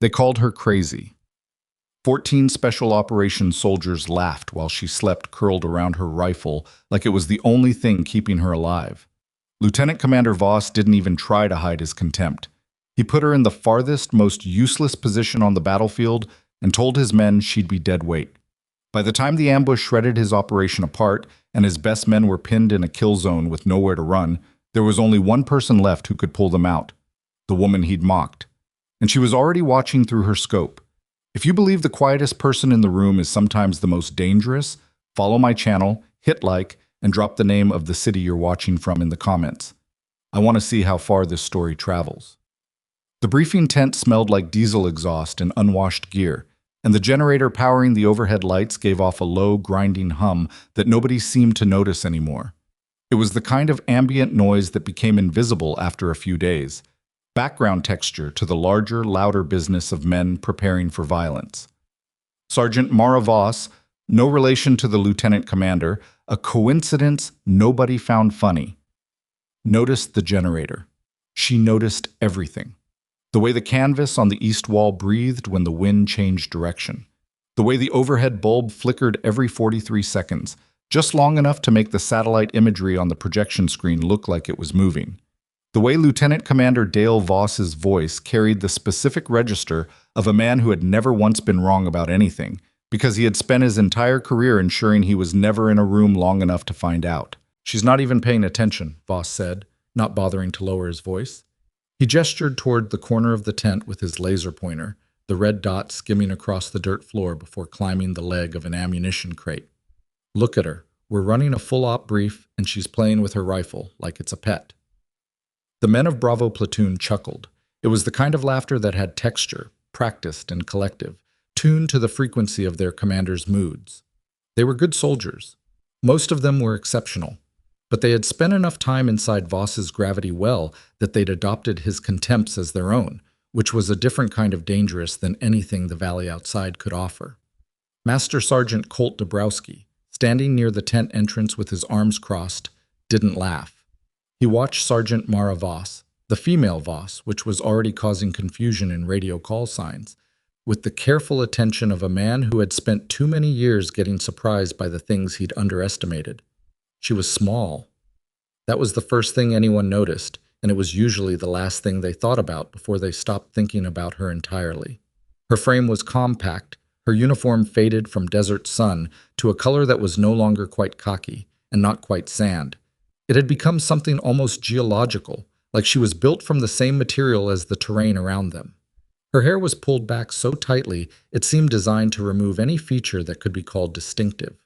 They called her crazy. 14 Special Operations soldiers laughed while she slept curled around her rifle like it was the only thing keeping her alive. Lieutenant Commander Voss didn't even try to hide his contempt. He put her in the farthest, most useless position on the battlefield and told his men she'd be dead weight. By the time the ambush shredded his operation apart and his best men were pinned in a kill zone with nowhere to run, there was only one person left who could pull them out, the woman he'd mocked. And she was already watching through her scope. If you believe the quietest person in the room is sometimes the most dangerous, follow my channel, hit like, and drop the name of the city you're watching from in the comments. I want to see how far this story travels. The briefing tent smelled like diesel exhaust and unwashed gear, and the generator powering the overhead lights gave off a low, grinding hum that nobody seemed to notice anymore. It was the kind of ambient noise that became invisible after a few days, background texture to the larger, louder business of men preparing for violence. Sergeant Marksman Voss, no relation to the lieutenant commander, a coincidence nobody found funny, noticed the generator. She noticed everything. The way the canvas on the east wall breathed when the wind changed direction. The way the overhead bulb flickered every 43 seconds, just long enough to make the satellite imagery on the projection screen look like it was moving. The way Lieutenant Commander Dale Voss's voice carried the specific register of a man who had never once been wrong about anything, because he had spent his entire career ensuring he was never in a room long enough to find out. "She's not even paying attention," Voss said, not bothering to lower his voice. He gestured toward the corner of the tent with his laser pointer, the red dot skimming across the dirt floor before climbing the leg of an ammunition crate. "Look at her. We're running a full-op brief, and she's playing with her rifle like it's a pet." The men of Bravo platoon chuckled. It was the kind of laughter that had texture, practiced and collective, tuned to the frequency of their commander's moods. They were good soldiers. Most of them were exceptional. But they had spent enough time inside Voss's gravity well that they'd adopted his contempts as their own, which was a different kind of dangerous than anything the valley outside could offer. Master Sergeant Colt Dabrowski, standing near the tent entrance with his arms crossed, didn't laugh. He watched Sergeant Marksman Voss, the female Voss, which was already causing confusion in radio call signs, with the careful attention of a man who had spent too many years getting surprised by the things he'd underestimated. She was small. That was the first thing anyone noticed, and it was usually the last thing they thought about before they stopped thinking about her entirely. Her frame was compact, her uniform faded from desert sun to a color that was no longer quite khaki and not quite sand. It had become something almost geological, like she was built from the same material as the terrain around them. Her hair was pulled back so tightly it seemed designed to remove any feature that could be called distinctive.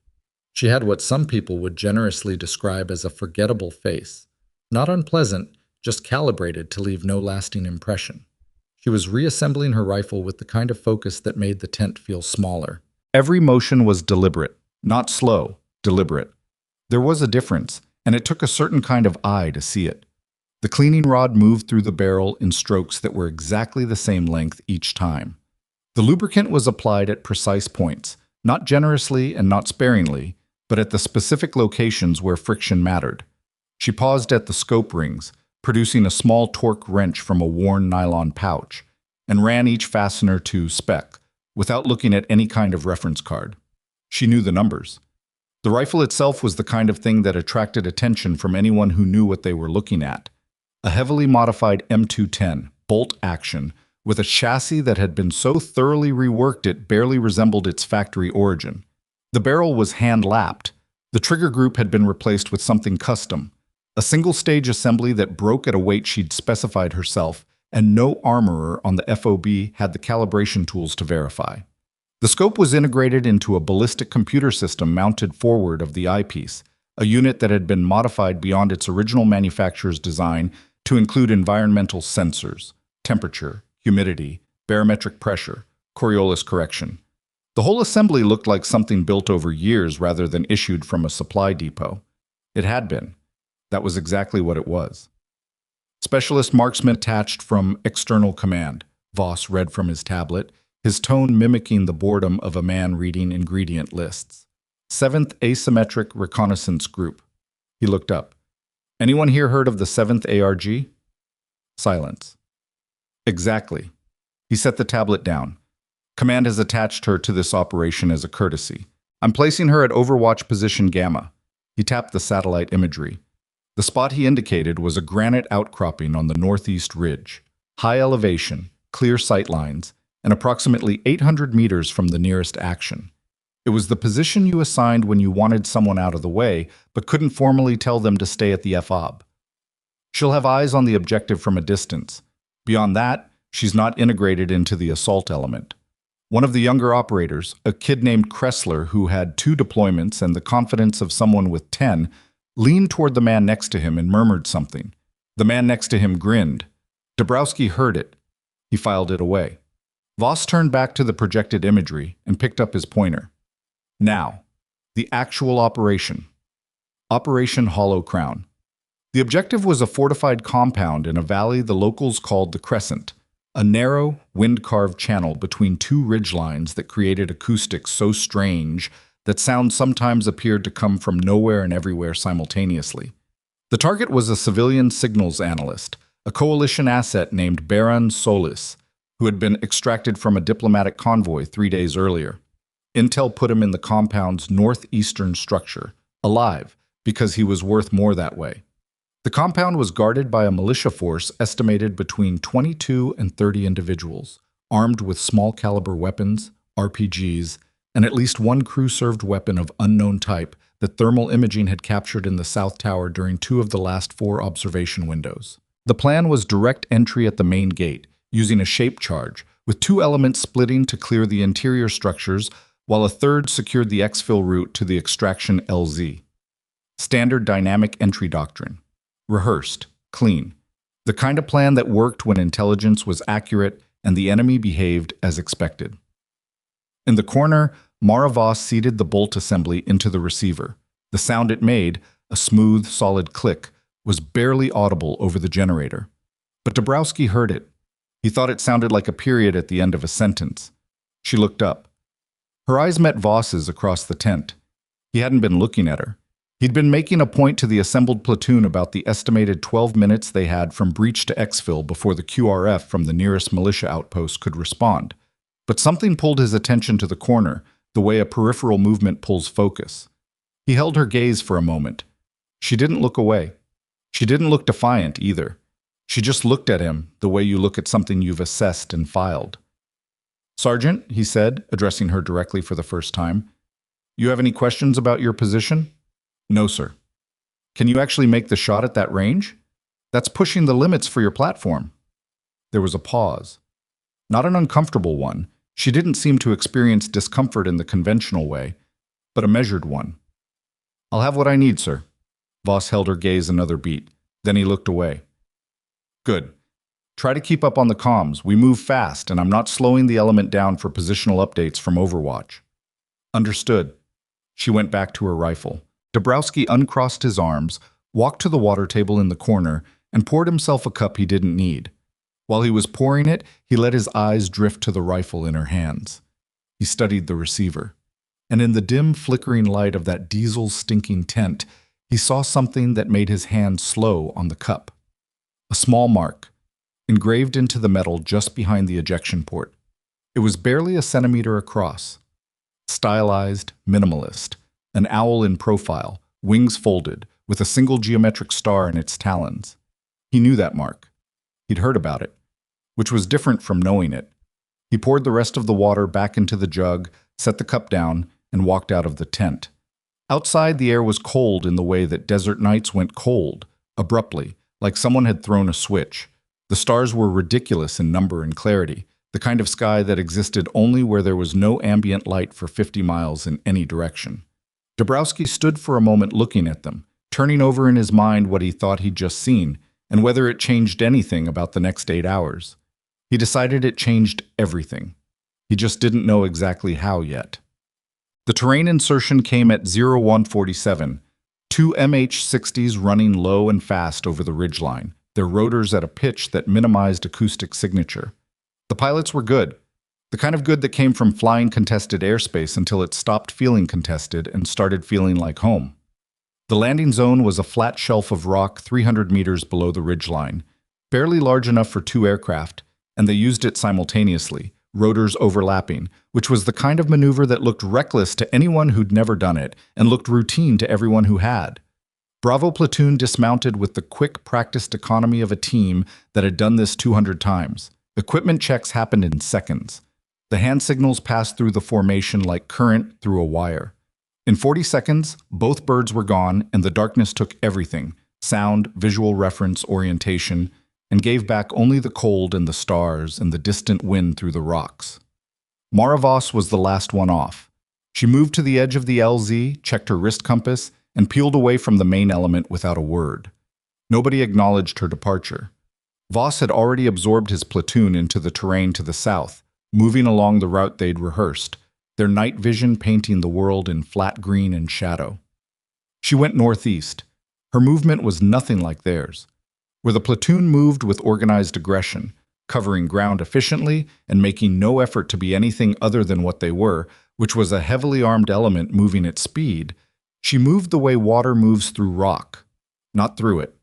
She had what some people would generously describe as a forgettable face. Not unpleasant, just calibrated to leave no lasting impression. She was reassembling her rifle with the kind of focus that made the tent feel smaller. Every motion was deliberate, not slow, deliberate. There was a difference, and it took a certain kind of eye to see it. The cleaning rod moved through the barrel in strokes that were exactly the same length each time. The lubricant was applied at precise points, not generously and not sparingly, but at the specific locations where friction mattered. She paused at the scope rings, producing a small torque wrench from a worn nylon pouch, and ran each fastener to spec, without looking at any kind of reference card. She knew the numbers. The rifle itself was the kind of thing that attracted attention from anyone who knew what they were looking at. A heavily modified M210, bolt action, with a chassis that had been so thoroughly reworked it barely resembled its factory origin. The barrel was hand-lapped. The trigger group had been replaced with something custom, a single-stage assembly that broke at a weight she'd specified herself, and no armorer on the FOB had the calibration tools to verify. The scope was integrated into a ballistic computer system mounted forward of the eyepiece, a unit that had been modified beyond its original manufacturer's design to include environmental sensors, temperature, humidity, barometric pressure, Coriolis correction. The whole assembly looked like something built over years rather than issued from a supply depot. It had been. That was exactly what it was. Specialist Marksman attached from external command, Voss read from his tablet, his tone mimicking the boredom of a man reading ingredient lists. Seventh Asymmetric Reconnaissance Group. He looked up. Anyone here heard of the 7th ARG? Silence. Exactly. He set the tablet down. Command has attached her to this operation as a courtesy. I'm placing her at Overwatch Position Gamma. He tapped the satellite imagery. The spot he indicated was a granite outcropping on the northeast ridge. High elevation, clear sight lines, and approximately 800 meters from the nearest action. It was the position you assigned when you wanted someone out of the way, but couldn't formally tell them to stay at the FOB. She'll have eyes on the objective from a distance. Beyond that, she's not integrated into the assault element. One of the younger operators, a kid named Kressler who had 2 deployments and the confidence of someone with 10, leaned toward the man next to him and murmured something. The man next to him grinned. Dabrowski heard it. He filed it away. Voss turned back to the projected imagery and picked up his pointer. Now, the actual operation. Operation Hollow Crown. The objective was a fortified compound in a valley the locals called the Crescent, a narrow, wind-carved channel between 2 ridgelines that created acoustics so strange that sound sometimes appeared to come from nowhere and everywhere simultaneously. The target was a civilian signals analyst, a coalition asset named Baron Solis, who had been extracted from a diplomatic convoy 3 days earlier. Intel put him in the compound's northeastern structure, alive, because he was worth more that way. The compound was guarded by a militia force estimated between 22 and 30 individuals, armed with small-caliber weapons, RPGs, and at least 1 crew-served weapon of unknown type that thermal imaging had captured in the South Tower during 2 of the last 4 observation windows. The plan was direct entry at the main gate, using a shape charge, with 2 elements splitting to clear the interior structures, while a third secured the exfil route to the extraction LZ. Standard dynamic entry doctrine. Rehearsed, clean. The kind of plan that worked when intelligence was accurate and the enemy behaved as expected. In the corner, Mara Voss seated the bolt assembly into the receiver. The sound it made, a smooth, solid click, was barely audible over the generator. But Dabrowski heard it. He thought it sounded like a period at the end of a sentence. She looked up. Her eyes met Voss's across the tent. He hadn't been looking at her. He'd been making a point to the assembled platoon about the estimated 12 minutes they had from breach to exfil before the QRF from the nearest militia outpost could respond. But something pulled his attention to the corner, the way a peripheral movement pulls focus. He held her gaze for a moment. She didn't look away. She didn't look defiant either. She just looked at him the way you look at something you've assessed and filed. "Sergeant," he said, addressing her directly for the first time, "you have any questions about your position?" "No, sir." "Can you actually make the shot at that range? That's pushing the limits for your platform." There was a pause. Not an uncomfortable one. She didn't seem to experience discomfort in the conventional way, but a measured one. "I'll have what I need, sir." Voss held her gaze another beat. Then he looked away. "Good. Try to keep up on the comms. We move fast, and I'm not slowing the element down for positional updates from Overwatch." "Understood." She went back to her rifle. Dabrowski uncrossed his arms, walked to the water table in the corner, and poured himself a cup he didn't need. While he was pouring it, he let his eyes drift to the rifle in her hands. He studied the receiver. And in the dim, flickering light of that diesel-stinking tent, he saw something that made his hand slow on the cup. A small mark, engraved into the metal just behind the ejection port. It was barely a centimeter across. Stylized, minimalist. An owl in profile, wings folded, with a single geometric star in its talons. He knew that mark. He'd heard about it, which was different from knowing it. He poured the rest of the water back into the jug, set the cup down, and walked out of the tent. Outside, the air was cold in the way that desert nights went cold, abruptly, like someone had thrown a switch. The stars were ridiculous in number and clarity, the kind of sky that existed only where there was no ambient light for 50 miles in any direction. Dabrowski stood for a moment looking at them, turning over in his mind what he thought he'd just seen, and whether it changed anything about the next 8 hours. He decided it changed everything. He just didn't know exactly how yet. The terrain insertion came at 0147, 2 MH-60s running low and fast over the ridgeline, their rotors at a pitch that minimized acoustic signature. The pilots were good. The kind of good that came from flying contested airspace until it stopped feeling contested and started feeling like home. The landing zone was a flat shelf of rock 300 meters below the ridgeline, barely large enough for 2 aircraft, and they used it simultaneously, rotors overlapping, which was the kind of maneuver that looked reckless to anyone who'd never done it and looked routine to everyone who had. Bravo platoon dismounted with the quick, practiced economy of a team that had done this 200 times. Equipment checks happened in seconds. The hand signals passed through the formation like current through a wire. In 40 seconds, both birds were gone and the darkness took everything: sound, visual reference, orientation, and gave back only the cold and the stars and the distant wind through the rocks. Mara Voss was the last one off. She moved to the edge of the LZ, checked her wrist compass, and peeled away from the main element without a word. Nobody acknowledged her departure. Voss had already absorbed his platoon into the terrain to the south, moving along the route they'd rehearsed, their night vision painting the world in flat green and shadow. She went northeast. Her movement was nothing like theirs, where the platoon moved with organized aggression, covering ground efficiently and making no effort to be anything other than what they were, which was a heavily armed element moving at speed. She moved the way water moves through rock, not through it,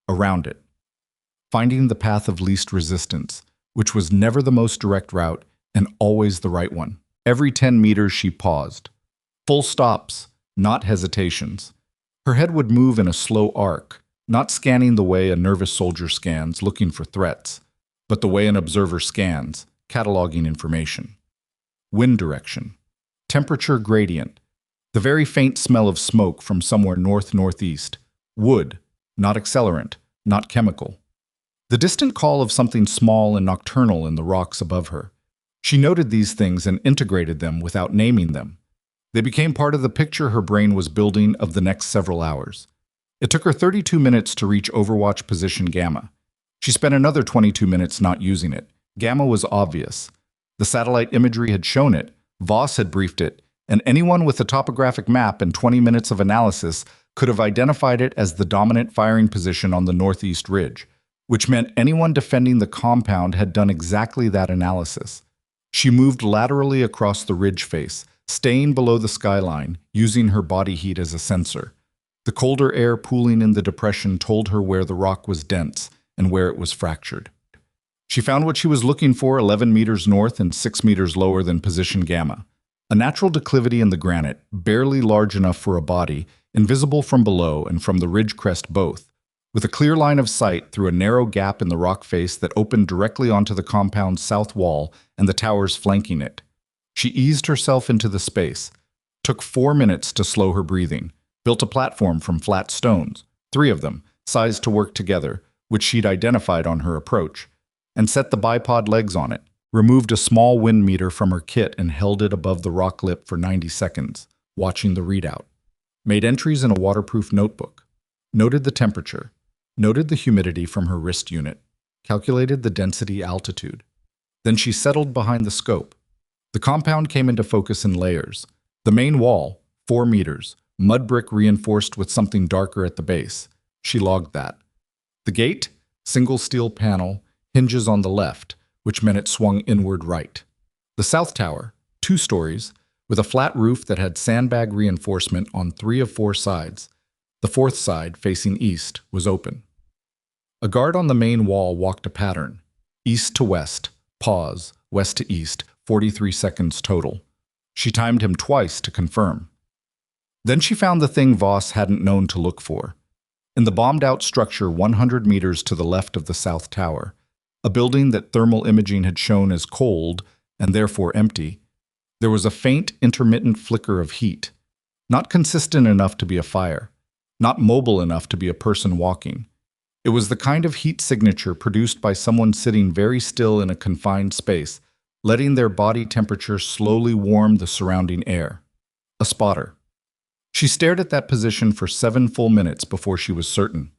around it, finding the path of least resistance, which was never the most direct route and always the right one. Every 10 meters she paused. Full stops, not hesitations. Her head would move in a slow arc, not scanning the way a nervous soldier scans, looking for threats, but the way an observer scans, cataloging information. Wind direction, temperature gradient, the very faint smell of smoke from somewhere north-northeast, wood, not accelerant, not chemical. The distant call of something small and nocturnal in the rocks above her. She noted these things and integrated them without naming them. They became part of the picture her brain was building of the next several hours. It took her 32 minutes to reach Overwatch position Gamma. She spent another 22 minutes not using it. Gamma was obvious. The satellite imagery had shown it, Voss had briefed it, and anyone with a topographic map and 20 minutes of analysis could have identified it as the dominant firing position on the northeast ridge, which meant anyone defending the compound had done exactly that analysis. She moved laterally across the ridge face, staying below the skyline, using her body heat as a sensor. The colder air pooling in the depression told her where the rock was dense and where it was fractured. She found what she was looking for 11 meters north and 6 meters lower than position Gamma. A natural declivity in the granite, barely large enough for a body, invisible from below and from the ridge crest both, with a clear line of sight through a narrow gap in the rock face that opened directly onto the compound's south wall and the towers flanking it. She eased herself into the space, took 4 minutes to slow her breathing, built a platform from flat stones, 3 of them, sized to work together, which she'd identified on her approach, and set the bipod legs on it, removed a small wind meter from her kit and held it above the rock lip for 90 seconds, watching the readout. Made entries in a waterproof notebook. Noted the temperature. Noted the humidity from her wrist unit. Calculated the density altitude. Then she settled behind the scope. The compound came into focus in layers. The main wall, 4 meters, mud brick reinforced with something darker at the base. She logged that. The gate, single steel panel, hinges on the left, which meant it swung inward right. The south tower, 2 stories, with a flat roof that had sandbag reinforcement on 3 of 4 sides. The 4th side, facing east, was open. A guard on the main wall walked a pattern. East to west, pause, west to east, 43 seconds total. She timed him twice to confirm. Then she found the thing Voss hadn't known to look for. In the bombed-out structure 100 meters to the left of the south tower, a building that thermal imaging had shown as cold and therefore empty, there was a faint, intermittent flicker of heat, not consistent enough to be a fire, not mobile enough to be a person walking. It was the kind of heat signature produced by someone sitting very still in a confined space, letting their body temperature slowly warm the surrounding air. A spotter. She stared at that position for 7 full minutes before she was certain.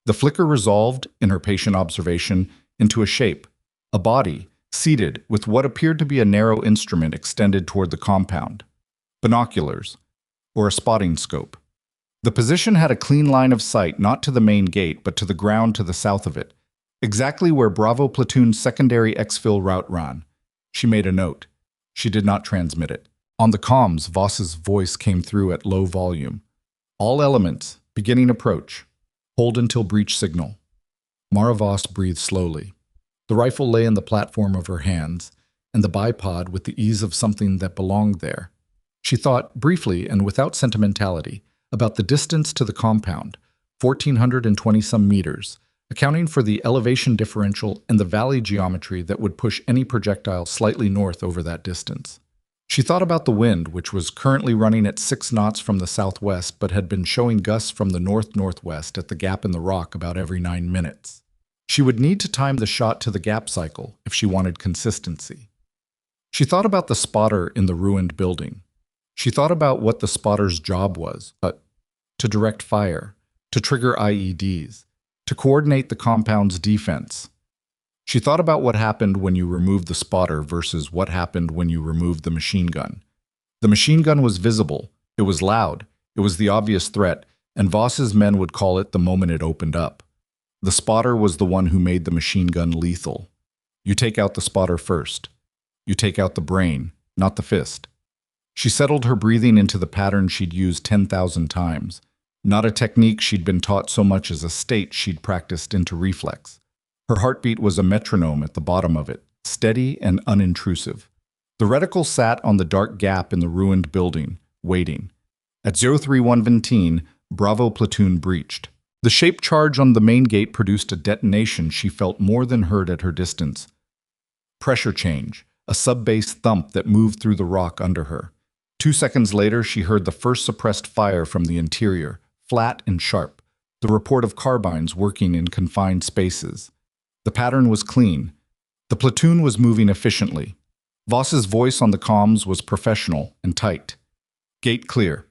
The flicker resolved, in her patient observation, into a shape, a body, seated with what appeared to be a narrow instrument extended toward the compound. Binoculars, or a spotting scope. The position had a clean line of sight not to the main gate but to the ground to the south of it, exactly where Bravo Platoon's secondary exfil route ran. She made a note. She did not transmit it. On the comms, Voss's voice came through at low volume. All elements, beginning approach. Hold until breach signal. Mara Voss breathed slowly. The rifle lay in the platform of her hands, and the bipod with the ease of something that belonged there. She thought, briefly and without sentimentality, about the distance to the compound, 1,420-some meters, accounting for the elevation differential and the valley geometry that would push any projectile slightly north over that distance. She thought about the wind, which was currently running at 6 knots from the southwest but had been showing gusts from the north-northwest at the gap in the rock about every 9 minutes. She would need to time the shot to the gap cycle if she wanted consistency. She thought about the spotter in the ruined building. She thought about what the spotter's job was, to direct fire, to trigger IEDs, to coordinate the compound's defense. She thought about what happened when you removed the spotter versus what happened when you removed the machine gun. The machine gun was visible, it was loud, it was the obvious threat, and Voss's men would call it the moment it opened up. The spotter was the one who made the machine gun lethal. You take out the spotter first. You take out the brain, not the fist. She settled her breathing into the pattern she'd used 10,000 times, not a technique she'd been taught so much as a state she'd practiced into reflex. Her heartbeat was a metronome at the bottom of it, steady and unintrusive. The reticle sat on the dark gap in the ruined building, waiting. At 03115, Bravo platoon breached. The shaped charge on the main gate produced a detonation she felt more than heard at her distance. Pressure change, a sub-bass thump that moved through the rock under her. 2 seconds later, she heard the first suppressed fire from the interior, flat and sharp, the report of carbines working in confined spaces. The pattern was clean. The platoon was moving efficiently. Voss's voice on the comms was professional and tight. Gate clear.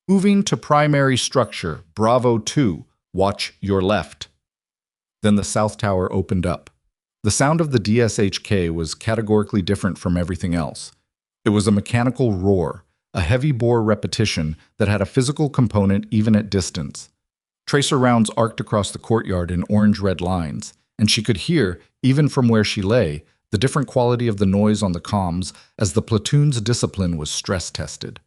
Moving to primary structure, Bravo 2, watch your left. Then the south tower opened up. The sound of the DSHK was categorically different from everything else. It was a mechanical roar, a heavy-bore repetition that had a physical component even at distance. Tracer rounds arced across the courtyard in orange-red lines, and she could hear, even from where she lay, the different quality of the noise on the comms as the platoon's discipline was stress-tested.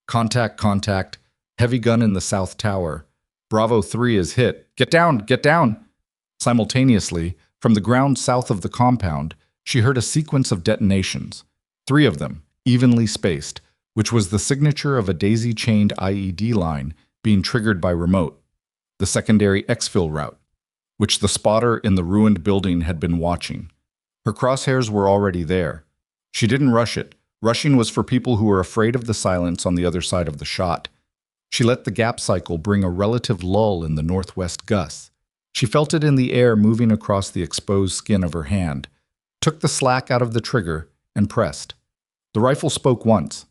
Contact, contact, heavy gun in the south tower. Bravo 3 is hit. Get down, get down! Simultaneously, from the ground south of the compound, she heard a sequence of detonations, 3 of them, evenly spaced, which was the signature of a daisy-chained IED line being triggered by remote, the secondary exfil route, which the spotter in the ruined building had been watching. Her crosshairs were already there. She didn't rush it. Rushing was for people who were afraid of the silence on the other side of the shot. She let the gap cycle bring a relative lull in the northwest gusts. She felt it in the air moving across the exposed skin of her hand, took the slack out of the trigger, and pressed. The rifle spoke once.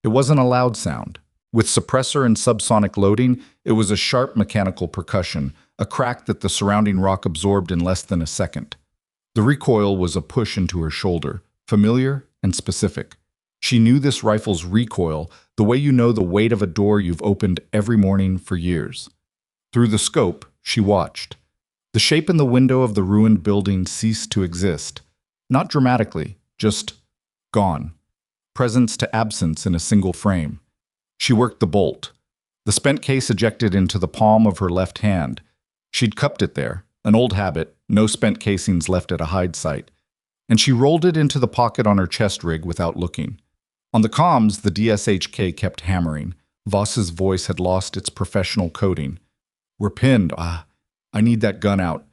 It wasn't a loud sound. With suppressor and subsonic loading, it was a sharp mechanical percussion, a crack that the surrounding rock absorbed in less than a second. The recoil was a push into her shoulder, familiar and specific. She knew this rifle's recoil the way you know the weight of a door you've opened every morning for years. Through the scope, she watched. The shape in the window of the ruined building ceased to exist. Not dramatically, just gone. Presence to absence in a single frame. She worked the bolt. The spent case ejected into the palm of her left hand. She'd cupped it there, an old habit, no spent casings left at a hide site. And she rolled it into the pocket on her chest rig without looking. On the comms, the DSHK kept hammering. Voss's voice had lost its professional coding. We're pinned. I need that gun out.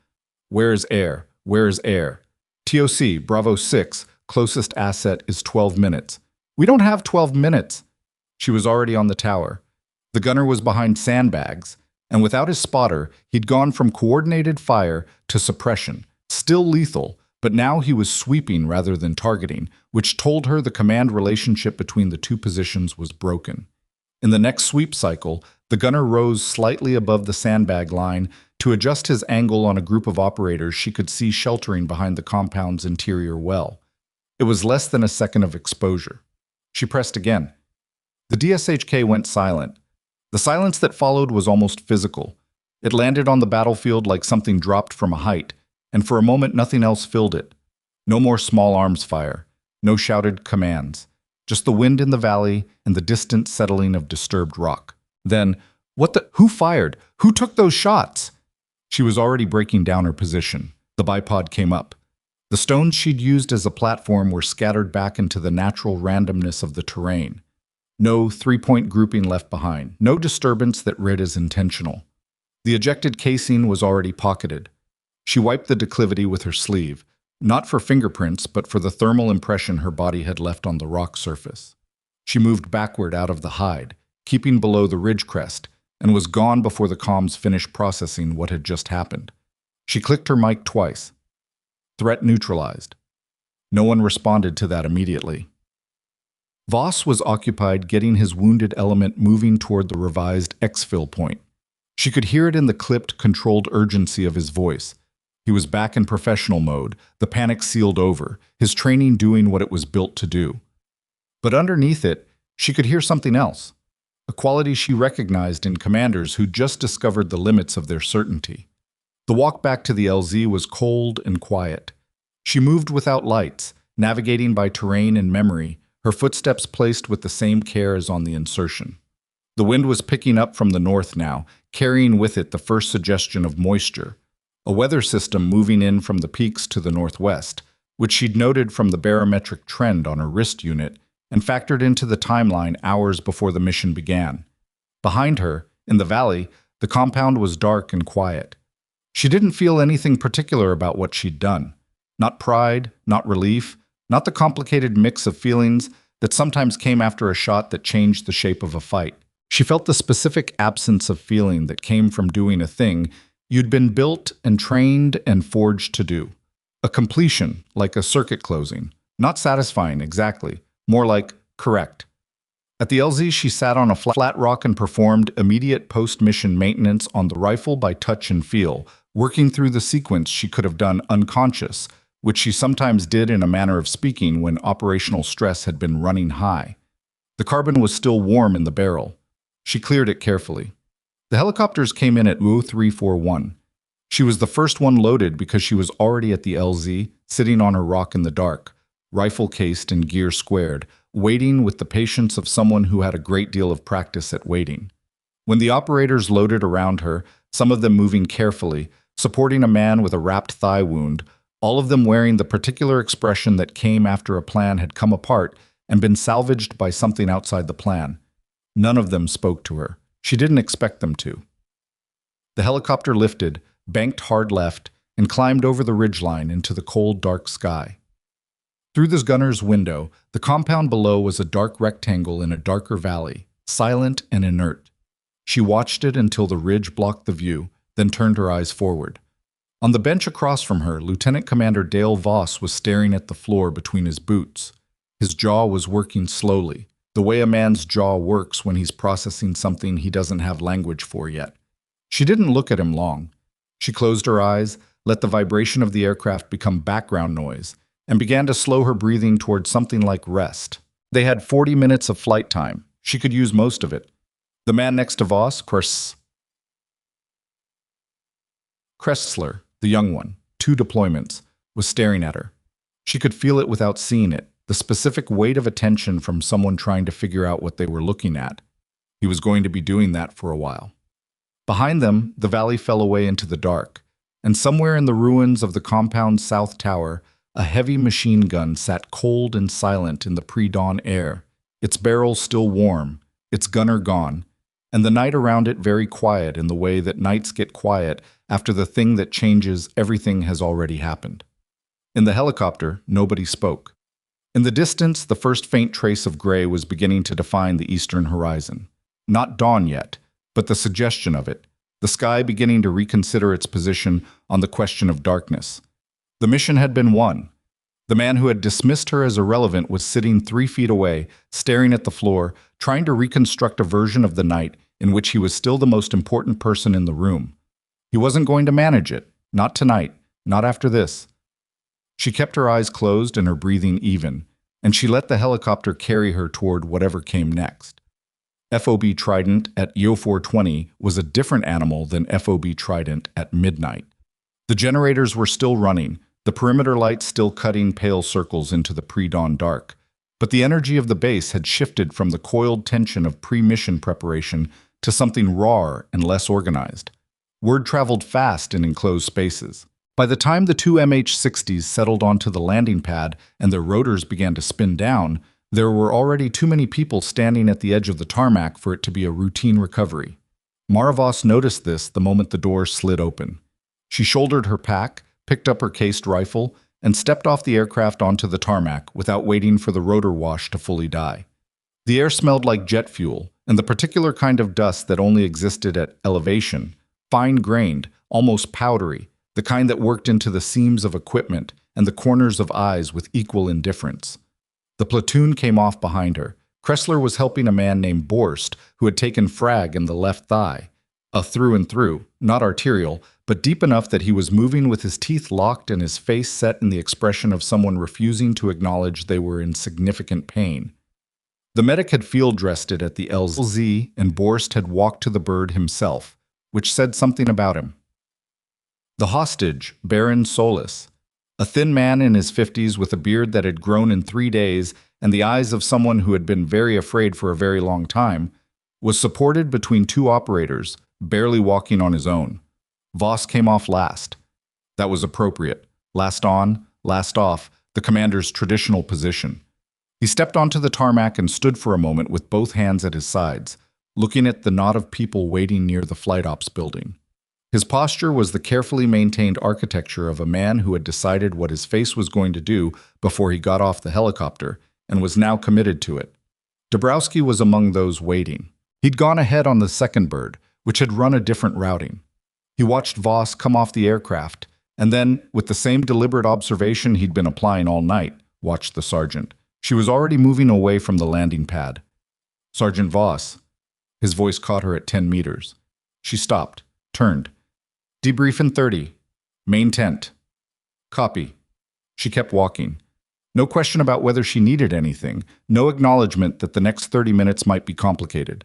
Where is air? Where is air? TOC, Bravo 6, closest asset is 12 minutes. We don't have 12 minutes. She was already on the tower. The gunner was behind sandbags, and without his spotter, he'd gone from coordinated fire to suppression, still lethal, but now he was sweeping rather than targeting, which told her the command relationship between the two positions was broken. In the next sweep cycle, the gunner rose slightly above the sandbag line to adjust his angle on a group of operators she could see sheltering behind the compound's interior well. It was less than a second of exposure. She pressed again. The DSHK went silent. The silence that followed was almost physical. It landed on the battlefield like something dropped from a height, and for a moment nothing else filled it. No more small arms fire, no shouted commands, just the wind in the valley and the distant settling of disturbed rock. Then, who fired? Who took those shots? She was already breaking down her position. The bipod came up. The stones she'd used as a platform were scattered back into the natural randomness of the terrain. No three-point grouping left behind, no disturbance that read as intentional. The ejected casing was already pocketed. She wiped the declivity with her sleeve, not for fingerprints, but for the thermal impression her body had left on the rock surface. She moved backward out of the hide, keeping below the ridge crest, and was gone before the comms finished processing what had just happened. She clicked her mic twice. Threat neutralized. No one responded to that immediately. Voss was occupied getting his wounded element moving toward the revised exfil point. She could hear it in the clipped, controlled urgency of his voice. He was back in professional mode, the panic sealed over, his training doing what it was built to do. But underneath it, she could hear something else, a quality she recognized in commanders who just discovered the limits of their certainty. The walk back to the LZ was cold and quiet. She moved without lights, navigating by terrain and memory, her footsteps placed with the same care as on the insertion. The wind was picking up from the north now, carrying with it the first suggestion of moisture, a weather system moving in from the peaks to the northwest, which she'd noted from the barometric trend on her wrist unit and factored into the timeline hours before the mission began. Behind her, in the valley, the compound was dark and quiet. She didn't feel anything particular about what she'd done. Not pride, not relief, not the complicated mix of feelings that sometimes came after a shot that changed the shape of a fight. She felt the specific absence of feeling that came from doing a thing you'd been built and trained and forged to do. A completion, like a circuit closing. Not satisfying, exactly. More like correct. At the LZ, she sat on a flat rock and performed immediate post-mission maintenance on the rifle by touch and feel, working through the sequence she could have done unconscious, which she sometimes did in a manner of speaking when operational stress had been running high. The carbon was still warm in the barrel. She cleared it carefully. The helicopters came in at 0341. She was the first one loaded because she was already at the LZ, sitting on her rock in the dark, rifle cased and gear squared, waiting with the patience of someone who had a great deal of practice at waiting. When the operators loaded around her, some of them moving carefully, supporting a man with a wrapped thigh wound, all of them wearing the particular expression that came after a plan had come apart and been salvaged by something outside the plan. None of them spoke to her. She didn't expect them to. The helicopter lifted, banked hard left, and climbed over the ridgeline into the cold, dark sky. Through this gunner's window, the compound below was a dark rectangle in a darker valley, silent and inert. She watched it until the ridge blocked the view, then turned her eyes forward. On the bench across from her, Lieutenant Commander Voss was staring at the floor between his boots. His jaw was working slowly, the way a man's jaw works when he's processing something he doesn't have language for yet. She didn't look at him long. She closed her eyes, let the vibration of the aircraft become background noise, and began to slow her breathing toward something like rest. They had 40 minutes of flight time. She could use most of it. The man next to Voss, Kressler, the young one, 2 deployments, was staring at her. She could feel it without seeing it, the specific weight of attention from someone trying to figure out what they were looking at. He was going to be doing that for a while. Behind them, the valley fell away into the dark, and somewhere in the ruins of the compound's south tower, a heavy machine gun sat cold and silent in the pre-dawn air, its barrel still warm, its gunner gone, and the night around it very quiet in the way that nights get quiet after the thing that changes everything has already happened. In the helicopter, nobody spoke. In the distance, the first faint trace of gray was beginning to define the eastern horizon. Not dawn yet, but the suggestion of it, the sky beginning to reconsider its position on the question of darkness. The mission had been won. The man who had dismissed her as irrelevant was sitting 3 feet away, staring at the floor, trying to reconstruct a version of the night in which he was still the most important person in the room. He wasn't going to manage it, not tonight, not after this. She kept her eyes closed and her breathing even, and she let the helicopter carry her toward whatever came next. FOB Trident at EO420 was a different animal than FOB Trident at midnight. The generators were still running, the perimeter lights still cutting pale circles into the pre-dawn dark, but the energy of the base had shifted from the coiled tension of pre-mission preparation to something rawer and less organized. Word traveled fast in enclosed spaces. By the time the two MH-60s settled onto the landing pad and their rotors began to spin down, there were already too many people standing at the edge of the tarmac for it to be a routine recovery. Mara Voss noticed this the moment the door slid open. She shouldered her pack, picked up her cased rifle, and stepped off the aircraft onto the tarmac without waiting for the rotor wash to fully die. The air smelled like jet fuel, and the particular kind of dust that only existed at elevation, fine-grained, almost powdery, the kind that worked into the seams of equipment and the corners of eyes with equal indifference. The platoon came off behind her. Kressler was helping a man named Borst, who had taken frag in the left thigh, a through and through, not arterial, but deep enough that he was moving with his teeth locked and his face set in the expression of someone refusing to acknowledge they were in significant pain. The medic had field-dressed it at the LZ, and Borst had walked to the bird himself, which said something about him. The hostage, Baron Solis, a thin man in his 50s with a beard that had grown in 3 days and the eyes of someone who had been very afraid for a very long time, was supported between two operators, barely walking on his own. Voss came off last. That was appropriate. Last on, last off, the commander's traditional position. He stepped onto the tarmac and stood for a moment with both hands at his sides, looking at the knot of people waiting near the flight ops building. His posture was the carefully maintained architecture of a man who had decided what his face was going to do before he got off the helicopter and was now committed to it. Dabrowski was among those waiting. He'd gone ahead on the second bird, which had run a different routing. He watched Voss come off the aircraft, and then, with the same deliberate observation he'd been applying all night, watched the sergeant. She was already moving away from the landing pad. "Sergeant Voss." His voice caught her at 10 meters. She stopped, turned. "Debrief in 30. Main tent." "Copy." She kept walking. No question about whether she needed anything, no acknowledgement that the next 30 minutes might be complicated.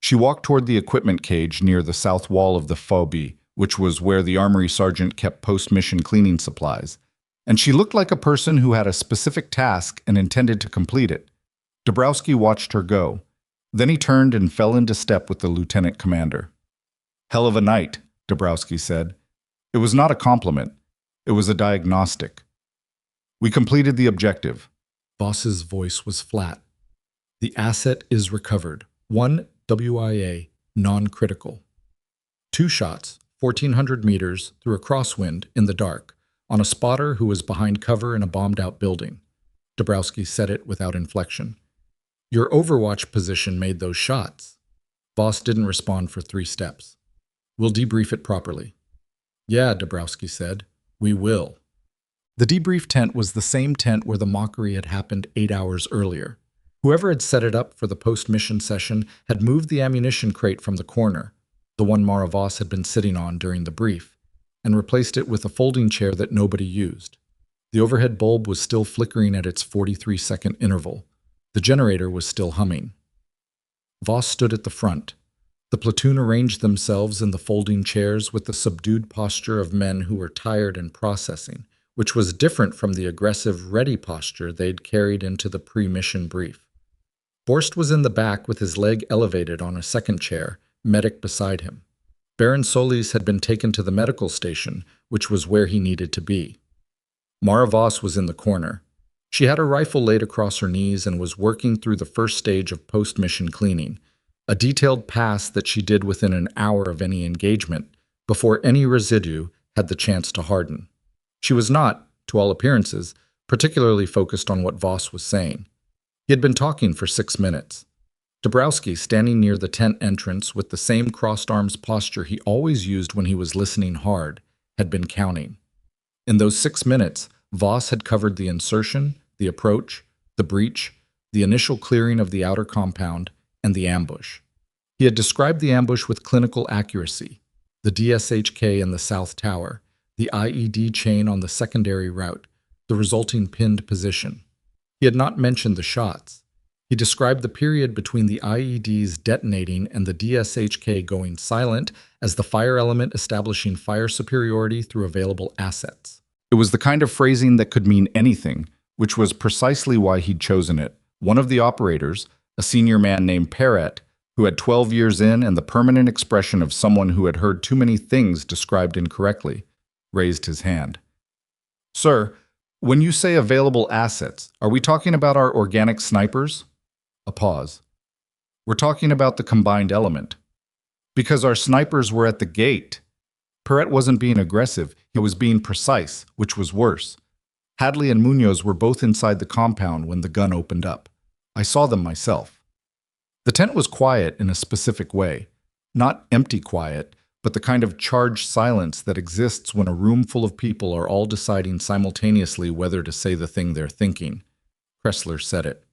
She walked toward the equipment cage near the south wall of the phobie, which was where the armory sergeant kept post-mission cleaning supplies, and she looked like a person who had a specific task and intended to complete it. Dabrowski watched her go. Then he turned and fell into step with the lieutenant commander. "Hell of a night," Dabrowski said. It was not a compliment. It was a diagnostic. "We completed the objective." Voss's voice was flat. "The asset is recovered. 1 WIA, non-critical. 2 shots, 1,400 meters, through a crosswind, in the dark, on a spotter who was behind cover in a bombed-out building." Dabrowski said it without inflection. "Your overwatch position made those shots." Voss didn't respond for 3 steps. "We'll debrief it properly." "Yeah," Dabrowski said. "We will." The debrief tent was the same tent where the mockery had happened 8 hours earlier. Whoever had set it up for the post-mission session had moved the ammunition crate from the corner, the one Mara Voss had been sitting on during the brief, and replaced it with a folding chair that nobody used. The overhead bulb was still flickering at its 43-second interval. The generator was still humming. Voss stood at the front. The platoon arranged themselves in the folding chairs with the subdued posture of men who were tired and processing, which was different from the aggressive, ready posture they'd carried into the pre-mission brief. Borst was in the back with his leg elevated on a second chair, medic beside him. Baron Solis had been taken to the medical station, which was where he needed to be. Mara Voss was in the corner. She had her rifle laid across her knees and was working through the first stage of post-mission cleaning, a detailed pass that she did within an hour of any engagement, before any residue had the chance to harden. She was not, to all appearances, particularly focused on what Voss was saying. He had been talking for 6 minutes. Dabrowski, standing near the tent entrance with the same crossed arms posture he always used when he was listening hard, had been counting. In those 6 minutes, Voss had covered the insertion, the approach, the breach, the initial clearing of the outer compound, and the ambush. He had described the ambush with clinical accuracy: the DSHK in the South Tower, the IED chain on the secondary route, the resulting pinned position. He had not mentioned the shots. He described the period between the IEDs detonating and the DSHK going silent as the fire element establishing fire superiority through available assets. It was the kind of phrasing that could mean anything, which was precisely why he'd chosen it. One of the operators, a senior man named Perret, who had 12 years in and the permanent expression of someone who had heard too many things described incorrectly, raised his hand. Sir, when you say available assets, are we talking about our organic snipers? A pause. We're talking about the combined element. Because our snipers were at the gate. Perret wasn't being aggressive, he was being precise, which was worse. Hadley and Munoz were both inside the compound when the gun opened up. I saw them myself. The tent was quiet in a specific way. Not empty quiet, but the kind of charged silence that exists when a room full of people are all deciding simultaneously whether to say the thing they're thinking. Kressler said it.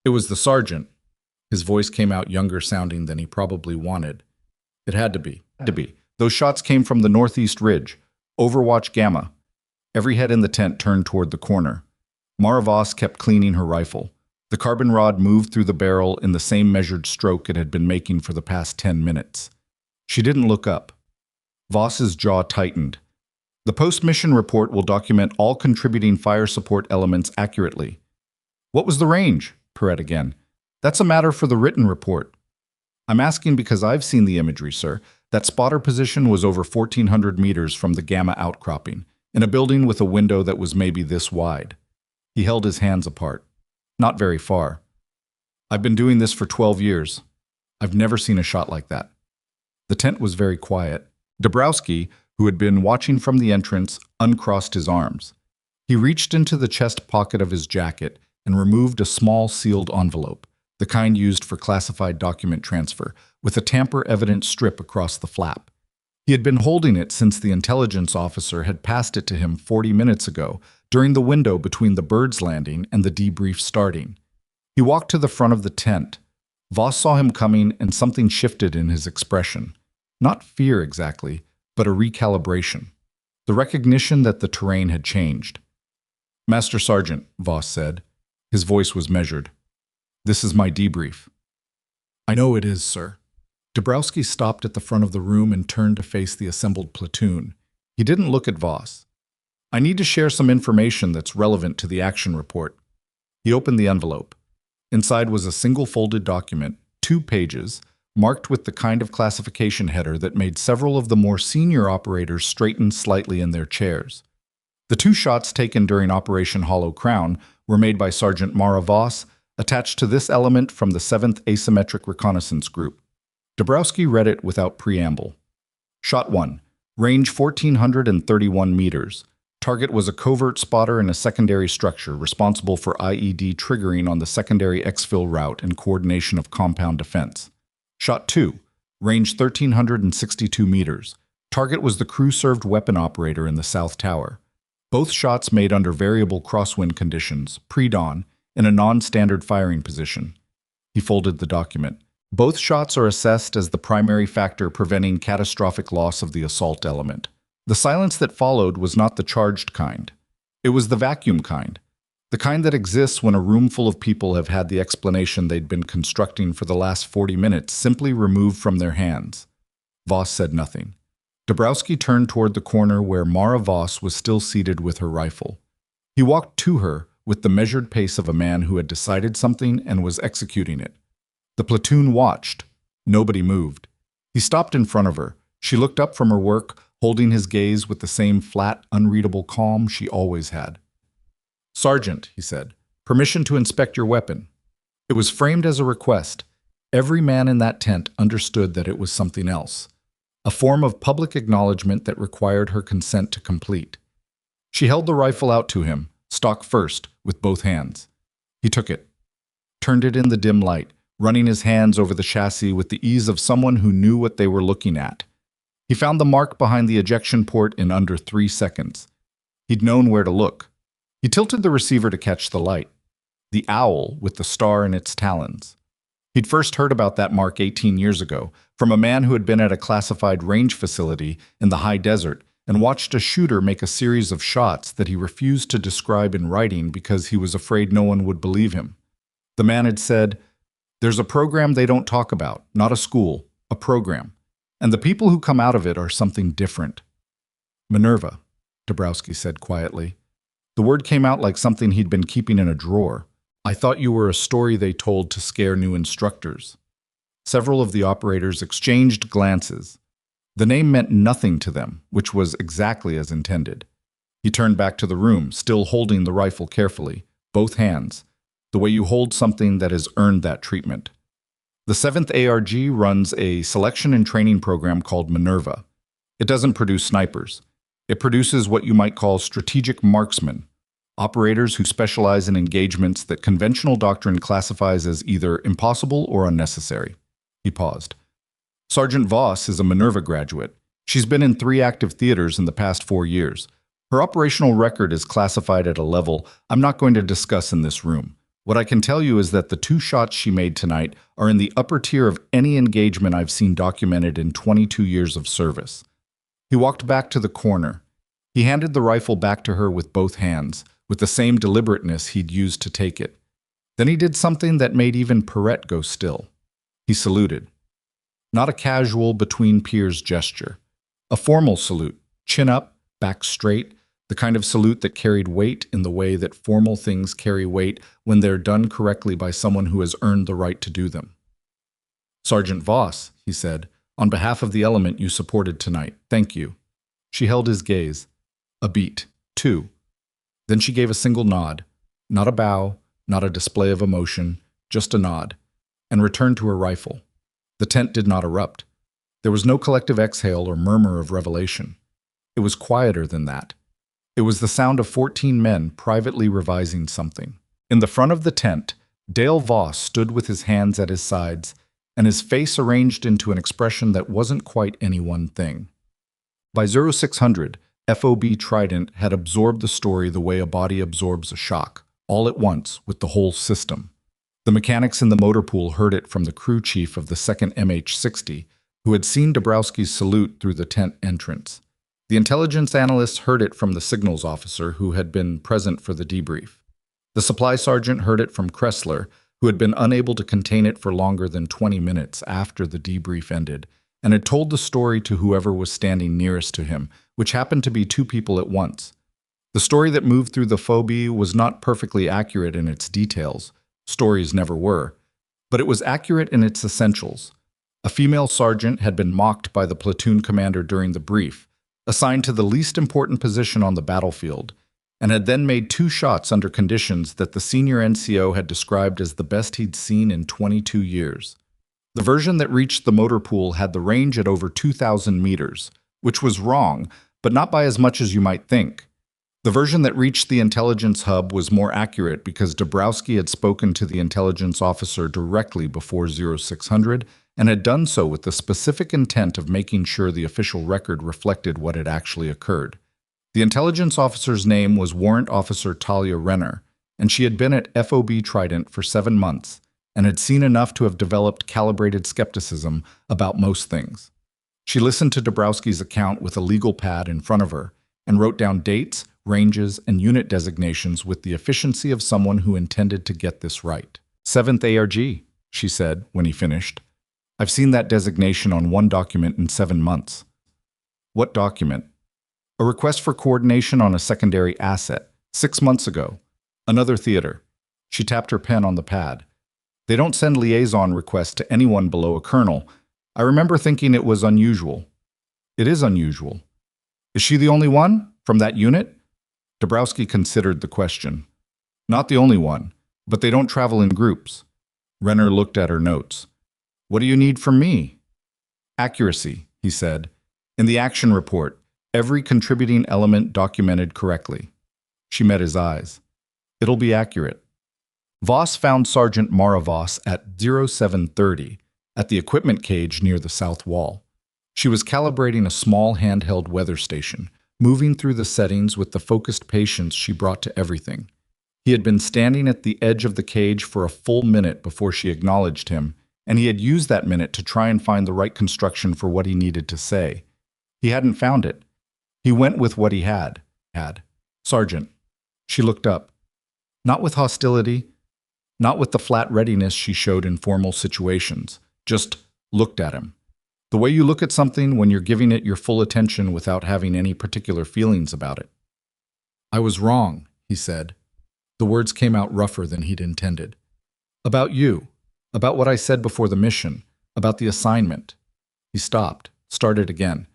It was the sergeant. His voice came out younger sounding than he probably wanted. It had to be. Those shots came from the northeast ridge. Overwatch Gamma. Every head in the tent turned toward the corner. Mara Voss kept cleaning her rifle. The carbon rod moved through the barrel in the same measured stroke it had been making for the past 10 minutes. She didn't look up. Voss's jaw tightened. The post-mission report will document all contributing fire support elements accurately. What was the range? Perret again. That's a matter for the written report. I'm asking because I've seen the imagery, sir. That spotter position was over 1,400 meters from the Gamma outcropping, in a building with a window that was maybe this wide. He held his hands apart. Not very far. I've been doing this for 12 years. I've never seen a shot like that. The tent was very quiet. Dabrowski, who had been watching from the entrance, uncrossed his arms. He reached into the chest pocket of his jacket and removed a small sealed envelope, the kind used for classified document transfer, with a tamper-evident strip across the flap. He had been holding it since the intelligence officer had passed it to him 40 minutes ago, during the window between the birds landing and the debrief starting. He walked to the front of the tent. Voss saw him coming and something shifted in his expression. Not fear exactly, but a recalibration. The recognition that the terrain had changed. Master Sergeant, Voss said. His voice was measured. This is my debrief. I know it is, sir. Dabrowski stopped at the front of the room and turned to face the assembled platoon. He didn't look at Voss. I need to share some information that's relevant to the action report. He opened the envelope. Inside was a single folded document, 2 pages, marked with the kind of classification header that made several of the more senior operators straighten slightly in their chairs. The 2 shots taken during Operation Hollow Crown were made by Sergeant Mara Voss, attached to this element from the 7th Asymmetric Reconnaissance Group. Dabrowski read it without preamble. Shot 1. Range 1,431 meters. Target was a covert spotter in a secondary structure responsible for IED triggering on the secondary exfil route and coordination of compound defense. Shot 2. Range 1,362 meters. Target was the crew-served weapon operator in the South Tower. Both shots made under variable crosswind conditions, pre-dawn, in a non-standard firing position. He folded the document. Both shots are assessed as the primary factor preventing catastrophic loss of the assault element. The silence that followed was not the charged kind. It was the vacuum kind. The kind that exists when a room full of people have had the explanation they'd been constructing for the last 40 minutes simply removed from their hands. Voss said nothing. Dabrowski turned toward the corner where Mara Voss was still seated with her rifle. He walked to her with the measured pace of a man who had decided something and was executing it. The platoon watched. Nobody moved. He stopped in front of her. She looked up from her work, holding his gaze with the same flat, unreadable calm she always had. Sergeant, he said, permission to inspect your weapon. It was framed as a request. Every man in that tent understood that it was something else. A form of public acknowledgement that required her consent to complete. She held the rifle out to him, stock first, with both hands. He took it, turned it in the dim light, running his hands over the chassis with the ease of someone who knew what they were looking at. He found the mark behind the ejection port in under 3 seconds. He'd known where to look. He tilted the receiver to catch the light. The owl with the star in its talons. He'd first heard about that mark 18 years ago from a man who had been at a classified range facility in the high desert and watched a shooter make a series of shots that he refused to describe in writing because he was afraid no one would believe him. The man had said, "There's a program they don't talk about, not a school, a program. And the people who come out of it are something different." Minerva, Dabrowski said quietly. The word came out like something he'd been keeping in a drawer. I thought you were a story they told to scare new instructors. Several of the operators exchanged glances. The name meant nothing to them, which was exactly as intended. He turned back to the room, still holding the rifle carefully, both hands, the way you hold something that has earned that treatment. The 7th ARG runs a selection and training program called Minerva. It doesn't produce snipers. It produces what you might call strategic marksmen, operators who specialize in engagements that conventional doctrine classifies as either impossible or unnecessary. He paused. Sergeant Voss is a Minerva graduate. She's been in 3 active theaters in the past 4 years. Her operational record is classified at a level I'm not going to discuss in this room. What I can tell you is that the 2 shots she made tonight are in the upper tier of any engagement I've seen documented in 22 years of service. He walked back to the corner. He handed the rifle back to her with both hands, with the same deliberateness he'd used to take it. Then he did something that made even Perrette go still. He saluted. Not a casual between-peers gesture. A formal salute, chin up, back straight, the kind of salute that carried weight in the way that formal things carry weight when they're done correctly by someone who has earned the right to do them. Sergeant Voss, he said, on behalf of the element you supported tonight, thank you. She held his gaze. A beat, 2. Then she gave a single nod, not a bow, not a display of emotion, just a nod, and returned to her rifle. The tent did not erupt. There was no collective exhale or murmur of revelation. It was quieter than that. It was the sound of 14 men privately revising something. In the front of the tent, Dale Voss stood with his hands at his sides and his face arranged into an expression that wasn't quite any one thing. By 0600, FOB Trident had absorbed the story the way a body absorbs a shock, all at once with the whole system. The mechanics in the motor pool heard it from the crew chief of the 2nd MH-60, who had seen Dabrowski's salute through the tent entrance. The intelligence analysts heard it from the signals officer who had been present for the debrief. The supply sergeant heard it from Kressler, who had been unable to contain it for longer than 20 minutes after the debrief ended, and had told the story to whoever was standing nearest to him, which happened to be 2 people at once. The story that moved through the phobie was not perfectly accurate in its details. Stories never were. But it was accurate in its essentials. A female sergeant had been mocked by the platoon commander during the brief, assigned to the least important position on the battlefield, and had then made 2 shots under conditions that the senior NCO had described as the best he'd seen in 22 years. The version that reached the motor pool had the range at over 2,000 meters, which was wrong, but not by as much as you might think. The version that reached the intelligence hub was more accurate because Dabrowski had spoken to the intelligence officer directly before 0600 and had done so with the specific intent of making sure the official record reflected what had actually occurred. The intelligence officer's name was Warrant Officer Talia Renner, and she had been at FOB Trident for 7 months and had seen enough to have developed calibrated skepticism about most things. She listened to Dabrowski's account with a legal pad in front of her and wrote down dates, ranges, and unit designations with the efficiency of someone who intended to get this right. 7th ARG, she said when he finished. I've seen that designation on 1 document in 7 months. What document? A request for coordination on a secondary asset, 6 months ago. Another theater. She tapped her pen on the pad. They don't send liaison requests to anyone below a colonel. I remember thinking it was unusual. It is unusual. Is she the only one from that unit? Dabrowski considered the question. Not the only one, but they don't travel in groups. Renner looked at her notes. What do you need from me? Accuracy, he said. In the action report, every contributing element documented correctly. She met his eyes. It'll be accurate. Voss found Sergeant Mara Voss at 0730 at the equipment cage near the south wall. She was calibrating a small handheld weather station, moving through the settings with the focused patience she brought to everything. He had been standing at the edge of the cage for a full minute before she acknowledged him, and he had used that minute to try and find the right construction for what he needed to say. He hadn't found it. He went with what he had. Sergeant. She looked up. Not with hostility, not with the flat readiness she showed in formal situations, just looked at him. The way you look at something when you're giving it your full attention without having any particular feelings about it. I was wrong, he said. The words came out rougher than he'd intended. About you, about what I said before the mission, about the assignment. He stopped, started again.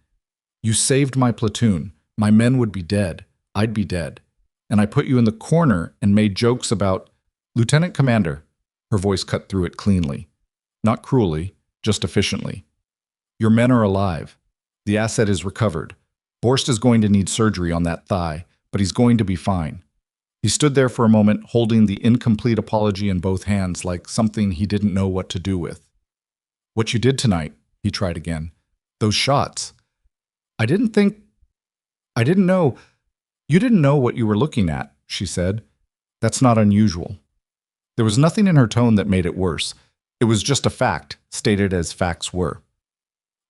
You saved my platoon. My men would be dead. I'd be dead. And I put you in the corner and made jokes about Lieutenant Commander. Her voice cut through it cleanly. Not cruelly, just efficiently. Your men are alive. The asset is recovered. Borst is going to need surgery on that thigh, but he's going to be fine. He stood there for a moment, holding the incomplete apology in both hands like something he didn't know what to do with. What you did tonight, he tried again. Those shots. I didn't know. You didn't know what you were looking at, she said. That's not unusual. There was nothing in her tone that made it worse. It was just a fact, stated as facts were.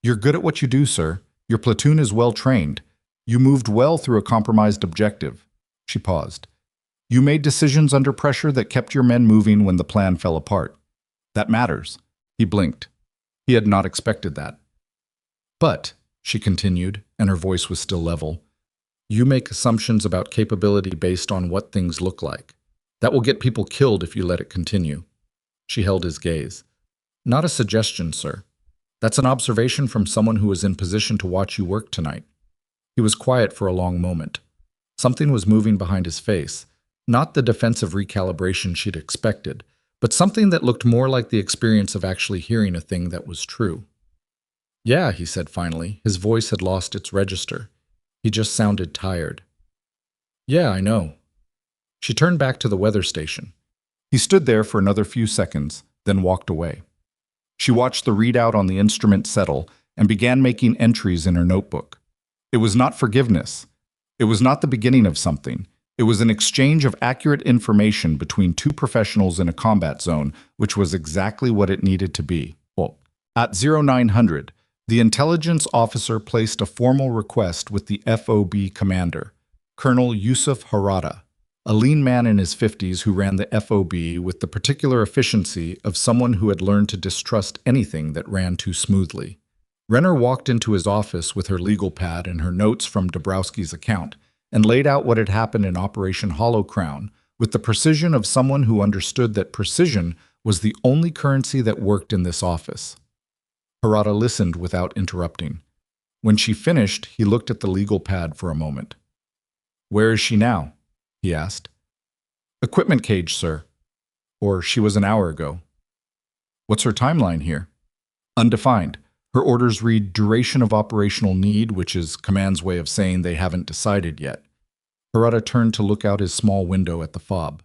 You're good at what you do, sir. Your platoon is well trained. You moved well through a compromised objective. She paused. You made decisions under pressure that kept your men moving when the plan fell apart. That matters. He blinked. He had not expected that. But, she continued, and her voice was still level, you make assumptions about capability based on what things look like. That will get people killed if you let it continue. She held his gaze. Not a suggestion, sir. That's an observation from someone who was in position to watch you work tonight. He was quiet for a long moment. Something was moving behind his face, not the defensive recalibration she'd expected, but something that looked more like the experience of actually hearing a thing that was true. Yeah, he said finally. His voice had lost its register. He just sounded tired. Yeah, I know. She turned back to the weather station. He stood there for another few seconds, then walked away. She watched the readout on the instrument settle and began making entries in her notebook. It was not forgiveness. It was not the beginning of something. It was an exchange of accurate information between two professionals in a combat zone, which was exactly what it needed to be. Well, at 0900, the intelligence officer placed a formal request with the FOB commander, Colonel Yusuf Harada, a lean man in his 50s who ran the FOB with the particular efficiency of someone who had learned to distrust anything that ran too smoothly. Renner walked into his office with her legal pad and her notes from Dabrowski's account and laid out what had happened in Operation Hollow Crown with the precision of someone who understood that precision was the only currency that worked in this office. Harada listened without interrupting. When she finished, he looked at the legal pad for a moment. Where is she now? He asked. Equipment cage, sir. Or she was an hour ago. What's her timeline here? Undefined. Her orders read duration of operational need, which is command's way of saying they haven't decided yet. Harada turned to look out his small window at the fob.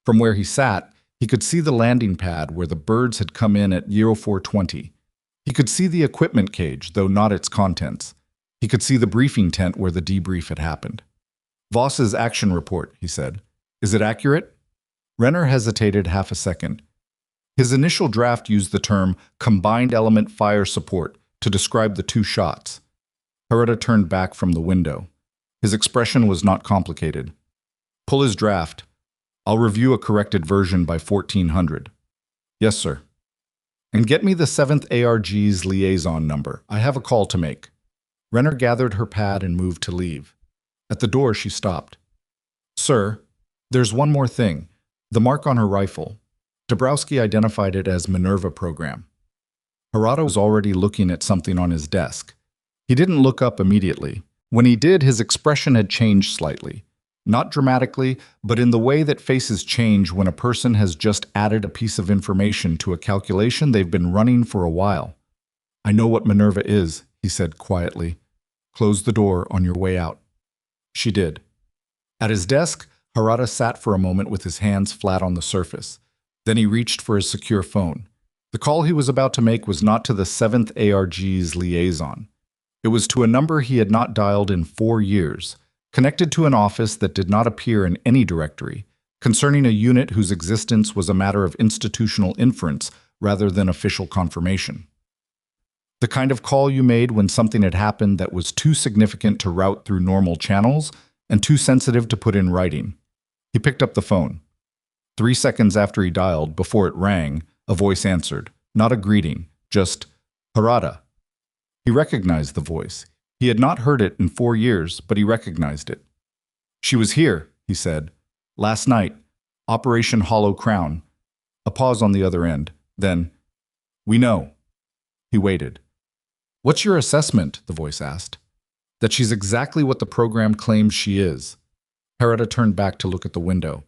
From where he sat, he could see the landing pad where the birds had come in at 0420. He could see the equipment cage, though not its contents. He could see the briefing tent where the debrief had happened. Voss's action report, he said. Is it accurate? Renner hesitated half a second. His initial draft used the term combined element fire support to describe the two shots. Harada turned back from the window. His expression was not complicated. Pull his draft. I'll review a corrected version by 1400. Yes, sir. And get me the 7th ARG's liaison number. I have a call to make. Renner gathered her pad and moved to leave. At the door, she stopped. Sir, there's one more thing. The mark on her rifle. Dabrowski identified it as Minerva program. Harada was already looking at something on his desk. He didn't look up immediately. When he did, his expression had changed slightly. Not dramatically, but in the way that faces change when a person has just added a piece of information to a calculation they've been running for a while. I know what Minerva is, he said quietly. Close the door on your way out. She did. At his desk, Harada sat for a moment with his hands flat on the surface. Then he reached for his secure phone. The call he was about to make was not to the 7th ARG's liaison. It was to a number he had not dialed in 4 years, connected to an office that did not appear in any directory, concerning a unit whose existence was a matter of institutional inference rather than official confirmation. The kind of call you made when something had happened that was too significant to route through normal channels and too sensitive to put in writing. He picked up the phone. 3 seconds after he dialed, before it rang, a voice answered. Not a greeting, just, Harada. He recognized the voice. He had not heard it in 4 years, but he recognized it. She was here, he said. Last night, Operation Hollow Crown. A pause on the other end. Then, we know. He waited. "What's your assessment?" the voice asked. "That she's exactly what the program claims she is." Harada turned back to look at the window.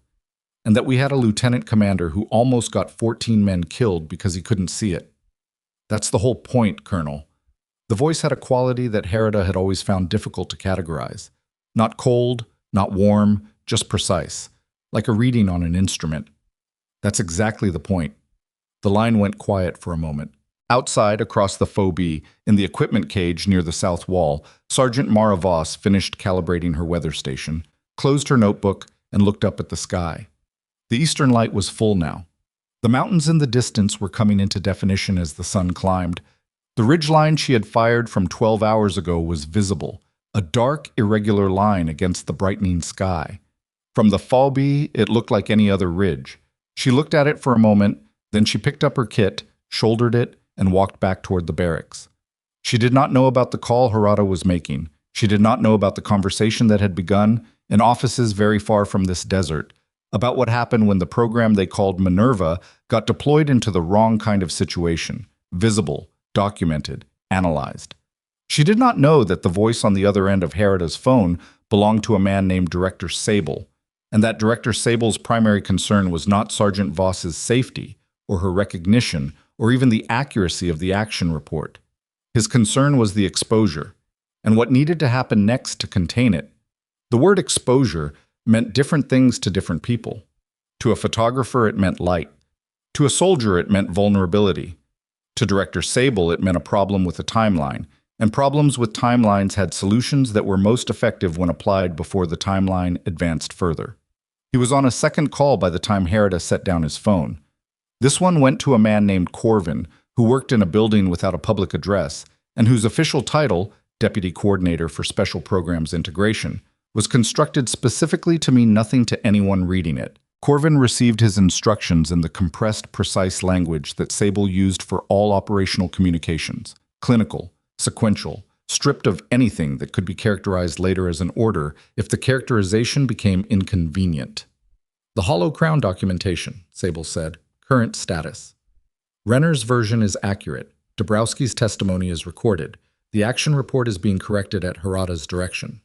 "And that we had a lieutenant commander who almost got 14 men killed because he couldn't see it." "That's the whole point, Colonel." The voice had a quality that Harada had always found difficult to categorize. Not cold, not warm, just precise, like a reading on an instrument. "That's exactly the point." The line went quiet for a moment. Outside, across the phobie, in the equipment cage near the south wall, Sergeant Mara Voss finished calibrating her weather station, closed her notebook, and looked up at the sky. The eastern light was full now. The mountains in the distance were coming into definition as the sun climbed. The ridgeline she had fired from 12 hours ago was visible, a dark, irregular line against the brightening sky. From the phobie, it looked like any other ridge. She looked at it for a moment, then she picked up her kit, shouldered it, and walked back toward the barracks. She did not know about the call Harada was making. She did not know about the conversation that had begun in offices very far from this desert, about what happened when the program they called Minerva got deployed into the wrong kind of situation, visible, documented, analyzed. She did not know that the voice on the other end of Harada's phone belonged to a man named Director Sable, and that Director Sable's primary concern was not Sergeant Voss's safety, or her recognition, or even the accuracy of the action report. His concern was the exposure, and what needed to happen next to contain it. The word exposure meant different things to different people. To a photographer, it meant light. To a soldier, it meant vulnerability. To Director Sable, it meant a problem with a timeline, and problems with timelines had solutions that were most effective when applied before the timeline advanced further. He was on a second call by the time Harada set down his phone. This one went to a man named Corvin, who worked in a building without a public address, and whose official title, Deputy Coordinator for Special Programs Integration, was constructed specifically to mean nothing to anyone reading it. Corvin received his instructions in the compressed, precise language that Sable used for all operational communications, clinical, sequential, stripped of anything that could be characterized later as an order if the characterization became inconvenient. "The Hollow Crown documentation," Sable said. "Current status. Renner's version is accurate. Dabrowski's testimony is recorded. The action report is being corrected at Harada's direction.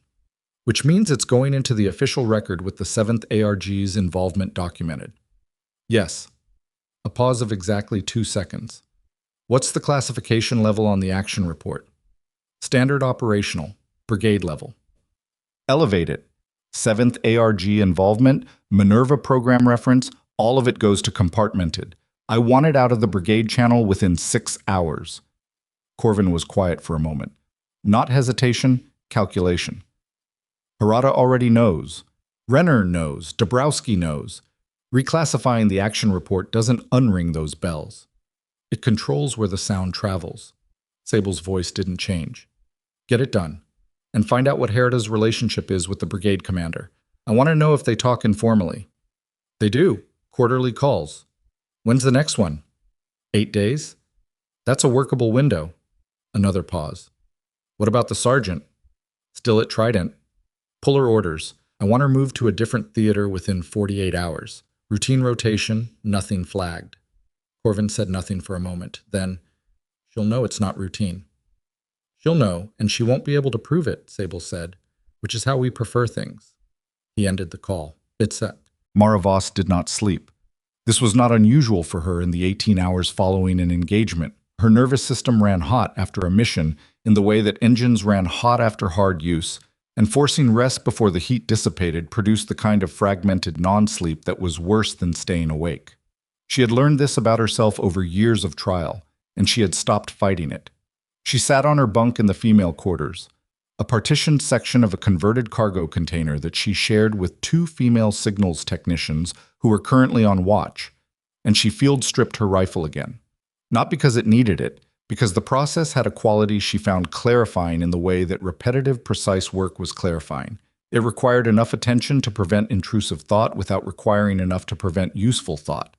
Which means it's going into the official record with the 7th ARG's involvement documented." "Yes." A pause of exactly 2 seconds. "What's the classification level on the action report?" "Standard operational, brigade level." "Elevate it. 7th ARG involvement, Minerva program reference, all of it goes to compartmented. I want it out of the brigade channel within 6 hours. Corvin was quiet for a moment. Not hesitation, calculation. Harada already knows. Renner knows. Dabrowski knows. Reclassifying the action report doesn't unring those bells. It controls where the sound travels. Sable's voice didn't change. "Get it done. And find out what Harada's relationship is with the brigade commander. I want to know if they talk informally." "They do. Quarterly calls." "When's the next one?" 8 days? That's a workable window." Another pause. "What about the sergeant?" "Still at Trident." "Pull her orders. I want her moved to a different theater within 48 hours. Routine rotation, nothing flagged." Corvin said nothing for a moment. Then, "She'll know it's not routine." "She'll know, and she won't be able to prove it," Sable said, "which is how we prefer things." He ended the call. Bitset. Mara Voss did not sleep. This was not unusual for her in the 18 hours following an engagement. Her nervous system ran hot after a mission in the way that engines ran hot after hard use, and forcing rest before the heat dissipated produced the kind of fragmented non-sleep that was worse than staying awake. She had learned this about herself over years of trial, and she had stopped fighting it. She sat on her bunk in the female quarters, a partitioned section of a converted cargo container that she shared with 2 female signals technicians who were currently on watch, and she field-stripped her rifle again. Not because it needed it, because the process had a quality she found clarifying in the way that repetitive, precise work was clarifying. It required enough attention to prevent intrusive thought without requiring enough to prevent useful thought.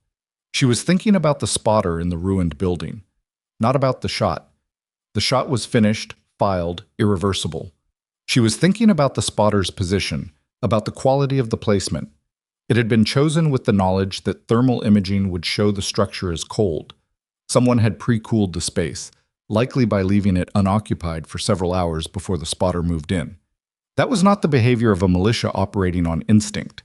She was thinking about the spotter in the ruined building, not about the shot. The shot was finished, filed, irreversible. She was thinking about the spotter's position, about the quality of the placement. It had been chosen with the knowledge that thermal imaging would show the structure as cold. Someone had pre-cooled the space, likely by leaving it unoccupied for several hours before the spotter moved in. That was not the behavior of a militia operating on instinct.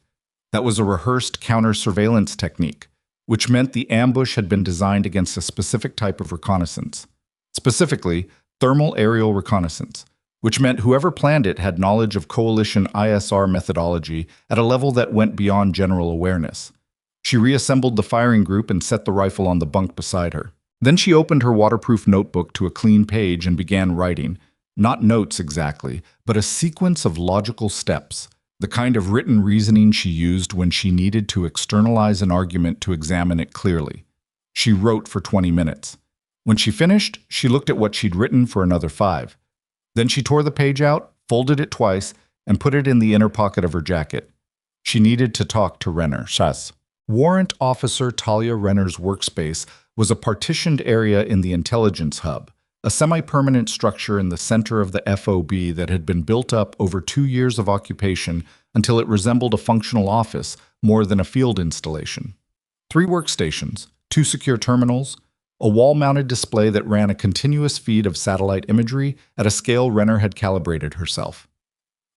That was a rehearsed counter-surveillance technique, which meant the ambush had been designed against a specific type of reconnaissance. Specifically, thermal aerial reconnaissance, which meant whoever planned it had knowledge of coalition ISR methodology at a level that went beyond general awareness. She reassembled the firing group and set the rifle on the bunk beside her. Then she opened her waterproof notebook to a clean page and began writing, not notes exactly, but a sequence of logical steps, the kind of written reasoning she used when she needed to externalize an argument to examine it clearly. She wrote for 20 minutes. When she finished, she looked at what she'd written for another 5. Then she tore the page out, folded it twice, and put it in the inner pocket of her jacket. She needed to talk to Renner. Warrant Officer Talia Renner's workspace was a partitioned area in the intelligence hub, a semi-permanent structure in the center of the FOB that had been built up over 2 years of occupation until it resembled a functional office more than a field installation. 3 workstations, 2 secure terminals, a wall-mounted display that ran a continuous feed of satellite imagery at a scale Renner had calibrated herself.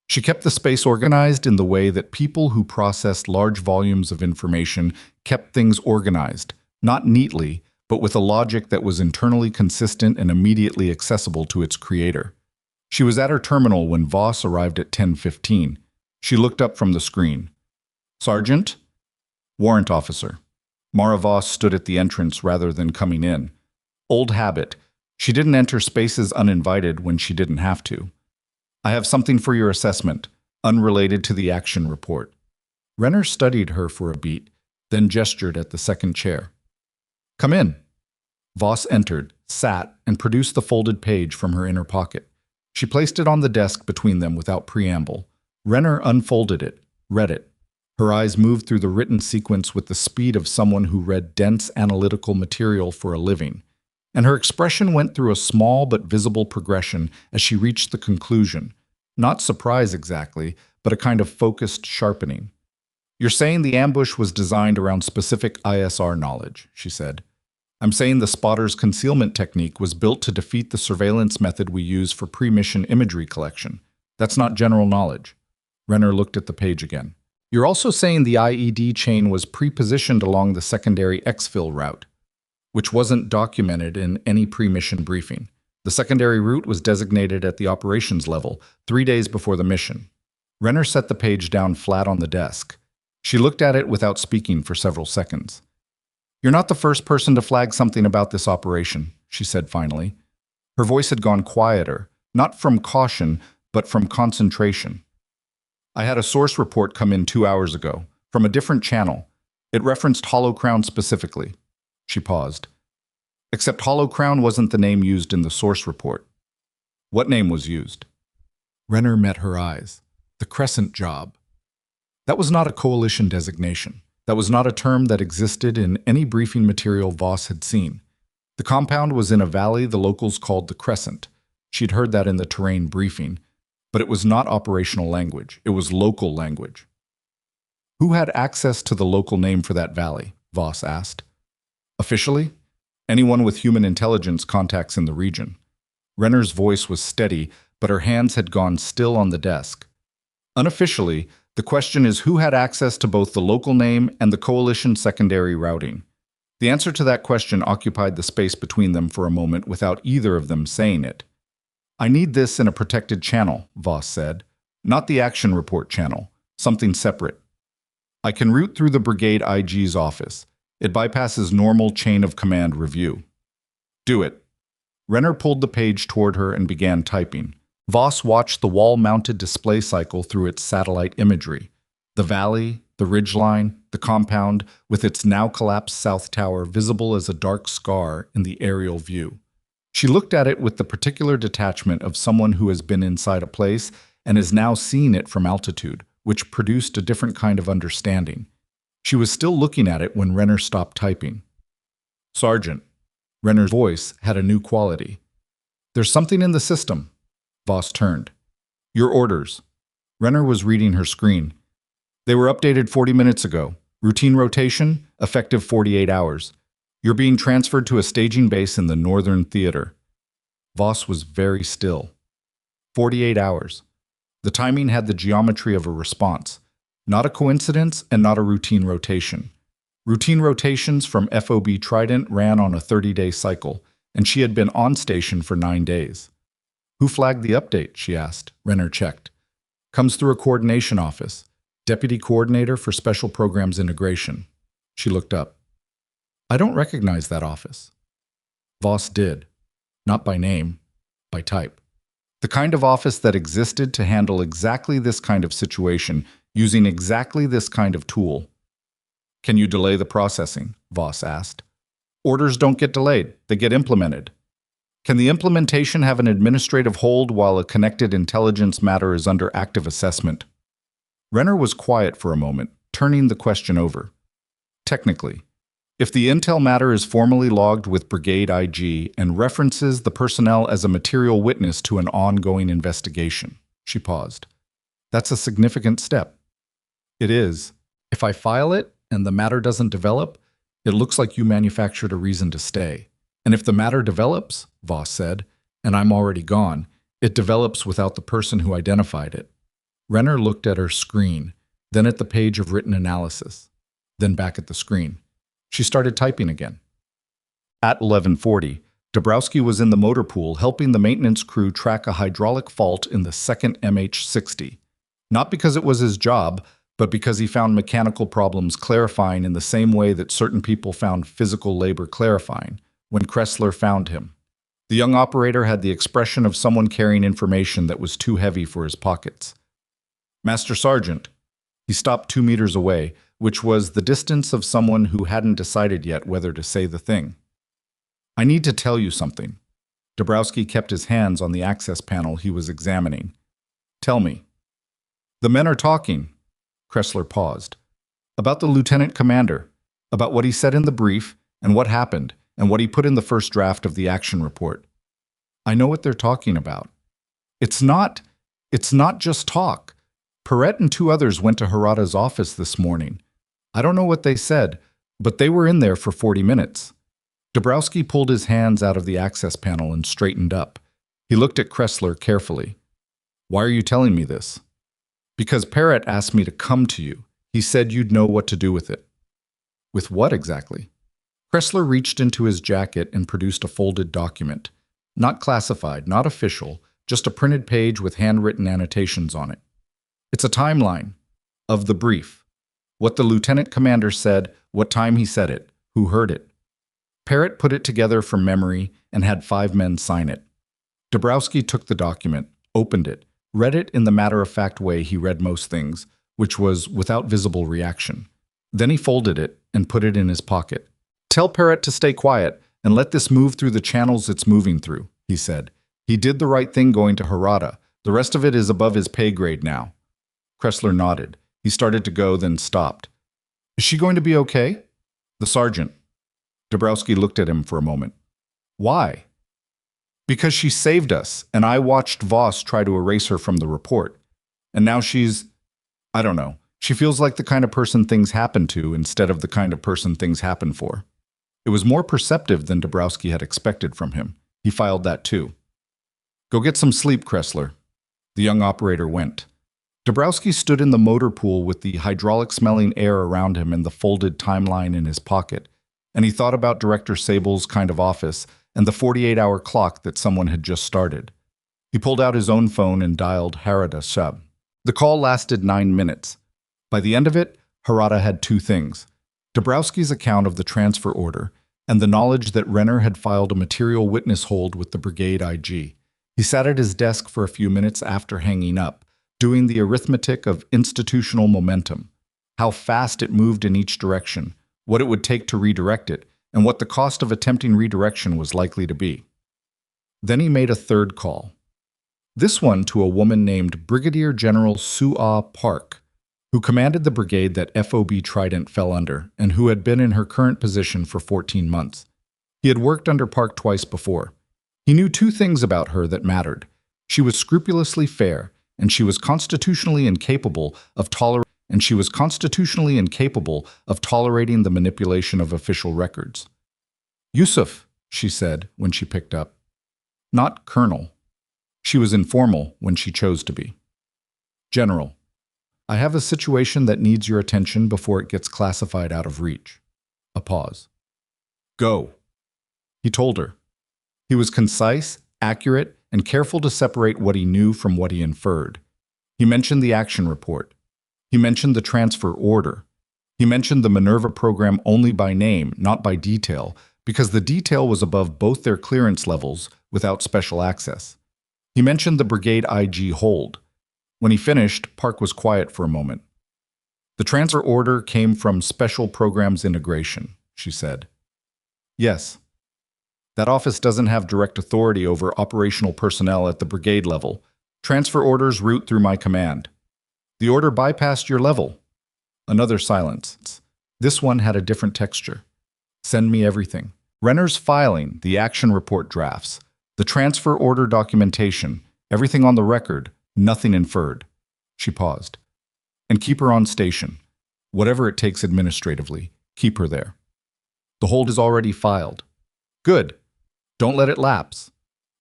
She kept the space organized in the way that people who processed large volumes of information kept things organized, not neatly, but with a logic that was internally consistent and immediately accessible to its creator. She was at her terminal when Voss arrived at 10:15. She looked up from the screen. "Sergeant?" "Warrant officer." Mara Voss stood at the entrance rather than coming in. Old habit. She didn't enter spaces uninvited when she didn't have to. "I have something for your assessment, unrelated to the action report." Renner studied her for a beat, then gestured at the second chair. "Come in." Voss entered, sat, and produced the folded page from her inner pocket. She placed it on the desk between them without preamble. Renner unfolded it, read it. Her eyes moved through the written sequence with the speed of someone who read dense analytical material for a living, and her expression went through a small but visible progression as she reached the conclusion. Not surprise exactly, but a kind of focused sharpening. "You're saying the ambush was designed around specific ISR knowledge," she said. "I'm saying the spotter's concealment technique was built to defeat the surveillance method we use for pre-mission imagery collection. That's not general knowledge." Renner looked at the page again. "You're also saying the IED chain was pre-positioned along the secondary exfil route, which wasn't documented in any pre-mission briefing. The secondary route was designated at the operations level 3 days before the mission." Renner set the page down flat on the desk. She looked at it without speaking for several seconds. "You're not the first person to flag something about this operation," she said finally. Her voice had gone quieter, not from caution, but from concentration. "I had a source report come in 2 hours ago, from a different channel. It referenced Hollow Crown specifically." She paused. "Except Hollow Crown wasn't the name used in the source report." "What name was used?" Renner met her eyes. "The Crescent job." That was not a coalition designation. That was not a term that existed in any briefing material Voss had seen. The compound was in a valley the locals called the Crescent. She'd heard that in the terrain briefing, but it was not operational language. It was local language. "Who had access to the local name for that valley?" Voss asked. "Officially? Anyone with human intelligence contacts in the region." Renner's voice was steady, but her hands had gone still on the desk. "Unofficially, the question is who had access to both the local name and the coalition secondary routing." The answer to that question occupied the space between them for a moment without either of them saying it. "I need this in a protected channel," Voss said. "Not the action report channel, something separate. I can route through the brigade IG's office. It bypasses normal chain of command review." "Do it." Renner pulled the page toward her and began typing. Voss watched the wall-mounted display cycle through its satellite imagery. The valley, the ridgeline, the compound, with its now-collapsed south tower visible as a dark scar in the aerial view. She looked at it with the particular detachment of someone who has been inside a place and is now seeing it from altitude, which produced a different kind of understanding. She was still looking at it when Renner stopped typing. "Sergeant." Renner's voice had a new quality. "There's something in the system." Voss turned. "Your orders." Renner was reading her screen. "They were updated 40 minutes ago. Routine rotation, effective 48 hours. You're being transferred to a staging base in the Northern Theater." Voss was very still. 48 hours. The timing had the geometry of a response. Not a coincidence and not a routine rotation. Routine rotations from FOB Trident ran on a 30-day cycle, and she had been on station for 9 days. Who flagged the update? She asked. Renner checked. Comes through a coordination office. Deputy Coordinator for Special Programs Integration. She looked up. I don't recognize that office. Voss did. Not by name, by type. The kind of office that existed to handle exactly this kind of situation, using exactly this kind of tool. Can you delay the processing? Voss asked. Orders don't get delayed, they get implemented. Can the implementation have an administrative hold while a connected intelligence matter is under active assessment? Renner was quiet for a moment, turning the question over. Technically, if the intel matter is formally logged with Brigade IG and references the personnel as a material witness to an ongoing investigation, she paused. That's a significant step. It is. If I file it and the matter doesn't develop, it looks like you manufactured a reason to stay. And if the matter develops, Voss said, and I'm already gone, it develops without the person who identified it. Renner looked at her screen, then at the page of written analysis, then back at the screen. She started typing again. At 11:40, Dabrowski was in the motor pool helping the maintenance crew track a hydraulic fault in the second MH-60. Not because it was his job, but because he found mechanical problems clarifying in the same way that certain people found physical labor clarifying, when Kressler found him. The young operator had the expression of someone carrying information that was too heavy for his pockets. Master Sergeant. He stopped 2 meters away, which was the distance of someone who hadn't decided yet whether to say the thing. I need to tell you something. Dabrowski kept his hands on the access panel he was examining. Tell me. The men are talking. Kressler paused. About the lieutenant commander, about what he said in the brief, and what happened, and what he put in the first draft of the action report. I know what they're talking about. It's not just talk. Perret and 2 others went to Harada's office this morning. I don't know what they said, but they were in there for 40 minutes. Dabrowski pulled his hands out of the access panel and straightened up. He looked at Kressler carefully. Why are you telling me this? Because Perret asked me to come to you. He said you'd know what to do with it. With what exactly? Kressler reached into his jacket and produced a folded document. Not classified, not official, just a printed page with handwritten annotations on it. It's a timeline of the brief. What the lieutenant commander said, what time he said it, who heard it. Perret put it together from memory and had 5 men sign it. Dabrowski took the document, opened it, read it in the matter-of-fact way he read most things, which was without visible reaction. Then he folded it and put it in his pocket. Tell Perret to stay quiet and let this move through the channels it's moving through, he said. He did the right thing going to Harada. The rest of it is above his pay grade now. Kressler nodded. He started to go, then stopped. Is she going to be okay? The sergeant. Dabrowski looked at him for a moment. Why? Because she saved us, and I watched Voss try to erase her from the report. And now she's, I don't know, she feels like the kind of person things happen to instead of the kind of person things happen for. It was more perceptive than Dabrowski had expected from him. He filed that too. Go get some sleep, Kressler. The young operator went. Dabrowski stood in the motor pool with the hydraulic-smelling air around him and the folded timeline in his pocket, and he thought about Director Sable's kind of office and the 48-hour clock that someone had just started. He pulled out his own phone and dialed Harada Sub. The call lasted 9 minutes. By the end of it, Harada had 2 things: Dabrowski's account of the transfer order and the knowledge that Renner had filed a material witness hold with the Brigade IG. He sat at his desk for a few minutes after hanging up, doing the arithmetic of institutional momentum, how fast it moved in each direction, what it would take to redirect it, and what the cost of attempting redirection was likely to be. Then he made a 3rd call. This one to a woman named Brigadier General Sue-Ah Park, who commanded the brigade that FOB Trident fell under and who had been in her current position for 14 months. He had worked under Park twice before. He knew 2 things about her that mattered. She was scrupulously fair, and she was constitutionally incapable of tolerating the manipulation of official records. Yusuf, she said when she picked up. Not Colonel. She was informal when she chose to be. General, I have a situation that needs your attention before it gets classified out of reach. A pause. Go, he told her. He was concise, accurate, and careful to separate what he knew from what he inferred. He mentioned the action report. He mentioned the transfer order. He mentioned the Minerva program only by name, not by detail, because the detail was above both their clearance levels without special access. He mentioned the brigade IG hold. When he finished, Park was quiet for a moment. The transfer order came from Special Programs Integration, she said. Yes. That office doesn't have direct authority over operational personnel at the brigade level. Transfer orders route through my command. The order bypassed your level. Another silence. This one had a different texture. Send me everything. Renner's filing, the action report drafts, the transfer order documentation, everything on the record, nothing inferred. She paused. And keep her on station. Whatever it takes administratively, keep her there. The hold is already filed. Good. Don't let it lapse.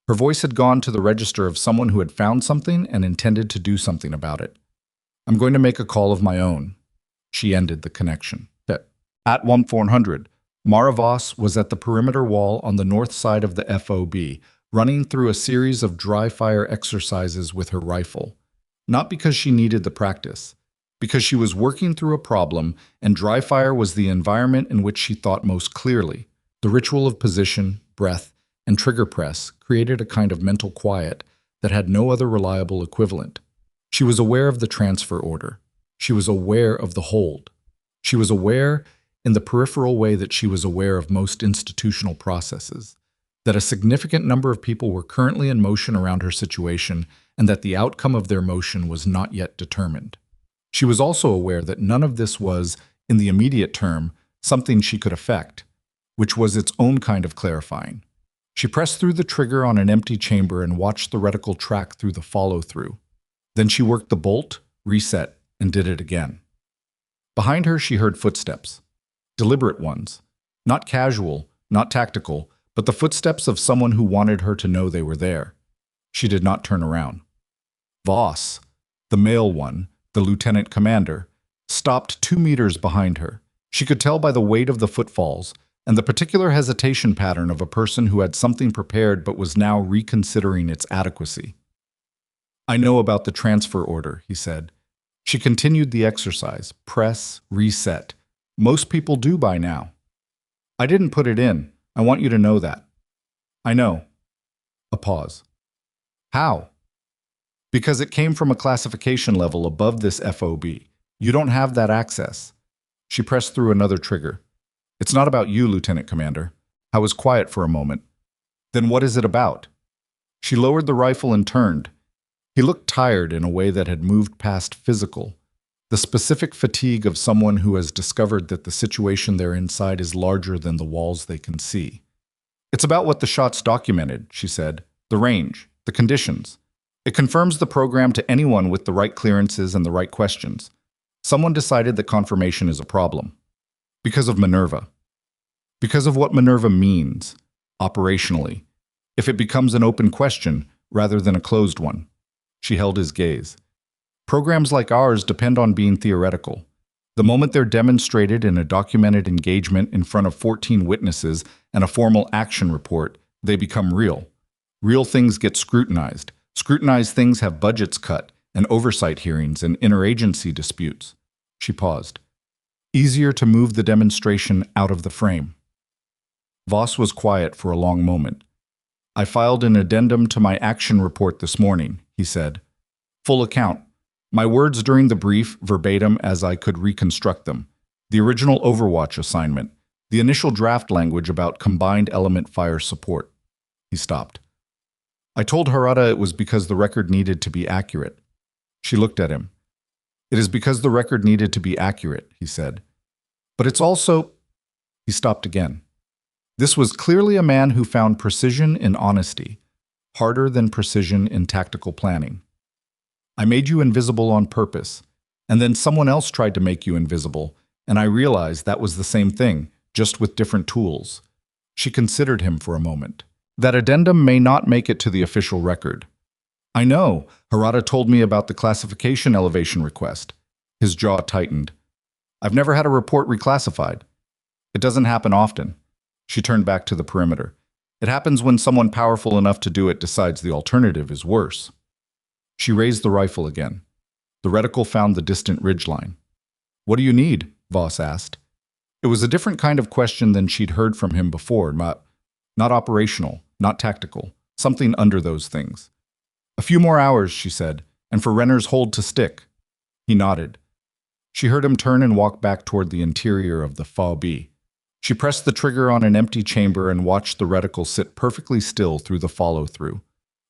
Her voice had gone to the register of someone who had found something and intended to do something about it. I'm going to make a call of my own. She ended the connection. At 1400, Marksman Voss was at the perimeter wall on the north side of the FOB, running through a series of dry-fire exercises with her rifle. Not because she needed the practice, because she was working through a problem, and dry fire was the environment in which she thought most clearly. The ritual of position, breath, and trigger press created a kind of mental quiet that had no other reliable equivalent. She was aware of the transfer order. She was aware of the hold. She was aware, in the peripheral way that she was aware of most institutional processes, that a significant number of people were currently in motion around her situation and that the outcome of their motion was not yet determined. She was also aware that none of this was, in the immediate term, something she could affect, which was its own kind of clarifying. She pressed through the trigger on an empty chamber and watched the reticle track through the follow-through. Then she worked the bolt, reset, and did it again. Behind her, she heard footsteps. Deliberate ones. Not casual, not tactical, but the footsteps of someone who wanted her to know they were there. She did not turn around. Voss, the male one, the lieutenant commander, stopped 2 meters behind her. She could tell by the weight of the footfalls and the particular hesitation pattern of a person who had something prepared but was now reconsidering its adequacy. I know about the transfer order, he said. She continued the exercise. Press, reset. Most people do by now. I didn't put it in. I want you to know that. I know. A pause. How? Because it came from a classification level above this FOB. You don't have that access. She pressed through another trigger. It's not about you, Lieutenant Commander. I was quiet for a moment. Then what is it about? She lowered the rifle and turned. He looked tired in a way that had moved past physical. The specific fatigue of someone who has discovered that the situation they're inside is larger than the walls they can see. It's about what the shots documented, she said. The range, the conditions. It confirms the program to anyone with the right clearances and the right questions. Someone decided that confirmation is a problem. Because of Minerva. Because of what Minerva means, operationally. If it becomes an open question rather than a closed one. She held his gaze. Programs like ours depend on being theoretical. The moment they're demonstrated in a documented engagement in front of 14 witnesses and a formal action report, they become real. Real things get scrutinized. Scrutinized things have budgets cut, and oversight hearings and interagency disputes. She paused. Easier to move the demonstration out of the frame. Voss was quiet for a long moment. I filed an addendum to my action report this morning, he said. Full account. My words during the brief, verbatim as I could reconstruct them. The original Overwatch assignment. The initial draft language about combined element fire support. He stopped. I told Harada it was because the record needed to be accurate. She looked at him. It is because the record needed to be accurate, he said. But it's also... He stopped again. This was clearly a man who found precision in honesty, harder than precision in tactical planning. I made you invisible on purpose, and then someone else tried to make you invisible, and I realized that was the same thing, just with different tools. She considered him for a moment. That addendum may not make it to the official record. I know. Harada told me about the classification elevation request. His jaw tightened. I've never had a report reclassified. It doesn't happen often. She turned back to the perimeter. It happens when someone powerful enough to do it decides the alternative is worse. She raised the rifle again. The reticle found the distant ridgeline. What do you need? Voss asked. It was a different kind of question than she'd heard from him before. Not operational, not tactical, something under those things. A few more hours, she said, and for Renner's hold to stick. He nodded. She heard him turn and walk back toward the interior of the FOB. She pressed the trigger on an empty chamber and watched the reticle sit perfectly still through the follow-through.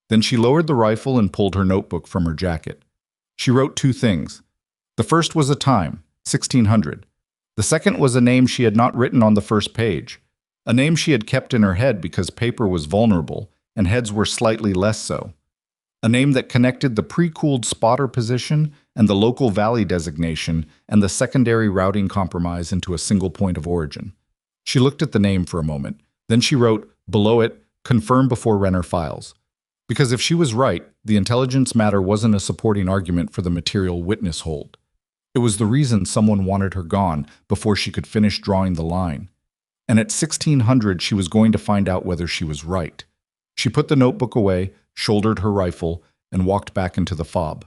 Then she lowered the rifle and pulled her notebook from her jacket. She wrote 2 things. The first was a time, 1600. The second was a name she had not written on the first page, a name she had kept in her head because paper was vulnerable and heads were slightly less so. A name that connected the pre-cooled spotter position and the local valley designation and the secondary routing compromise into a single point of origin. She looked at the name for a moment. Then she wrote, below it, confirm before Renner files. Because if she was right, the intelligence matter wasn't a supporting argument for the material witness hold. It was the reason someone wanted her gone before she could finish drawing the line. And at 1600, she was going to find out whether she was right. She put the notebook away, shouldered her rifle, and walked back into the FOB.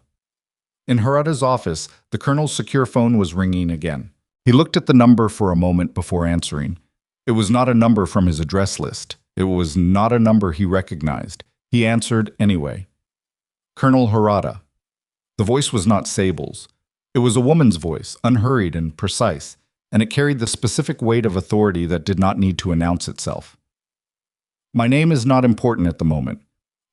In Harada's office, the colonel's secure phone was ringing again. He looked at the number for a moment before answering. It was not a number from his address list. It was not a number he recognized. He answered anyway. Colonel Harada. The voice was not Sable's. It was a woman's voice, unhurried and precise, and it carried the specific weight of authority that did not need to announce itself. My name is not important at the moment.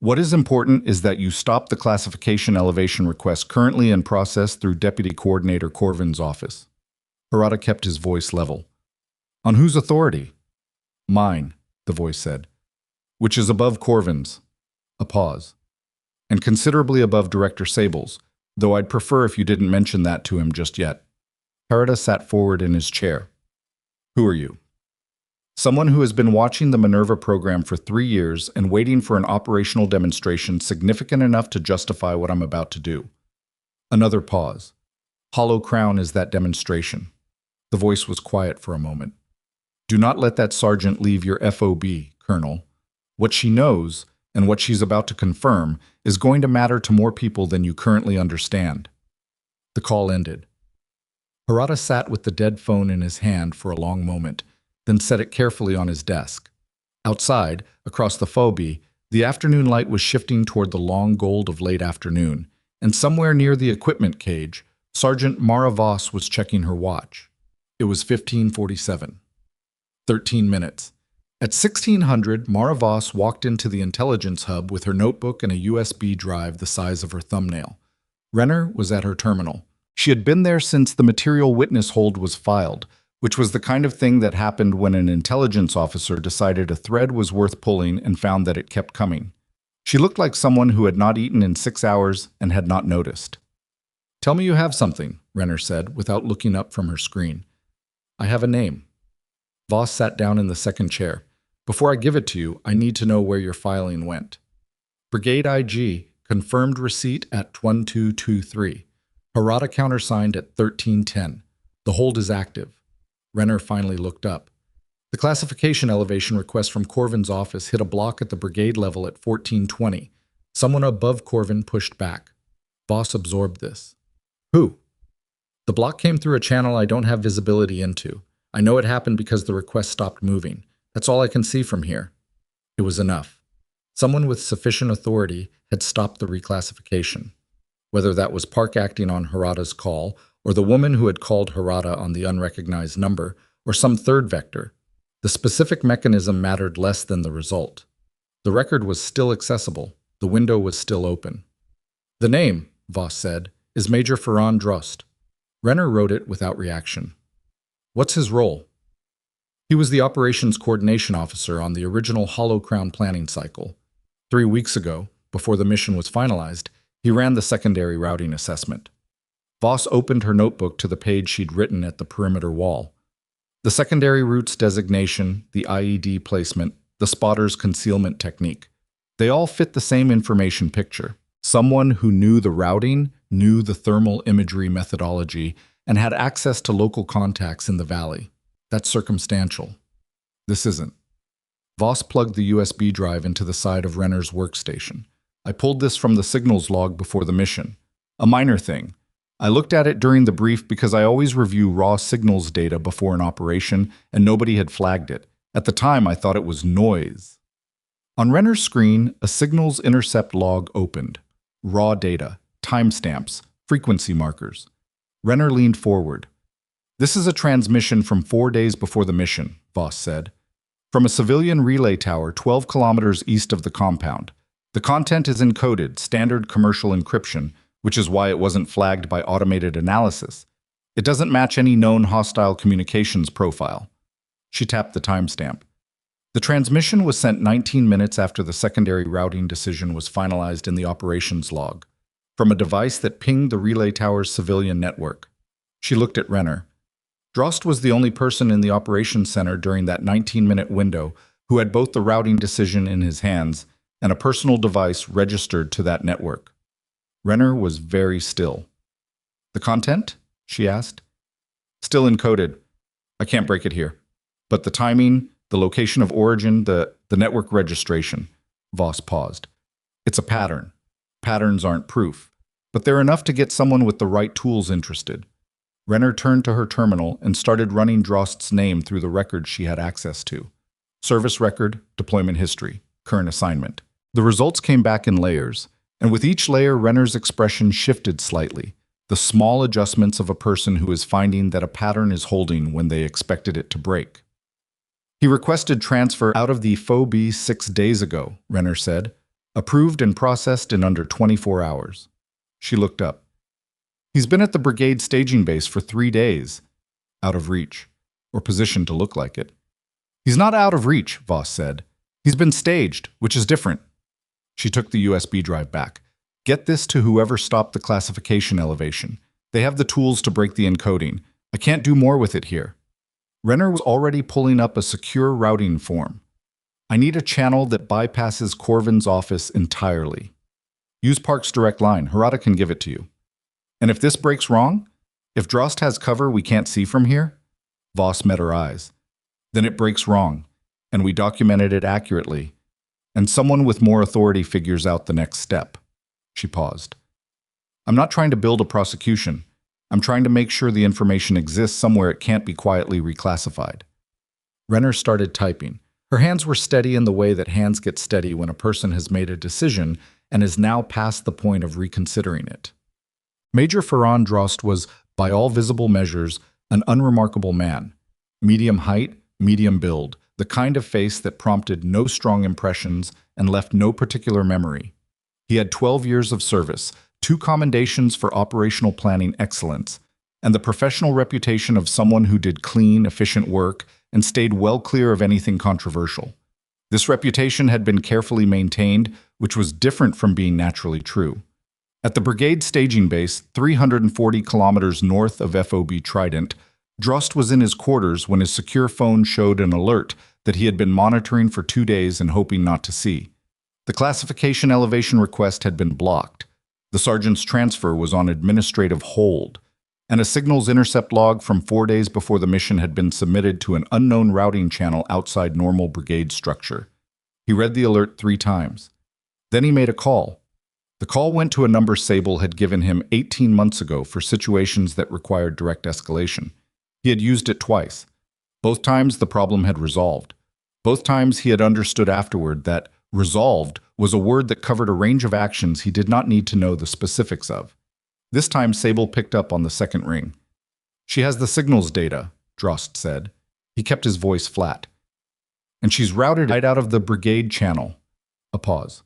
What is important is that you stop the classification elevation request currently in process through Deputy Coordinator Corvin's office. Harada kept his voice level. On whose authority? Mine, the voice said, which is above Corvin's. A pause. And considerably above Director Sable's, though I'd prefer if you didn't mention that to him just yet. Harada sat forward in his chair. Who are you? Someone who has been watching the Minerva program for 3 years and waiting for an operational demonstration significant enough to justify what I'm about to do. Another pause. Hollow Crown is that demonstration. The voice was quiet for a moment. Do not let that sergeant leave your FOB, Colonel. What she knows, and what she's about to confirm, is going to matter to more people than you currently understand. The call ended. Harada sat with the dead phone in his hand for a long moment, then set it carefully on his desk. Outside, across the FOB, the afternoon light was shifting toward the long gold of late afternoon, and somewhere near the equipment cage, Sergeant Mara Voss was checking her watch. It was 15:47. 13 minutes. At 1600, Mara Voss walked into the intelligence hub with her notebook and a USB drive the size of her thumbnail. Renner was at her terminal. She had been there since the material witness hold was filed, which was the kind of thing that happened when an intelligence officer decided a thread was worth pulling and found that it kept coming. She looked like someone who had not eaten in 6 hours and had not noticed. Tell me you have something, Renner said, without looking up from her screen. I have a name. Voss sat down in the second chair. Before I give it to you, I need to know where your filing went. Brigade IG, confirmed receipt at 1223. Harada countersigned at 1310. The hold is active. Renner finally looked up. The classification elevation request from Corvin's office hit a block at the brigade level at 1420. Someone above Corvin pushed back. Voss absorbed this. Who? The block came through a channel I don't have visibility into. I know it happened because the request stopped moving. That's all I can see from here. It was enough. Someone with sufficient authority had stopped the reclassification. Whether that was Park acting on Harada's call, or the woman who had called Harada on the unrecognized number, or some third vector, the specific mechanism mattered less than the result. The record was still accessible. The window was still open. The name, Voss said, is Major Ferran Drost. Renner wrote it without reaction. What's his role? He was the operations coordination officer on the original Hollow Crown planning cycle. 3 weeks ago, before the mission was finalized, he ran the secondary routing assessment. Voss opened her notebook to the page she'd written at the perimeter wall. The secondary routes designation, the IED placement, the spotter's concealment technique. They all fit the same information picture. Someone who knew the routing, knew the thermal imagery methodology, and had access to local contacts in the valley. That's circumstantial. This isn't. Voss plugged the USB drive into the side of Renner's workstation. I pulled this from the signals log before the mission. A minor thing. I looked at it during the brief because I always review raw signals data before an operation, and nobody had flagged it. At the time, I thought it was noise. On Renner's screen, a signals intercept log opened. Raw data, timestamps, frequency markers. Renner leaned forward. "This is a transmission from 4 days before the mission," Voss said. "From a civilian relay tower 12 kilometers east of the compound. The content is encoded, standard commercial encryption, which is why it wasn't flagged by automated analysis. It doesn't match any known hostile communications profile." She tapped the timestamp. The transmission was sent 19 minutes after the secondary routing decision was finalized in the operations log, from a device that pinged the relay tower's civilian network. She looked at Renner. Drost was the only person in the operations center during that 19-minute window who had both the routing decision in his hands and a personal device registered to that network. Renner was very still. "The content?" she asked. "Still encoded. I can't break it here. But the timing, the location of origin, the network registration." Voss paused. "It's a pattern. Patterns aren't proof, but they're enough to get someone with the right tools interested." Renner turned to her terminal and started running Drost's name through the records she had access to. Service record, deployment history, current assignment. The results came back in layers, and with each layer, Renner's expression shifted slightly, the small adjustments of a person who is finding that a pattern is holding when they expected it to break. "He requested transfer out of the FOB 6 days ago," Renner said. "Approved and processed in under 24 hours. She looked up. "He's been at the brigade staging base for 3 days. Out of reach, or positioned to look like it." "He's not out of reach," Voss said. "He's been staged, which is different." She took the USB drive back. "Get this to whoever stopped the classification elevation. They have the tools to break the encoding. I can't do more with it here." Renner was already pulling up a secure routing form. "I need a channel that bypasses Corvin's office entirely. Use Park's direct line. Harada can give it to you. And if this breaks wrong? If Drost has cover we can't see from here?" Voss met her eyes. "Then it breaks wrong, and we documented it accurately. And someone with more authority figures out the next step." She paused. "I'm not trying to build a prosecution. I'm trying to make sure the information exists somewhere it can't be quietly reclassified." Renner started typing. Her hands were steady in the way that hands get steady when a person has made a decision and is now past the point of reconsidering it. Major Ferran Drost was, by all visible measures, an unremarkable man. Medium height, medium build, the kind of face that prompted no strong impressions and left no particular memory. He had 12 years of service, 2 commendations for operational planning excellence, and the professional reputation of someone who did clean, efficient work and stayed well clear of anything controversial. This reputation had been carefully maintained, which was different from being naturally true. At the brigade staging base, 340 kilometers north of FOB Trident, Drost was in his quarters when his secure phone showed an alert that he had been monitoring for 2 days and hoping not to see. The classification elevation request had been blocked. The sergeant's transfer was on administrative hold, and a signals intercept log from 4 days before the mission had been submitted to an unknown routing channel outside normal brigade structure. He read the alert 3 times. Then he made a call. The call went to a number Sable had given him 18 months ago for situations that required direct escalation. He had used it twice. Both times the problem had resolved. Both times he had understood afterward that resolved was a word that covered a range of actions he did not need to know the specifics of. This time Sable picked up on the second ring. "She has the signals data," Drost said. He kept his voice flat. "And she's routed right out of the brigade channel." A pause.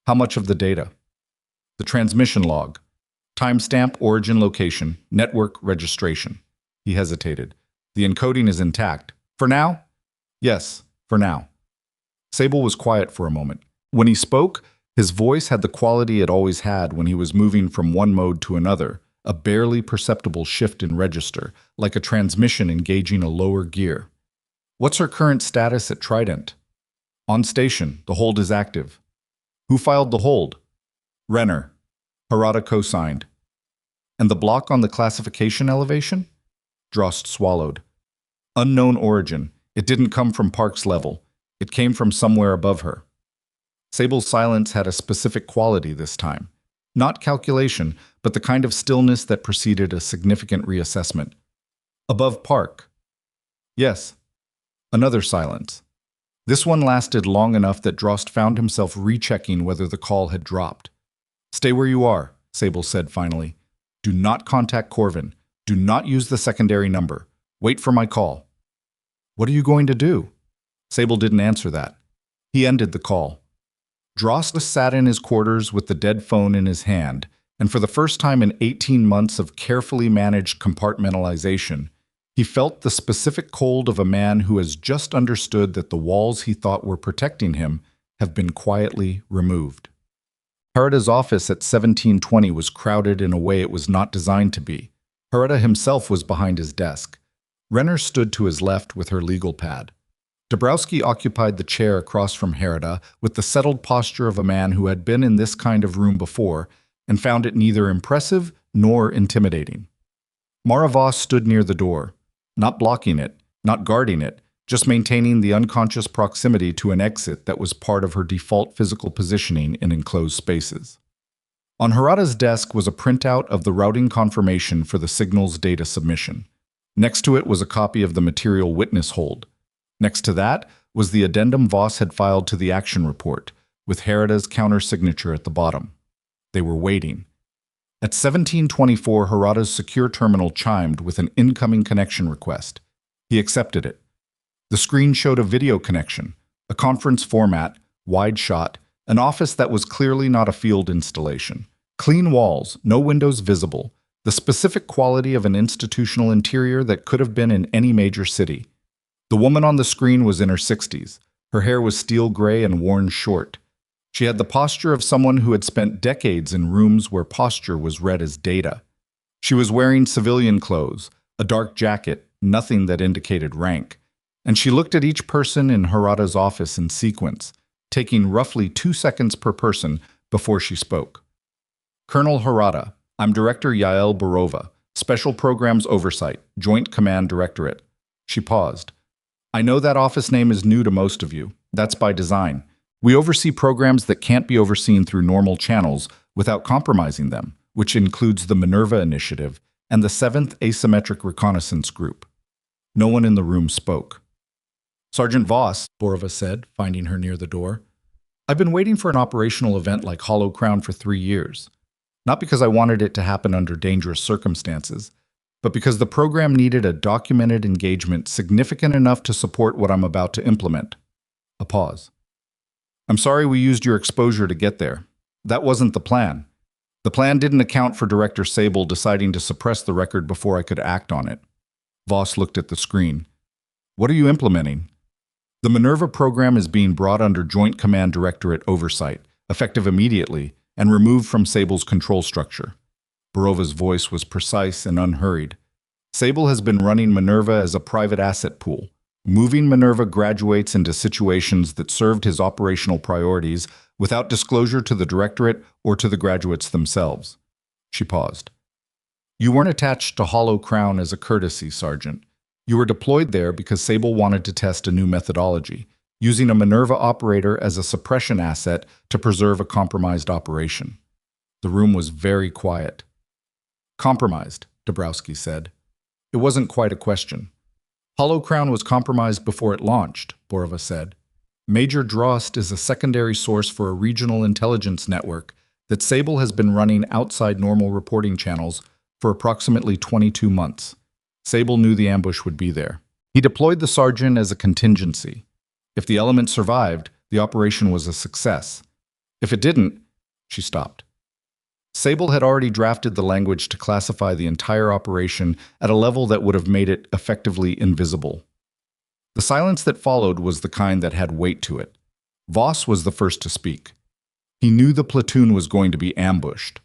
"How much of the data?" "The transmission log. Timestamp, origin location, network registration." He hesitated. "The encoding is intact. For now?" "Yes, for now." Sable was quiet for a moment. When he spoke, his voice had the quality it always had when he was moving from one mode to another, a barely perceptible shift in register, like a transmission engaging a lower gear. "What's her current status at Trident?" On station, the hold is active. Who filed the hold? Renner. Harada co-signed. And the block on the classification elevation? Drost swallowed. Unknown origin. It didn't come from Park's level. It came from somewhere above her. Sable's silence had a specific quality this time. Not calculation, but the kind of stillness that preceded a significant reassessment. Above Park. Yes. Another silence. This one lasted long enough that Drost found himself rechecking whether the call had dropped. Stay where you are, Sable said finally. Do not contact Corvin. Do not use the secondary number. Wait for my call. What are you going to do? Sable didn't answer that. He ended the call. Drost sat in his quarters with the dead phone in his hand, and for the first time in 18 months of carefully managed compartmentalization, he felt the specific cold of a man who has just understood that the walls he thought were protecting him have been quietly removed. Harada's office at 1720 was crowded in a way it was not designed to be. Harada himself was behind his desk. Renner stood to his left with her legal pad. Dabrowski occupied the chair across from Harada with the settled posture of a man who had been in this kind of room before and found it neither impressive nor intimidating. Mara Voss stood near the door, not blocking it, not guarding it, just maintaining the unconscious proximity to an exit that was part of her default physical positioning in enclosed spaces. On Harada's desk was a printout of the routing confirmation for the signal's data submission. Next to it was a copy of the material witness hold. Next to that was the addendum Voss had filed to the action report, with Harada's counter-signature at the bottom. They were waiting. At 1724, Harada's secure terminal chimed with an incoming connection request. He accepted it. The screen showed a video connection, a conference format, wide shot, an office that was clearly not a field installation. Clean walls, no windows visible, the specific quality of an institutional interior that could have been in any major city. The woman on the screen was in her 60s. Her hair was steel gray and worn short. She had the posture of someone who had spent decades in rooms where posture was read as data. She was wearing civilian clothes, a dark jacket, nothing that indicated rank. And she looked at each person in Harada's office in sequence, taking roughly 2 seconds per person before she spoke. Colonel Harada, I'm Director Yael Borova, Special Programs Oversight, Joint Command Directorate. She paused. I know that office name is new to most of you. That's by design. We oversee programs that can't be overseen through normal channels without compromising them, which includes the Minerva Initiative and the Seventh Asymmetric Reconnaissance Group. No one in the room spoke. Sergeant Voss, Borova said, finding her near the door. I've been waiting for an operational event like Hollow Crown for 3 years. Not because I wanted it to happen under dangerous circumstances, but because the program needed a documented engagement significant enough to support what I'm about to implement. A pause. I'm sorry we used your exposure to get there. That wasn't the plan. The plan didn't account for Director Sable deciding to suppress the record before I could act on it. Voss looked at the screen. What are you implementing? The Minerva program is being brought under Joint Command Directorate oversight, effective immediately, and removed from Sable's control structure. Borova's voice was precise and unhurried. Sable has been running Minerva as a private asset pool. Moving Minerva graduates into situations that served his operational priorities without disclosure to the Directorate or to the graduates themselves. She paused. You weren't attached to Hollow Crown as a courtesy, Sergeant. You were deployed there because Sable wanted to test a new methodology, using a Minerva operator as a suppression asset to preserve a compromised operation. The room was very quiet. Compromised, Dabrowski said. It wasn't quite a question. Hollow Crown was compromised before it launched, Borova said. Major Drost is a secondary source for a regional intelligence network that Sable has been running outside normal reporting channels for approximately 22 months. Sable knew the ambush would be there. He deployed the sergeant as a contingency. If the element survived, the operation was a success. If it didn't, she stopped. Sable had already drafted the language to classify the entire operation at a level that would have made it effectively invisible. The silence that followed was the kind that had weight to it. Voss was the first to speak. He knew the platoon was going to be ambushed.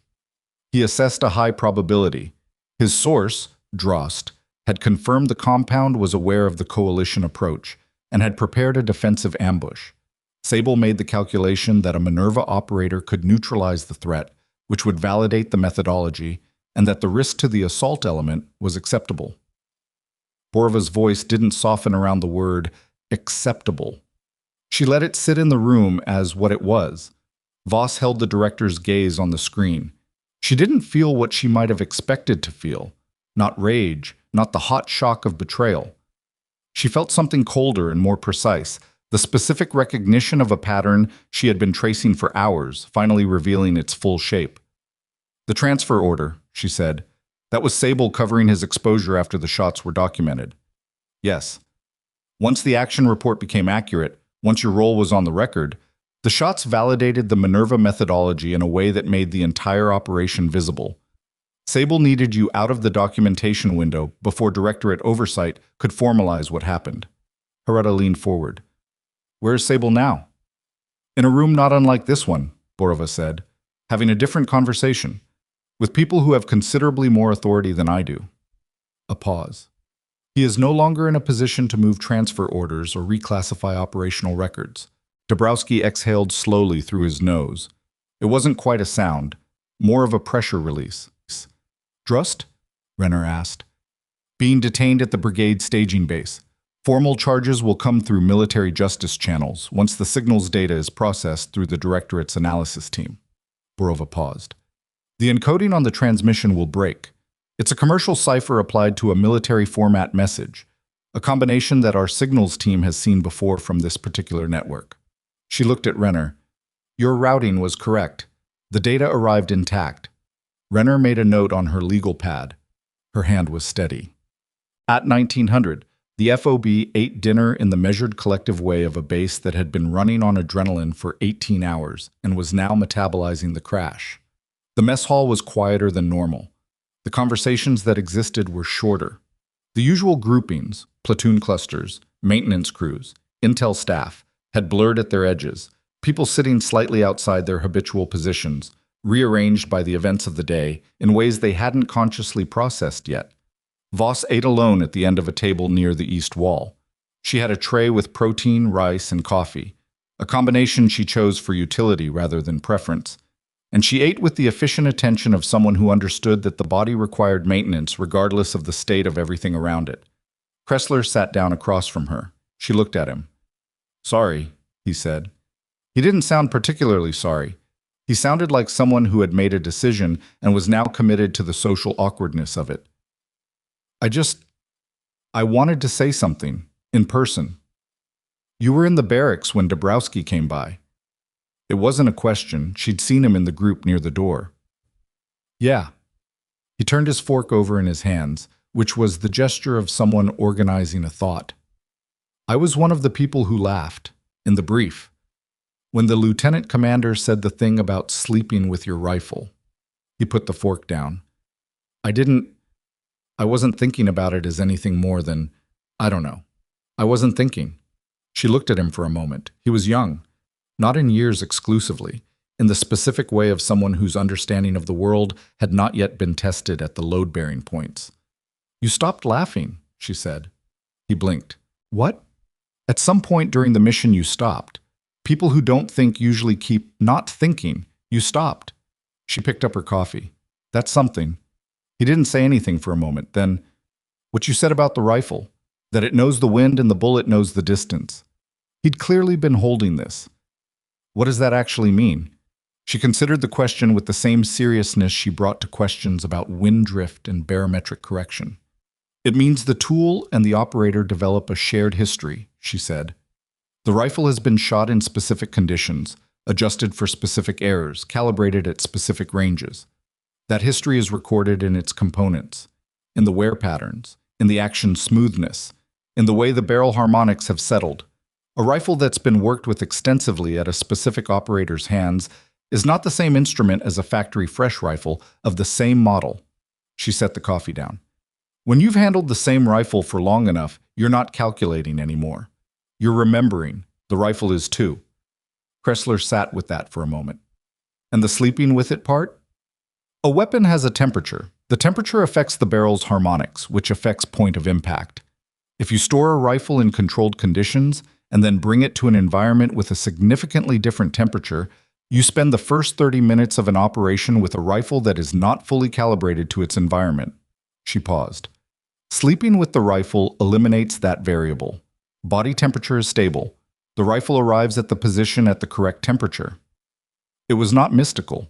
He assessed a high probability. His source, Drost, had confirmed the compound was aware of the coalition approach and had prepared a defensive ambush. Sable made the calculation that a Minerva operator could neutralize the threat, which would validate the methodology, and that the risk to the assault element was acceptable. Borova's voice didn't soften around the word acceptable. She let it sit in the room as what it was. Voss held the director's gaze on the screen. She didn't feel what she might have expected to feel. Not rage, not the hot shock of betrayal. She felt something colder and more precise, the specific recognition of a pattern she had been tracing for hours, finally revealing its full shape. "The transfer order," she said. "That was Sable covering his exposure after the shots were documented." "Yes. Once the action report became accurate, once your role was on the record, the shots validated the Minerva methodology in a way that made the entire operation visible. Sable needed you out of the documentation window before Directorate Oversight could formalize what happened." Hereta leaned forward. "Where is Sable now?" "In a room not unlike this one," Borova said, "having a different conversation, with people who have considerably more authority than I do." A pause. "He is no longer in a position to move transfer orders or reclassify operational records." Dabrowski exhaled slowly through his nose. It wasn't quite a sound, more of a pressure release. "Drust?" Renner asked. "Being detained at the brigade staging base. Formal charges will come through military justice channels once the signals data is processed through the Directorate's analysis team." Borova paused. "The encoding on the transmission will break. It's a commercial cipher applied to a military format message, a combination that our signals team has seen before from this particular network." She looked at Renner. "Your routing was correct. The data arrived intact." Renner made a note on her legal pad. Her hand was steady. "At 1900, the FOB ate dinner in the measured collective way of a base that had been running on adrenaline for 18 hours and was now metabolizing the crash. The mess hall was quieter than normal. The conversations that existed were shorter. The usual groupings, platoon clusters, maintenance crews, intel staff, had blurred at their edges, people sitting slightly outside their habitual positions, rearranged by the events of the day in ways they hadn't consciously processed yet. Voss ate alone at the end of a table near the east wall. She had a tray with protein, rice, and coffee, a combination she chose for utility rather than preference, and she ate with the efficient attention of someone who understood that the body required maintenance regardless of the state of everything around it. Kressler sat down across from her. She looked at him. "Sorry," he said. He didn't sound particularly sorry. He sounded like someone who had made a decision and was now committed to the social awkwardness of it. I wanted to say something, in person. You were in the barracks when Dabrowski came by." It wasn't a question. She'd seen him in the group near the door. "Yeah." He turned his fork over in his hands, which was the gesture of someone organizing a thought. "I was one of the people who laughed, in the brief, when the lieutenant commander said the thing about sleeping with your rifle." He put the fork down. I wasn't thinking about it as anything more than, I don't know. I wasn't thinking." She looked at him for a moment. He was young, not in years exclusively, in the specific way of someone whose understanding of the world had not yet been tested at the load-bearing points. "You stopped laughing," she said. He blinked. "What?" "At some point during the mission you stopped. People who don't think usually keep not thinking. You stopped." She picked up her coffee. "That's something." He didn't say anything for a moment. Then, "What you said about the rifle, that it knows the wind and the bullet knows the distance." He'd clearly been holding this. What does that actually mean? She considered the question with the same seriousness she brought to questions about wind drift and barometric correction. "It means the tool and the operator develop a shared history," she said. "The rifle has been shot in specific conditions, adjusted for specific errors, calibrated at specific ranges. That history is recorded in its components, in the wear patterns, in the action smoothness, in the way the barrel harmonics have settled. A rifle that's been worked with extensively at a specific operator's hands is not the same instrument as a factory-fresh rifle of the same model." She set the coffee down. "When you've handled the same rifle for long enough, you're not calculating anymore. You're remembering. The rifle is too." Kressler sat with that for a moment. "And the sleeping with it part?" "A weapon has a temperature. The temperature affects the barrel's harmonics, which affects point of impact. If you store a rifle in controlled conditions, and then bring it to an environment with a significantly different temperature, you spend the first 30 minutes of an operation with a rifle that is not fully calibrated to its environment. She paused. Sleeping with the rifle eliminates that variable. Body temperature is stable. The rifle arrives at the position at the correct temperature. It was not mystical.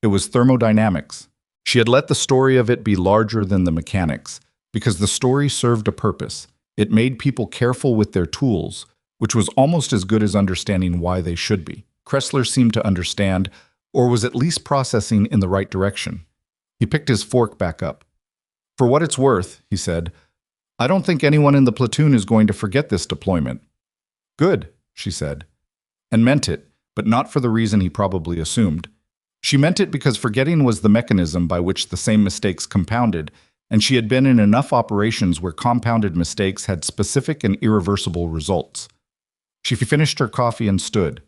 It was thermodynamics. She had let the story of it be larger than the mechanics, because the story served a purpose. It made people careful with their tools, which was almost as good as understanding why they should be. Kressler seemed to understand, or was at least processing in the right direction. He picked his fork back up. For what it's worth, he said, I don't think anyone in the platoon is going to forget this deployment. Good, she said, and meant it, but not for the reason he probably assumed. She meant it because forgetting was the mechanism by which the same mistakes compounded, and she had been in enough operations where compounded mistakes had specific and irreversible results. She finished her coffee and stood.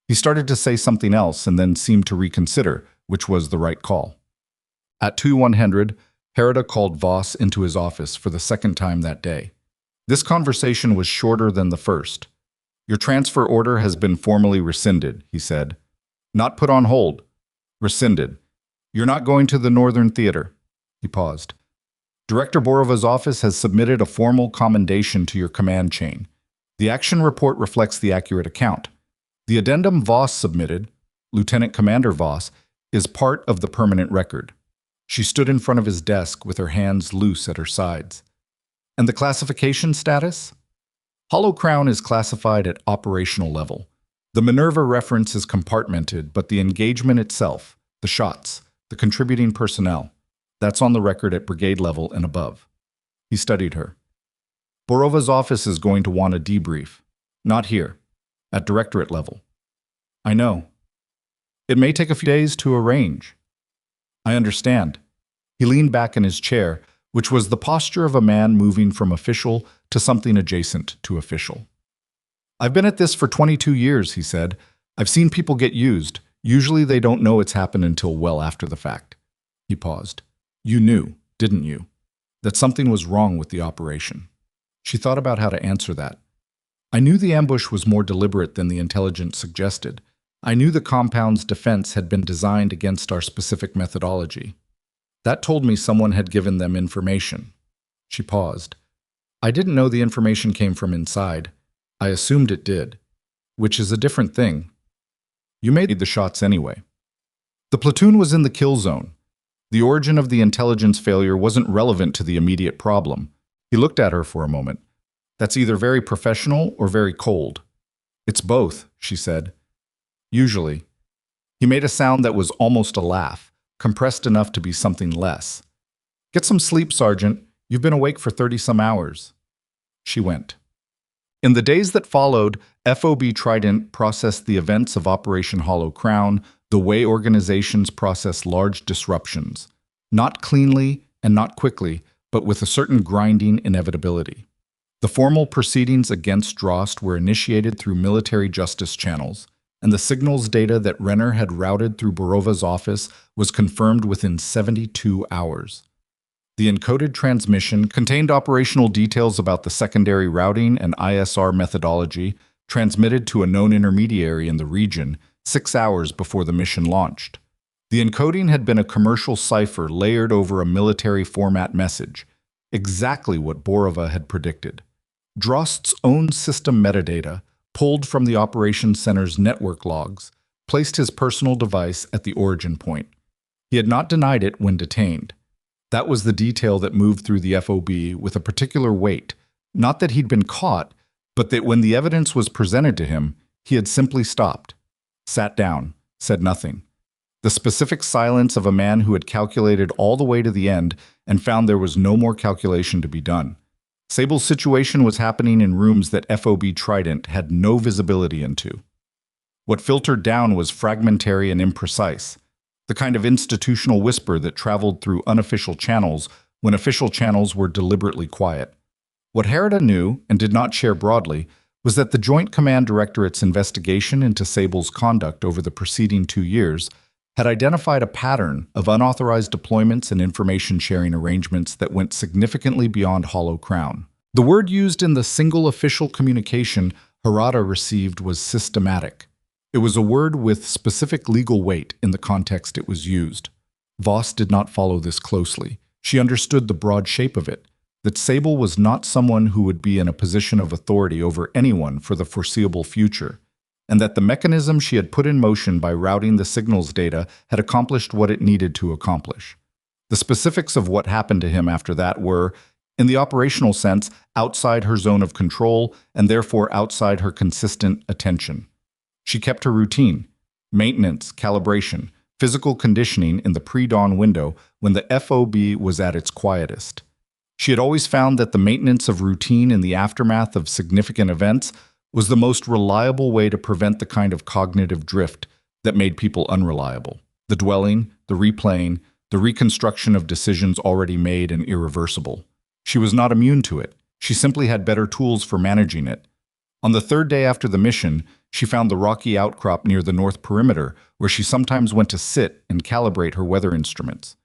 He started to say something else and then seemed to reconsider, which was the right call. At 2100, Herida called Voss into his office for the second time that day. This conversation was shorter than the first. Your transfer order has been formally rescinded, he said. Not put on hold. Rescinded. You're not going to the Northern Theater. He paused. Director Borova's office has submitted a formal commendation to your command chain. The action report reflects the accurate account. The addendum Voss submitted, Lieutenant Commander Voss, is part of the permanent record. She stood in front of his desk with her hands loose at her sides. And the classification status? Hollow Crown is classified at operational level. The Minerva reference is compartmented, but the engagement itself, the shots, the contributing personnel, that's on the record at brigade level and above. He studied her. Borova's office is going to want a debrief. Not here. At directorate level. I know. It may take a few days to arrange. I understand. He leaned back in his chair, which was the posture of a man moving from official to something adjacent to official. I've been at this for 22 years, he said. I've seen people get used. Usually they don't know it's happened until well after the fact. He paused. You knew, didn't you, that something was wrong with the operation? She thought about how to answer that. I knew the ambush was more deliberate than the intelligence suggested. I knew the compound's defense had been designed against our specific methodology. That told me someone had given them information. She paused. I didn't know the information came from inside. I assumed it did, which is a different thing. You made the shots anyway. The platoon was in the kill zone. The origin of the intelligence failure wasn't relevant to the immediate problem. He looked at her for a moment. That's either very professional or very cold. It's both, she said. Usually. He made a sound that was almost a laugh, compressed enough to be something less. Get some sleep, Sergeant. You've been awake for 30-some hours. She went. In the days that followed, FOB Trident processed the events of Operation Hollow Crown the way organizations process large disruptions. Not cleanly and not quickly, but with a certain grinding inevitability. The formal proceedings against Drost were initiated through military justice channels, and the signals data that Renner had routed through Borova's office was confirmed within 72 hours. The encoded transmission contained operational details about the secondary routing and ISR methodology transmitted to a known intermediary in the region 6 hours before the mission launched. The encoding had been a commercial cipher layered over a military format message, exactly what Borova had predicted. Drost's own system metadata, pulled from the operations center's network logs, placed his personal device at the origin point. He had not denied it when detained. That was the detail that moved through the FOB with a particular weight, not that he'd been caught, but that when the evidence was presented to him, he had simply stopped, sat down, said nothing. The specific silence of a man who had calculated all the way to the end and found there was no more calculation to be done. Sable's situation was happening in rooms that FOB Trident had no visibility into. What filtered down was fragmentary and imprecise, the kind of institutional whisper that traveled through unofficial channels when official channels were deliberately quiet. What Herida knew, and did not share broadly, was that the Joint Command Directorate's investigation into Sable's conduct over the preceding 2 years had identified a pattern of unauthorized deployments and information-sharing arrangements that went significantly beyond Hollow Crown. The word used in the single official communication, Harada received was systematic. It was a word with specific legal weight in the context it was used. Voss did not follow this closely. She understood the broad shape of it, that Sable was not someone who would be in a position of authority over anyone for the foreseeable future, and that the mechanism she had put in motion by routing the signals data had accomplished what it needed to accomplish. The specifics of what happened to him after that were, in the operational sense, outside her zone of control and therefore outside her consistent attention. She kept her routine, maintenance, calibration, physical conditioning in the pre-dawn window when the FOB was at its quietest. She had always found that the maintenance of routine in the aftermath of significant events was the most reliable way to prevent the kind of cognitive drift that made people unreliable. The dwelling, the replaying, the reconstruction of decisions already made and irreversible. She was not immune to it. She simply had better tools for managing it. On the third day after the mission, she found the rocky outcrop near the north perimeter, where she sometimes went to sit and calibrate her weather instruments.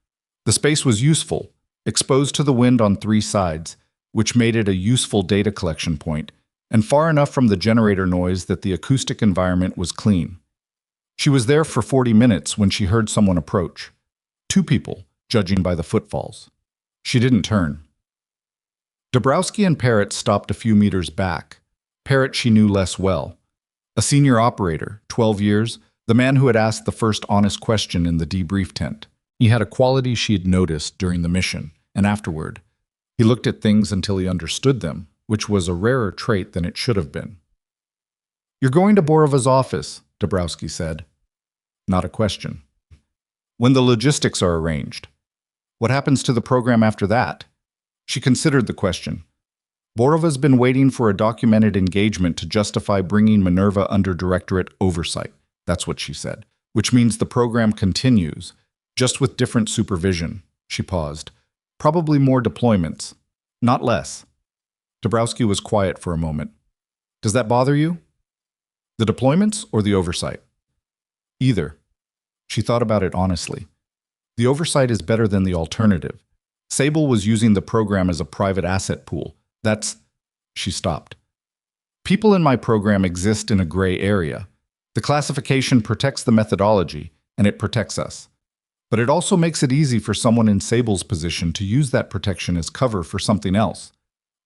The space was useful, exposed to the wind on three sides, which made it a useful data collection point, and far enough from the generator noise that the acoustic environment was clean. She was there for 40 minutes when she heard someone approach. Two people, judging by the footfalls. She didn't turn. Dabrowski and Parrott stopped a few meters back. Parrott she knew less well. A senior operator, 12 years, the man who had asked the first honest question in the debrief tent. He had a quality she had noticed during the mission, and afterward. He looked at things until he understood them, which was a rarer trait than it should have been. "You're going to Borova's office," Dabrowski said. Not a question. "When the logistics are arranged. What happens to the program after that?" She considered the question. Borova's been waiting for a documented engagement to justify bringing Minerva under directorate oversight. That's what she said. Which means the program continues, just with different supervision. She paused. Probably more deployments. Not less. Dabrowski was quiet for a moment. "Does that bother you? The deployments or the oversight?" "Either." She thought about it honestly. The oversight is better than the alternative. Sable was using the program as a private asset pool. She stopped. "People in my program exist in a gray area. The classification protects the methodology, and it protects us. But it also makes it easy for someone in Sable's position to use that protection as cover for something else."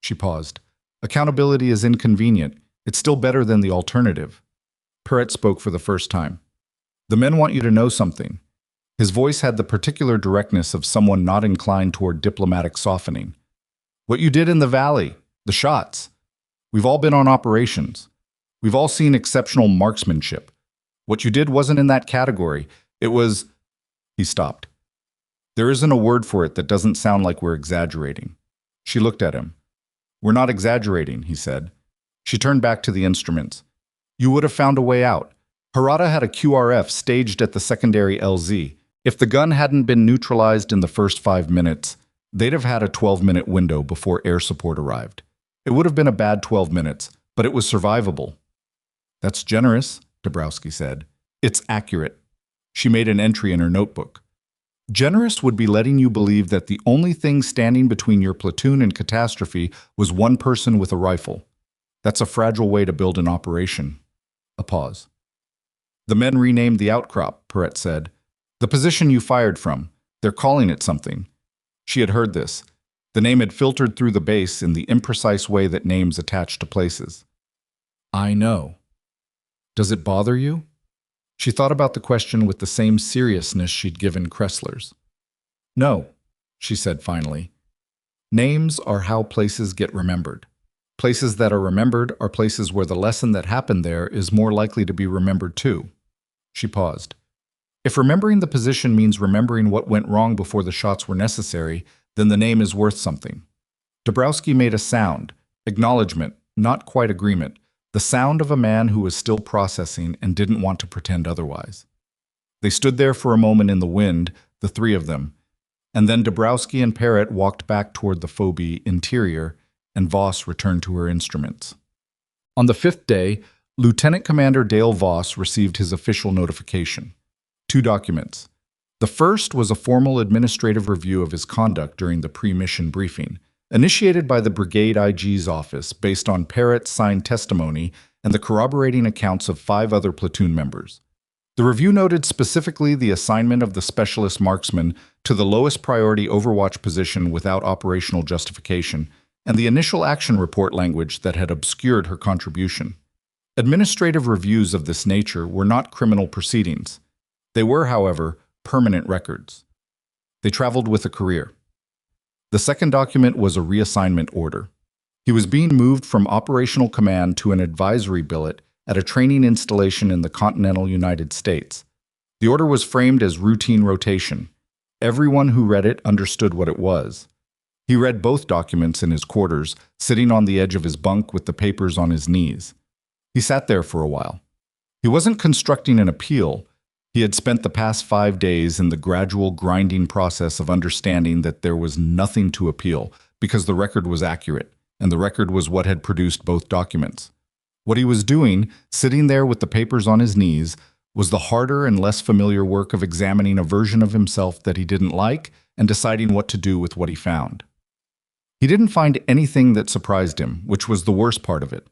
She paused. "Accountability is inconvenient. It's still better than the alternative." Parrott spoke for the first time. "The men want you to know something." His voice had the particular directness of someone not inclined toward diplomatic softening. "What you did in the valley, the shots. We've all been on operations. We've all seen exceptional marksmanship. What you did wasn't in that category. It was—" He stopped. "There isn't a word for it that doesn't sound like we're exaggerating." She looked at him. "We're not exaggerating," he said. She turned back to the instruments. "You would have found a way out. Harada had a QRF staged at the secondary LZ. If the gun hadn't been neutralized in the first 5 minutes, they'd have had a 12-minute window before air support arrived. It would have been a bad 12 minutes, but it was survivable." "That's generous," Dabrowski said. "It's accurate." She made an entry in her notebook. "Generous would be letting you believe that the only thing standing between your platoon and catastrophe was one person with a rifle. That's a fragile way to build an operation." A pause. "The men renamed the outcrop," Parrott said. "The position you fired from. They're calling it something." She had heard this. The name had filtered through the base in the imprecise way that names attach to places. "I know. Does it bother you?" She thought about the question with the same seriousness she'd given Kressler's. "No," she said finally. "Names are how places get remembered. Places that are remembered are places where the lesson that happened there is more likely to be remembered too." She paused. "If remembering the position means remembering what went wrong before the shots were necessary, then the name is worth something." Dabrowski made a sound, acknowledgement, not quite agreement, the sound of a man who was still processing and didn't want to pretend otherwise. They stood there for a moment in the wind, the three of them, and then Dabrowski and Parrott walked back toward the phobie interior, and Voss returned to her instruments. On the 5th day, Lieutenant Commander Dale Voss received his official notification. 2 documents. The first was a formal administrative review of his conduct during the pre-mission briefing, initiated by the Brigade IG's office based on Parrott's signed testimony and the corroborating accounts of 5 other platoon members. The review noted specifically the assignment of the specialist marksman to the lowest priority overwatch position without operational justification, and the initial action report language that had obscured her contribution. Administrative reviews of this nature were not criminal proceedings. They were, however, permanent records. They traveled with a career. The second document was a reassignment order. He was being moved from operational command to an advisory billet at a training installation in the continental United States. The order was framed as routine rotation. Everyone who read it understood what it was. He read both documents in his quarters, sitting on the edge of his bunk with the papers on his knees. He sat there for a while. He wasn't constructing an appeal. He had spent the past 5 days in the gradual grinding process of understanding that there was nothing to appeal because the record was accurate, and the record was what had produced both documents. What he was doing, sitting there with the papers on his knees, was the harder and less familiar work of examining a version of himself that he didn't like and deciding what to do with what he found. He didn't find anything that surprised him, which was the worst part of it.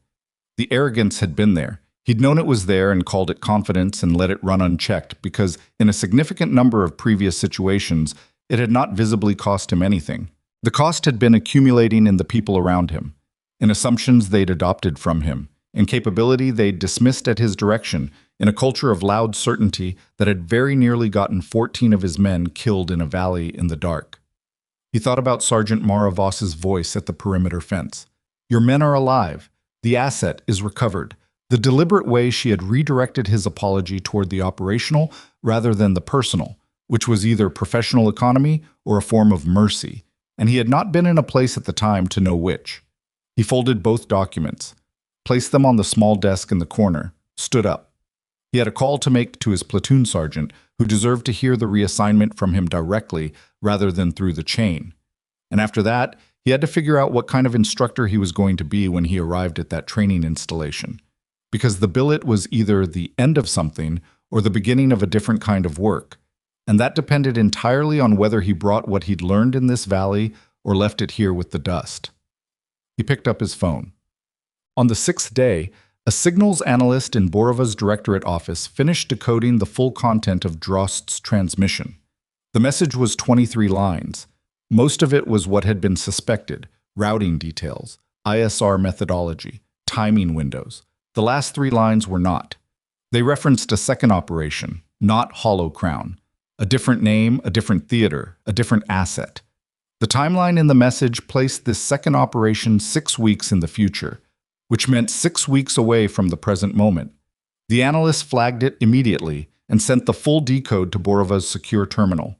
The arrogance had been there. He'd known it was there and called it confidence and let it run unchecked because, in a significant number of previous situations, it had not visibly cost him anything. The cost had been accumulating in the people around him, in assumptions they'd adopted from him, in capability they'd dismissed at his direction, in a culture of loud certainty that had very nearly gotten 14 of his men killed in a valley in the dark. He thought about Sergeant Mara Voss's voice at the perimeter fence. "Your men are alive. The asset is recovered." The deliberate way she had redirected his apology toward the operational rather than the personal, which was either professional economy or a form of mercy, and he had not been in a place at the time to know which. He folded both documents, placed them on the small desk in the corner, stood up. He had a call to make to his platoon sergeant, who deserved to hear the reassignment from him directly rather than through the chain. And after that, he had to figure out what kind of instructor he was going to be when he arrived at that training installation. Because the billet was either the end of something or the beginning of a different kind of work, and that depended entirely on whether he brought what he'd learned in this valley or left it here with the dust. He picked up his phone. On the 6th day, a signals analyst in Borova's directorate office finished decoding the full content of Drost's transmission. The message was 23 lines. Most of it was what had been suspected: routing details, ISR methodology, timing windows. The last 3 lines were not. They referenced a second operation, not Hollow Crown. A different name, a different theater, a different asset. The timeline in the message placed this second operation 6 weeks in the future, which meant 6 weeks away from the present moment. The analyst flagged it immediately and sent the full decode to Borova's secure terminal.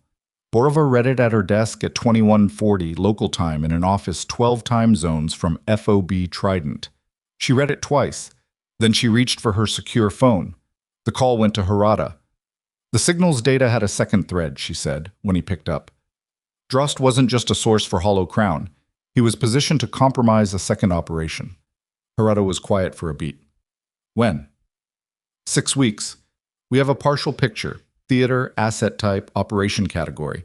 Borova read it at her desk at 2140 local time in an office 12 time zones from FOB Trident. She read it twice. Then she reached for her secure phone. The call went to Harada. "The signals data had a second thread," she said, when he picked up. Drost wasn't just a source for Hollow Crown. He was positioned to compromise a second operation. Harada was quiet for a beat. "When?" "6 weeks. We have a partial picture: theater, asset type, operation category.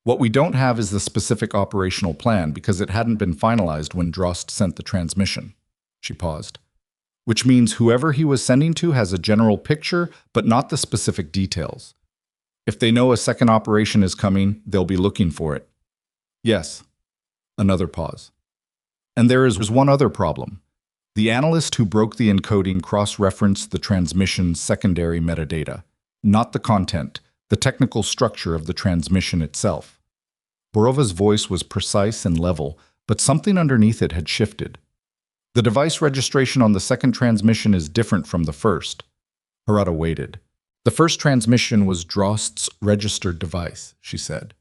What we don't have is the specific operational plan because it hadn't been finalized when Drost sent the transmission." She paused. "Which means whoever he was sending to has a general picture, but not the specific details. If they know a second operation is coming, they'll be looking for it." "Yes." Another pause. "And there is one other problem. The analyst who broke the encoding cross-referenced the transmission's secondary metadata, not the content, the technical structure of the transmission itself." Borova's voice was precise and level, but something underneath it had shifted. "The device registration on the second transmission is different from the first." Harada waited. "The first transmission was Drost's registered device," she said.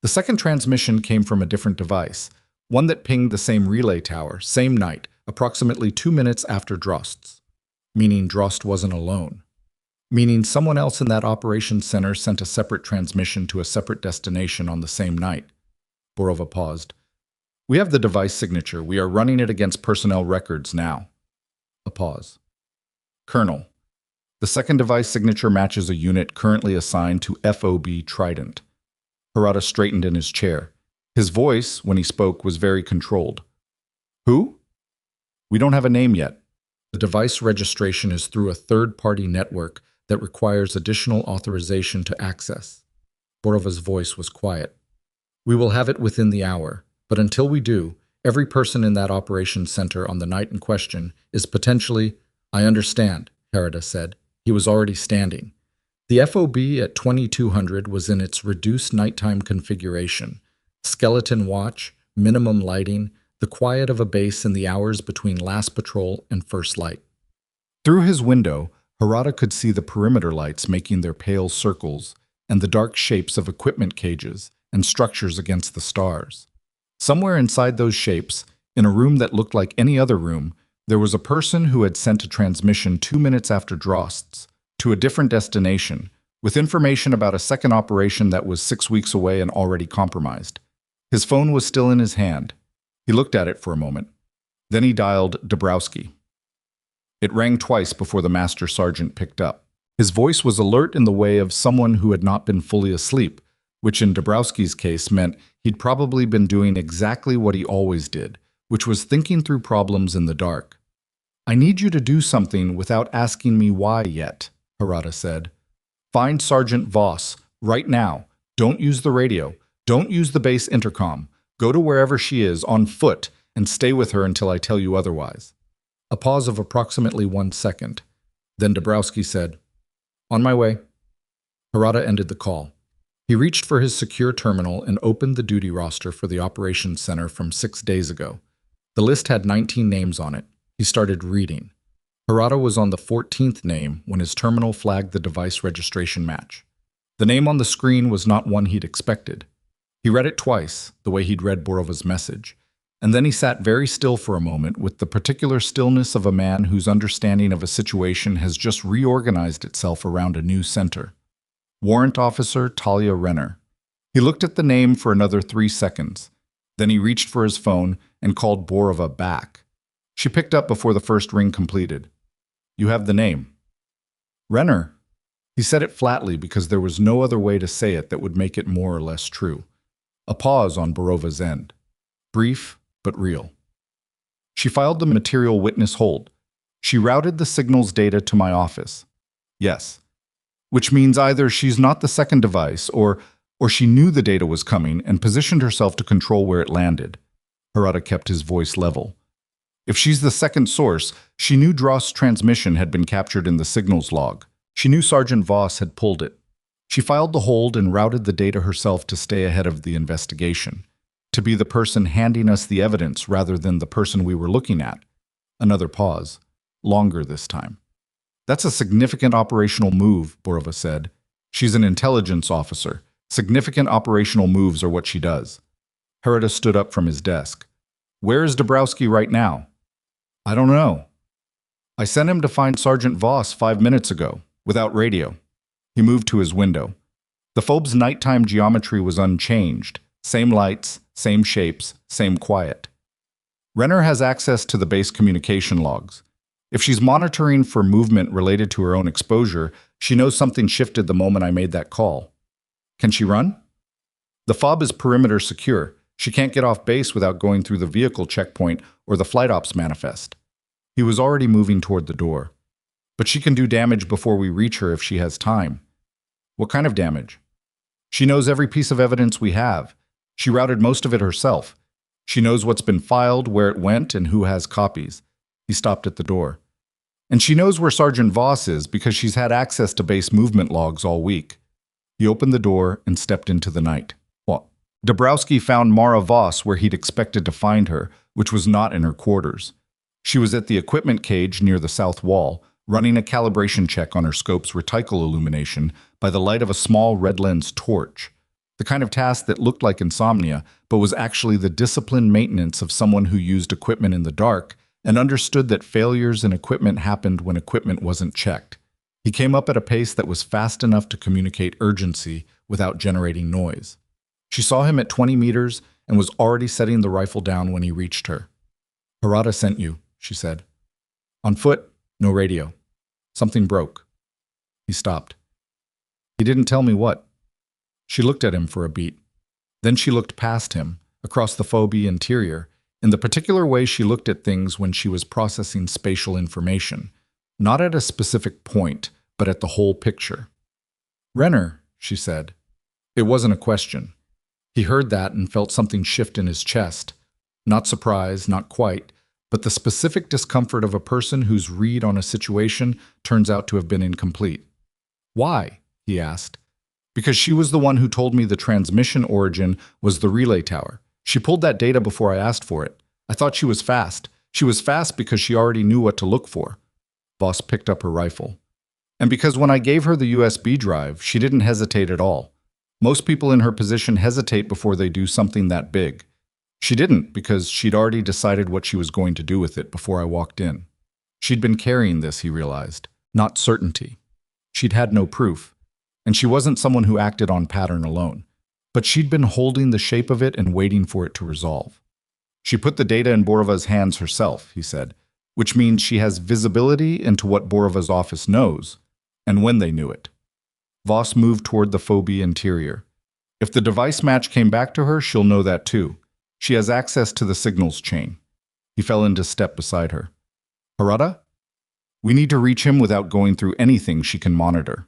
"The second transmission came from a different device, one that pinged the same relay tower, same night, approximately 2 minutes after Drost's." "Meaning Drost wasn't alone." "Meaning someone else in that operations center sent a separate transmission to a separate destination on the same night." Borova paused. "We have the device signature. We are running it against personnel records now." A pause. "Colonel, the second device signature matches a unit currently assigned to FOB Trident." Harada straightened in his chair. His voice, when he spoke, was very controlled. "Who?" "We don't have a name yet. The device registration is through a third-party network that requires additional authorization to access. Borova's voice was quiet. We will have it within the hour, but until we do, every person in that operations center on the night in question is potentially— I understand, Harada said. He was already standing. The FOB at 2200 was in its reduced nighttime configuration. Skeleton watch, minimum lighting, the quiet of a base in the hours between last patrol and first light. Through his window, Harada could see the perimeter lights making their pale circles and the dark shapes of equipment cages and structures against the stars. Somewhere inside those shapes, in a room that looked like any other room, there was a person who had sent a transmission 2 minutes after Drost's to a different destination, with information about a second operation that was 6 weeks away and already compromised. His phone was still in his hand. He looked at it for a moment. Then he dialed Dabrowski. It rang twice before the master sergeant picked up. His voice was alert in the way of someone who had not been fully asleep, which in Dabrowski's case meant he'd probably been doing exactly what he always did, which was thinking through problems in the dark. I need you to do something without asking me why yet, Harada said. Find Sergeant Voss, right now. Don't use the radio. Don't use the base intercom. Go to wherever she is, on foot, and stay with her until I tell you otherwise. A pause of approximately 1 second. Then Dabrowski said, On my way. Harada ended the call. He reached for his secure terminal and opened the duty roster for the operations center from 6 days ago. The list had 19 names on it. He started reading. Harada was on the 14th name when his terminal flagged the device registration match. The name on the screen was not one he'd expected. He read it twice, the way he'd read Borova's message, and then he sat very still for a moment with the particular stillness of a man whose understanding of a situation has just reorganized itself around a new center. Warrant Officer Talia Renner. He looked at the name for another 3 seconds. Then he reached for his phone and called Borova back. She picked up before the first ring completed. You have the name. Renner. He said it flatly because there was no other way to say it that would make it more or less true. A pause on Borova's end. Brief, but real. She filed the material witness hold. She routed the signal's data to my office. Yes. Which means either she's not the second device, or she knew the data was coming and positioned herself to control where it landed. Harada kept his voice level. If she's the second source, she knew Drost's transmission had been captured in the signals log. She knew Sergeant Voss had pulled it. She filed the hold and routed the data herself to stay ahead of the investigation, to be the person handing us the evidence rather than the person we were looking at. Another pause, longer this time. That's a significant operational move, Borova said. She's an intelligence officer. Significant operational moves are what she does. Harada stood up from his desk. Where is Dabrowski right now? I don't know. I sent him to find Sergeant Voss 5 minutes ago, without radio. He moved to his window. The phob's nighttime geometry was unchanged. Same lights, same shapes, same quiet. Renner has access to the base communication logs. If she's monitoring for movement related to her own exposure, she knows something shifted the moment I made that call. Can she run? The fob is perimeter secure. She can't get off base without going through the vehicle checkpoint or the flight ops manifest. He was already moving toward the door. But she can do damage before we reach her if she has time. What kind of damage? She knows every piece of evidence we have. She routed most of it herself. She knows what's been filed, where it went, and who has copies. He stopped at the door. And she knows where Sergeant Voss is because she's had access to base movement logs all week. He opened the door and stepped into the night. What? Dabrowski found Mara Voss where he'd expected to find her, which was not in her quarters. She was at the equipment cage near the south wall, running a calibration check on her scope's reticle illumination by the light of a small red-lens torch, the kind of task that looked like insomnia, but was actually the disciplined maintenance of someone who used equipment in the dark and understood that failures in equipment happened when equipment wasn't checked. He came up at a pace that was fast enough to communicate urgency without generating noise. She saw him at 20 meters and was already setting the rifle down when he reached her. Harada sent you, she said. On foot, no radio. Something broke. He stopped. He didn't tell me what. She looked at him for a beat. Then she looked past him, across the phobie interior, in the particular way she looked at things when she was processing spatial information, not at a specific point, but at the whole picture. "Renner," she said. It wasn't a question. He heard that and felt something shift in his chest. Not surprise, not quite, but the specific discomfort of a person whose read on a situation turns out to have been incomplete. "Why?" he asked. "Because she was the one who told me the transmission origin was the relay tower. She pulled that data before I asked for it. I thought she was fast. She was fast because she already knew what to look for." Voss picked up her rifle. "And because when I gave her the USB drive, she didn't hesitate at all. Most people in her position hesitate before they do something that big. She didn't because she'd already decided what she was going to do with it before I walked in. She'd been carrying this, he realized, not certainty. She'd had no proof, and she wasn't someone who acted on pattern alone. But she'd been holding the shape of it and waiting for it to resolve. She put the data in Borova's hands herself, he said, which means she has visibility into what Borova's office knows, and when they knew it." Voss moved toward the phobia interior. "If the device match came back to her, she'll know that too. She has access to the signals chain." He fell into step beside her. "Harada? We need to reach him without going through anything she can monitor."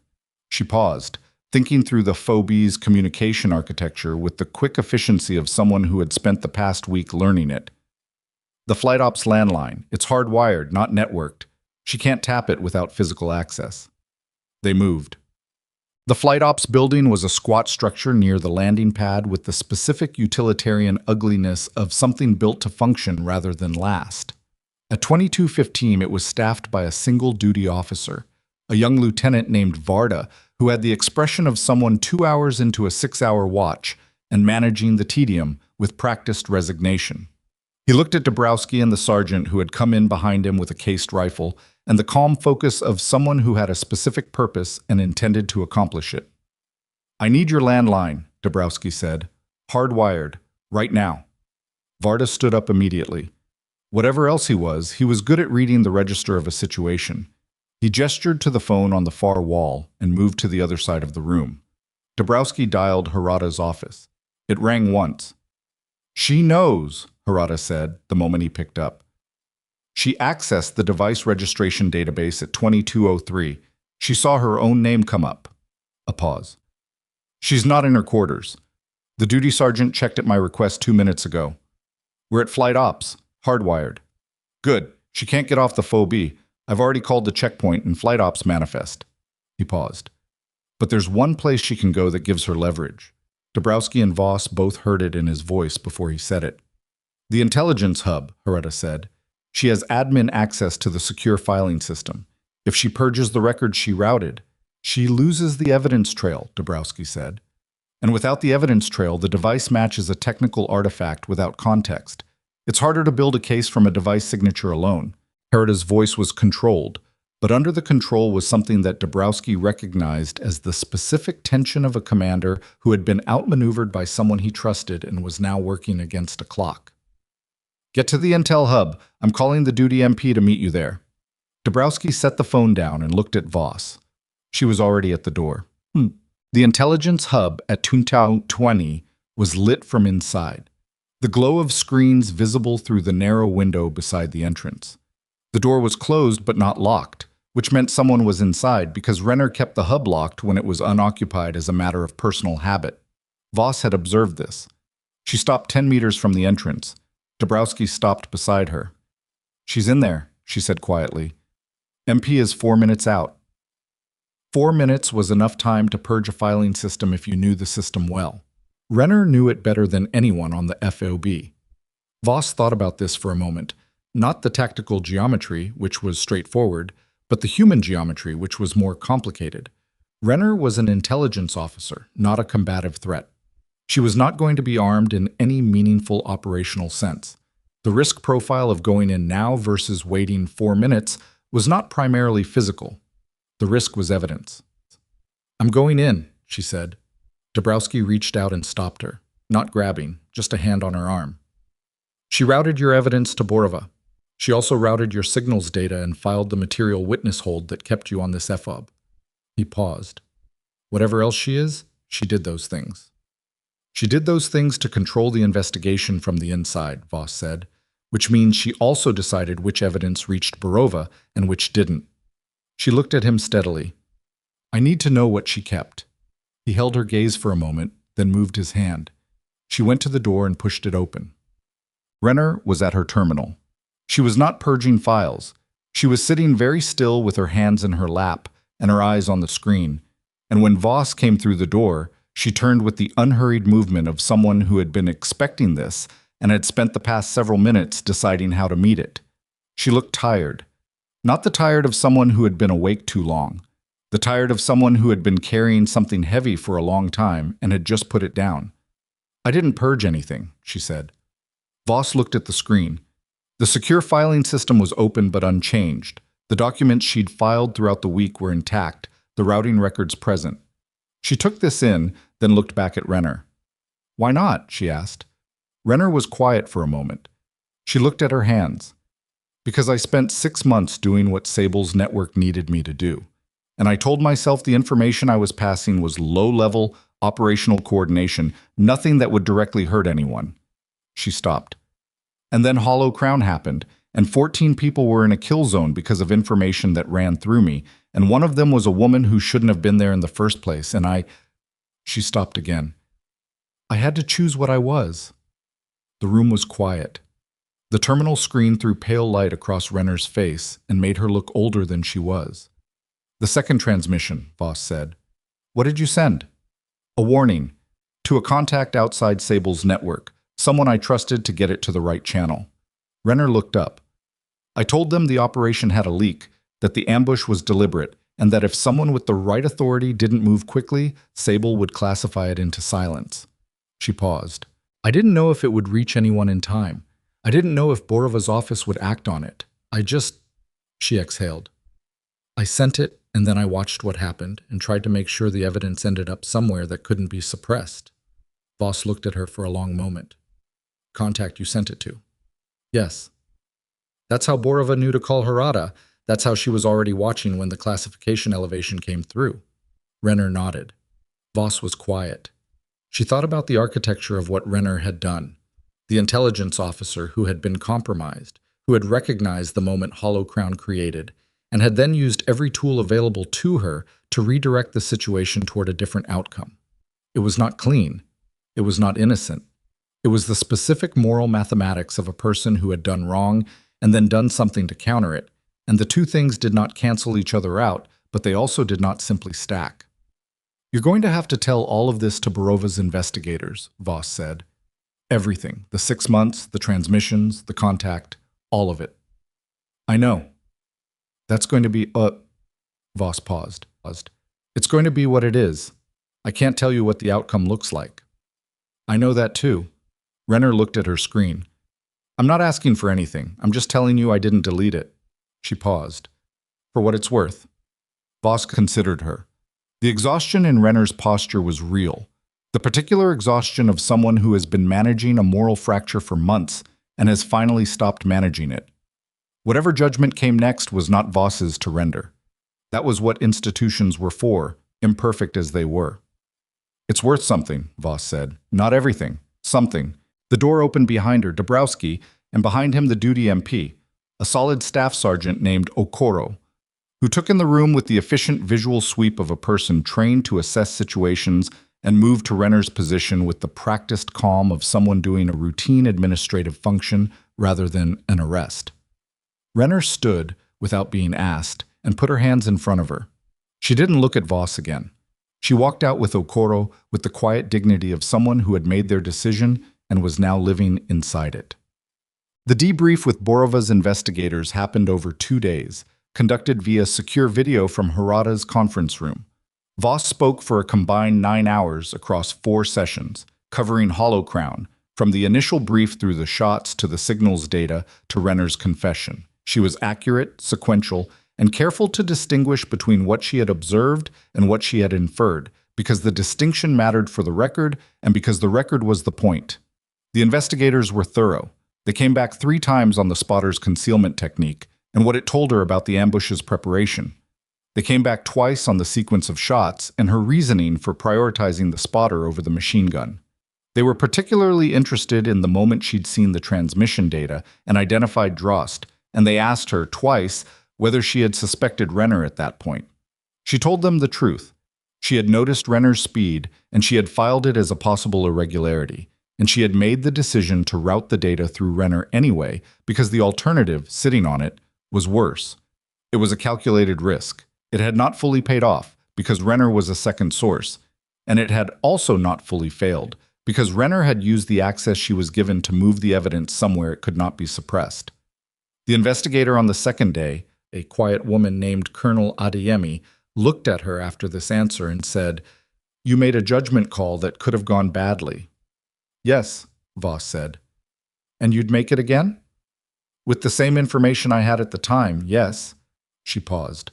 She paused, thinking through the phobia's communication architecture with the quick efficiency of someone who had spent the past week learning it. "The flight ops landline. It's hardwired, not networked. She can't tap it without physical access." They moved. The flight ops building was a squat structure near the landing pad with the specific utilitarian ugliness of something built to function rather than last. At 22:15, it was staffed by a single duty officer, a young lieutenant named Varda, who had the expression of someone 2 hours into a 6-hour watch and managing the tedium with practiced resignation. He looked at Dabrowski and the sergeant who had come in behind him with a cased rifle, and the calm focus of someone who had a specific purpose and intended to accomplish it. "I need your landline," Dabrowski said. "Hardwired. Right now." Varda stood up immediately. Whatever else he was good at reading the register of a situation. He gestured to the phone on the far wall and moved to the other side of the room. Dabrowski dialed Harada's office. It rang once. "She knows," Harada said the moment he picked up. "She accessed the device registration database at 22:03. She saw her own name come up." A pause. "She's not in her quarters. The duty sergeant checked at my request 2 minutes ago. We're at flight ops, hardwired." "Good. She can't get off the phobie. I've already called the checkpoint and flight ops manifest." He paused. "But there's one place she can go that gives her leverage." Dabrowski and Voss both heard it in his voice before he said it. "The intelligence hub," Harada said. "She has admin access to the secure filing system. If she purges the records she routed, she loses the evidence trail," Dabrowski said. "And without the evidence trail, the device match is a technical artifact without context. It's harder to build a case from a device signature alone." Harada's voice was controlled, but under the control was something that Dabrowski recognized as the specific tension of a commander who had been outmaneuvered by someone he trusted and was now working against a clock. "Get to the intel hub. I'm calling the duty MP to meet you there." Dabrowski set the phone down and looked at Voss. She was already at the door. The intelligence hub at Tuntao 20 was lit from inside, the glow of screens visible through the narrow window beside the entrance. The door was closed but not locked, which meant someone was inside because Renner kept the hub locked when it was unoccupied as a matter of personal habit. Voss had observed this. She stopped 10 meters from the entrance. Dabrowski stopped beside her. "She's in there," she said quietly. "MP is 4 minutes out." 4 minutes was enough time to purge a filing system if you knew the system well. Renner knew it better than anyone on the FOB. Voss thought about this for a moment. Not the tactical geometry, which was straightforward, but the human geometry, which was more complicated. Renner was an intelligence officer, not a combative threat. She was not going to be armed in any meaningful operational sense. The risk profile of going in now versus waiting 4 minutes was not primarily physical. The risk was evidence. "I'm going in," she said. Dabrowski reached out and stopped her, not grabbing, just a hand on her arm. "She routed your evidence to Borova. She also routed your signals data and filed the material witness hold that kept you on this FOB. He paused. "Whatever else she is, she did those things." "She did those things to control the investigation from the inside," Voss said. which means she also decided which evidence reached Borova and which didn't. She looked at him steadily. I need to know what she kept. He held her gaze for a moment, then moved his hand. She went to the door and pushed it open. Renner was at her terminal. She was not purging files. She was sitting very still with her hands in her lap and her eyes on the screen, and when Voss came through the door, she turned with the unhurried movement of someone who had been expecting this and had spent the past several minutes deciding how to meet it. She looked tired. Not the tired of someone who had been awake too long. The tired of someone who had been carrying something heavy for a long time and had just put it down. I didn't purge anything, she said. Voss looked at the screen. The secure filing system was open but unchanged. The documents she'd filed throughout the week were intact, the routing records present. She took this in, then looked back at Renner. Why not? She asked. Renner was quiet for a moment. She looked at her hands. Because I spent 6 months doing what Sable's network needed me to do. And I told myself the information I was passing was low-level, operational coordination, nothing that would directly hurt anyone. She stopped. And then Hollow Crown happened, and 14 people were in a kill zone because of information that ran through me, and one of them was a woman who shouldn't have been there in the first place, and I... She stopped again. I had to choose what I was. The room was quiet. The terminal screen threw pale light across Renner's face and made her look older than she was. The second transmission, Voss said. What did you send? A warning. To a contact outside Sable's network, someone I trusted to get it to the right channel. Renner looked up. I told them the operation had a leak, that the ambush was deliberate, and that if someone with the right authority didn't move quickly, Sable would classify it into silence. She paused. I didn't know if it would reach anyone in time. I didn't know if Borova's office would act on it. She exhaled. I sent it, and then I watched what happened and tried to make sure the evidence ended up somewhere that couldn't be suppressed. Voss looked at her for a long moment. Contact you sent it to. Yes. That's how Borova knew to call Harada. That's how she was already watching when the classification elevation came through. Renner nodded. Voss was quiet. She thought about the architecture of what Renner had done. The intelligence officer who had been compromised, who had recognized the moment Hollow Crown created, and had then used every tool available to her to redirect the situation toward a different outcome. It was not clean. It was not innocent. It was the specific moral mathematics of a person who had done wrong and then done something to counter it, and the two things did not cancel each other out, but they also did not simply stack. You're going to have to tell all of this to Borova's investigators, Voss said. Everything. The 6 months, the transmissions, the contact, all of it. I know. That's going to be, Voss paused. It's going to be what it is. I can't tell you what the outcome looks like. I know that too. Renner looked at her screen. I'm not asking for anything. I'm just telling you I didn't delete it. She paused. For what it's worth. Voss considered her. The exhaustion in Renner's posture was real. The particular exhaustion of someone who has been managing a moral fracture for months and has finally stopped managing it. Whatever judgment came next was not Voss's to render. That was what institutions were for, imperfect as they were. It's worth something, Voss said. Not everything. Something. The door opened behind her, Dabrowski, and behind him the duty MP, a solid staff sergeant named Okoro, who took in the room with the efficient visual sweep of a person trained to assess situations and moved to Renner's position with the practiced calm of someone doing a routine administrative function rather than an arrest. Renner stood, without being asked, and put her hands in front of her. She didn't look at Voss again. She walked out with Okoro with the quiet dignity of someone who had made their decision and was now living inside it. The debrief with Borova's investigators happened over 2 days, conducted via secure video from Harada's conference room. Voss spoke for a combined 9 hours across 4 sessions, covering Hollow Crown, from the initial brief through the shots to the signals data to Renner's confession. She was accurate, sequential, and careful to distinguish between what she had observed and what she had inferred, because the distinction mattered for the record and because the record was the point. The investigators were thorough. They came back 3 times on the spotter's concealment technique and what it told her about the ambush's preparation. They came back twice on the sequence of shots and her reasoning for prioritizing the spotter over the machine gun. They were particularly interested in the moment she'd seen the transmission data and identified Drost, and they asked her twice whether she had suspected Renner at that point. She told them the truth. She had noticed Renner's speed, and she had filed it as a possible irregularity, and she had made the decision to route the data through Renner anyway because the alternative, sitting on it, was worse. It was a calculated risk. It had not fully paid off because Renner was a second source, and it had also not fully failed because Renner had used the access she was given to move the evidence somewhere it could not be suppressed. The investigator on the second day, a quiet woman named Colonel Adeyemi, looked at her after this answer and said, "You made a judgment call that could have gone badly." "Yes," Voss said. "And you'd make it again?" "With the same information I had at the time, yes." She paused.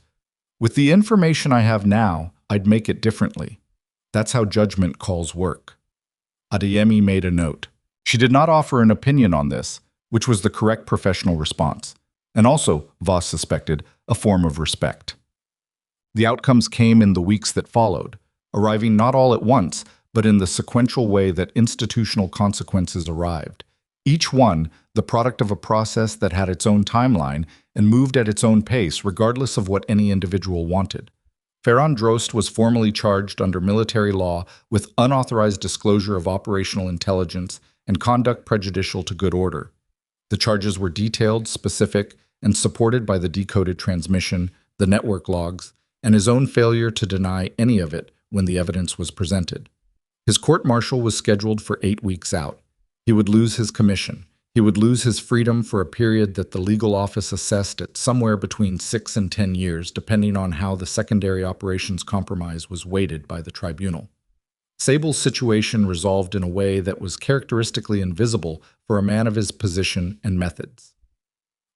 "With the information I have now, I'd make it differently. That's how judgment calls work." Adeyemi made a note. She did not offer an opinion on this, which was the correct professional response, and also, Voss suspected, a form of respect. The outcomes came in the weeks that followed, arriving not all at once, but in the sequential way that institutional consequences arrived. Each one, the product of a process that had its own timeline and moved at its own pace regardless of what any individual wanted. Ferran Drost was formally charged under military law with unauthorized disclosure of operational intelligence and conduct prejudicial to good order. The charges were detailed, specific, and supported by the decoded transmission, the network logs, and his own failure to deny any of it when the evidence was presented. His court-martial was scheduled for 8 weeks out. He would lose his commission. He would lose his freedom for a period that the legal office assessed at somewhere between 6 and 10 years, depending on how the secondary operations compromise was weighted by the tribunal. Sable's situation resolved in a way that was characteristically invisible for a man of his position and methods.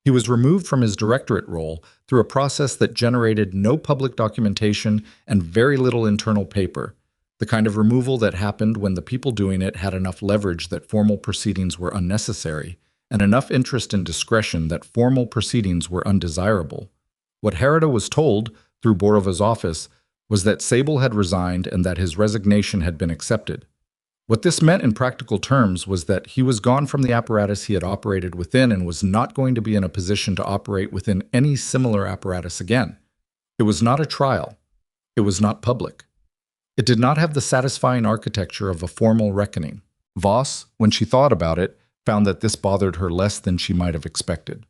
He was removed from his directorate role through a process that generated no public documentation and very little internal paper, the kind of removal that happened when the people doing it had enough leverage that formal proceedings were unnecessary, and enough interest and discretion that formal proceedings were undesirable. What Herida was told, through Borova's office, was that Sable had resigned and that his resignation had been accepted. What this meant in practical terms was that he was gone from the apparatus he had operated within and was not going to be in a position to operate within any similar apparatus again. It was not a trial. It was not public. It did not have the satisfying architecture of a formal reckoning. Voss, when she thought about it, found that this bothered her less than she might have expected.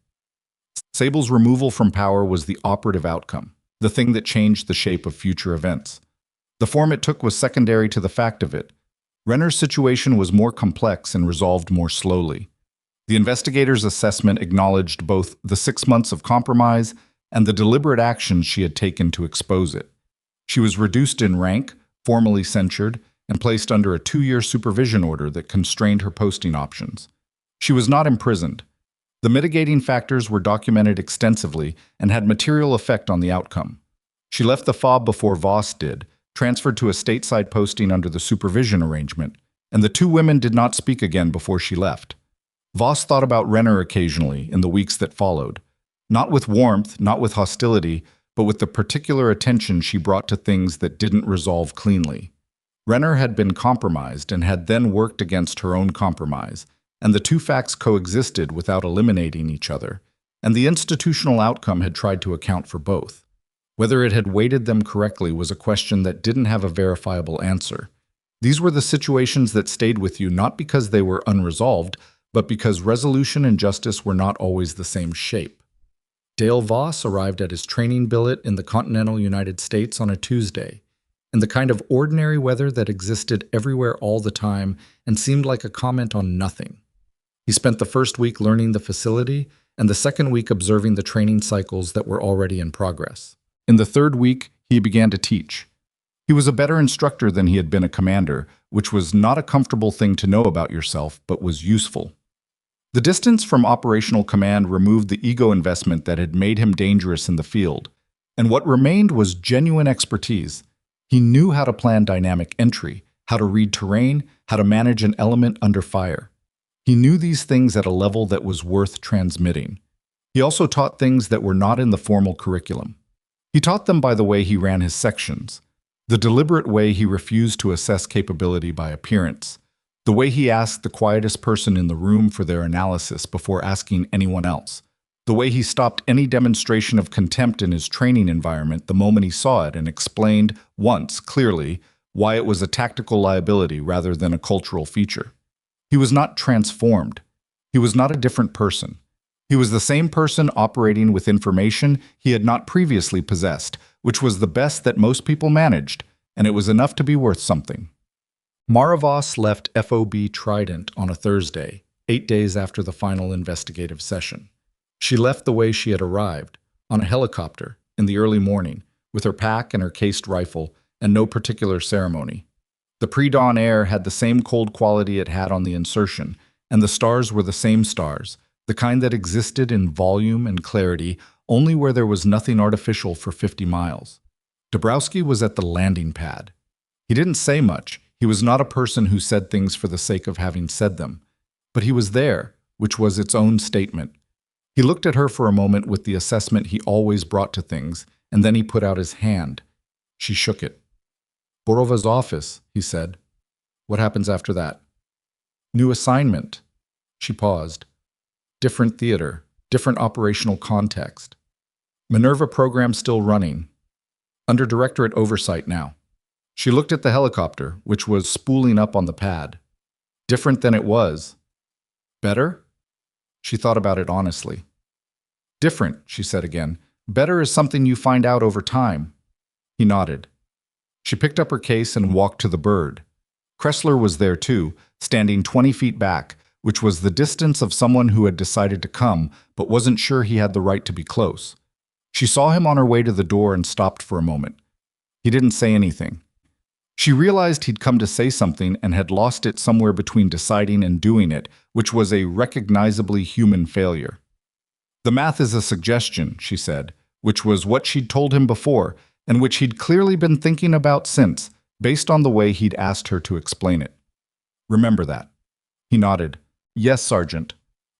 Sable's removal from power was the operative outcome, the thing that changed the shape of future events. The form it took was secondary to the fact of it. Renner's situation was more complex and resolved more slowly. The investigator's assessment acknowledged both the 6 months of compromise and the deliberate actions she had taken to expose it. She was reduced in rank, formally censured, and placed under a 2-year supervision order that constrained her posting options. She was not imprisoned. The mitigating factors were documented extensively and had material effect on the outcome. She left the FOB before Voss did, transferred to a stateside posting under the supervision arrangement, and the two women did not speak again before she left. Voss thought about Renner occasionally in the weeks that followed, not with warmth, not with hostility, but with the particular attention she brought to things that didn't resolve cleanly. Renner had been compromised and had then worked against her own compromise, and the two facts coexisted without eliminating each other, and the institutional outcome had tried to account for both. Whether it had weighted them correctly was a question that didn't have a verifiable answer. These were the situations that stayed with you not because they were unresolved, but because resolution and justice were not always the same shape. Dale Voss arrived at his training billet in the continental United States on a Tuesday, in the kind of ordinary weather that existed everywhere all the time and seemed like a comment on nothing. He spent the first week learning the facility and the second week observing the training cycles that were already in progress. In the third week, he began to teach. He was a better instructor than he had been a commander, which was not a comfortable thing to know about yourself, but was useful. The distance from operational command removed the ego investment that had made him dangerous in the field, and what remained was genuine expertise. He knew how to plan dynamic entry, how to read terrain, how to manage an element under fire. He knew these things at a level that was worth transmitting. He also taught things that were not in the formal curriculum. He taught them by the way he ran his sections, the deliberate way he refused to assess capability by appearance, The way he asked the quietest person in the room for their analysis before asking anyone else. The way he stopped any demonstration of contempt in his training environment the moment he saw it and explained, once, clearly, why it was a tactical liability rather than a cultural feature. He was not transformed. He was not a different person. He was the same person operating with information he had not previously possessed, which was the best that most people managed, and it was enough to be worth something. Minerva Voss left FOB Trident on a Thursday, 8 days after the final investigative session. She left the way she had arrived, on a helicopter, in the early morning, with her pack and her cased rifle, and no particular ceremony. The pre-dawn air had the same cold quality it had on the insertion, and the stars were the same stars, the kind that existed in volume and clarity only where there was nothing artificial for 50 miles. Dabrowski was at the landing pad. He didn't say much. He was not a person who said things for the sake of having said them. But he was there, which was its own statement. He looked at her for a moment with the assessment he always brought to things, and then he put out his hand. She shook it. "Borova's office," he said. "What happens after that?" "New assignment." She paused. "Different theater, different operational context. Minerva program still running. Under directorate oversight now." She looked at the helicopter, which was spooling up on the pad. "Different than it was. Better?" She thought about it honestly. "Different," she said again. "Better is something you find out over time." He nodded. She picked up her case and walked to the bird. Kressler was there too, standing 20 feet back, which was the distance of someone who had decided to come, but wasn't sure he had the right to be close. She saw him on her way to the door and stopped for a moment. He didn't say anything. She realized he'd come to say something and had lost it somewhere between deciding and doing it, which was a recognizably human failure. "The math is a suggestion," she said, which was what she'd told him before, and which he'd clearly been thinking about since, based on the way he'd asked her to explain it. "Remember that." He nodded. "Yes, Sergeant."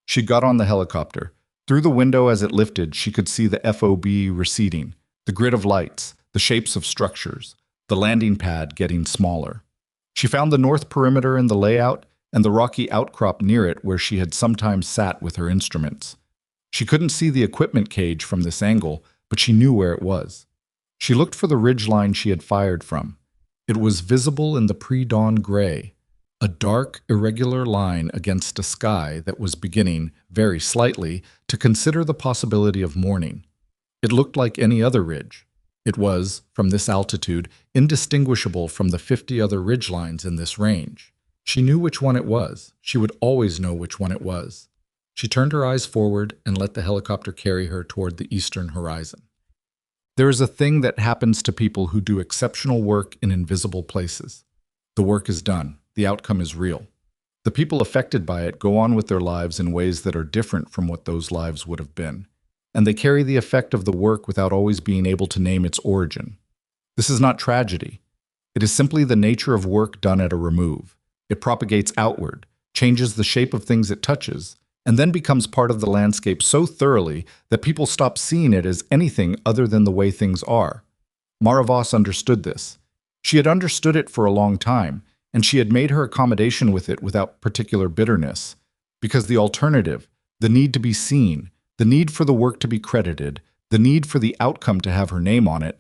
She got on the helicopter. Through the window as it lifted, she could see the FOB receding, the grid of lights, the shapes of structures, the landing pad getting smaller. She found the north perimeter in the layout and the rocky outcrop near it where she had sometimes sat with her instruments. She couldn't see the equipment cage from this angle, but she knew where it was. She looked for the ridgeline she had fired from. It was visible in the pre-dawn gray, a dark, irregular line against a sky that was beginning, very slightly, to consider the possibility of morning. It looked like any other ridge. It was, from this altitude, indistinguishable from the 50 other ridgelines in this range. She knew which one it was. She would always know which one it was. She turned her eyes forward and let the helicopter carry her toward the eastern horizon. There is a thing that happens to people who do exceptional work in invisible places. The work is done. The outcome is real. The people affected by it go on with their lives in ways that are different from what those lives would have been. And they carry the effect of the work without always being able to name its origin. This is not tragedy. It is simply the nature of work done at a remove. It propagates outward, changes the shape of things it touches, and then becomes part of the landscape so thoroughly that people stop seeing it as anything other than the way things are. Minerva Voss understood this. She had understood it for a long time, and she had made her accommodation with it without particular bitterness, because the alternative, the need to be seen, the need for the work to be credited, the need for the outcome to have her name on it,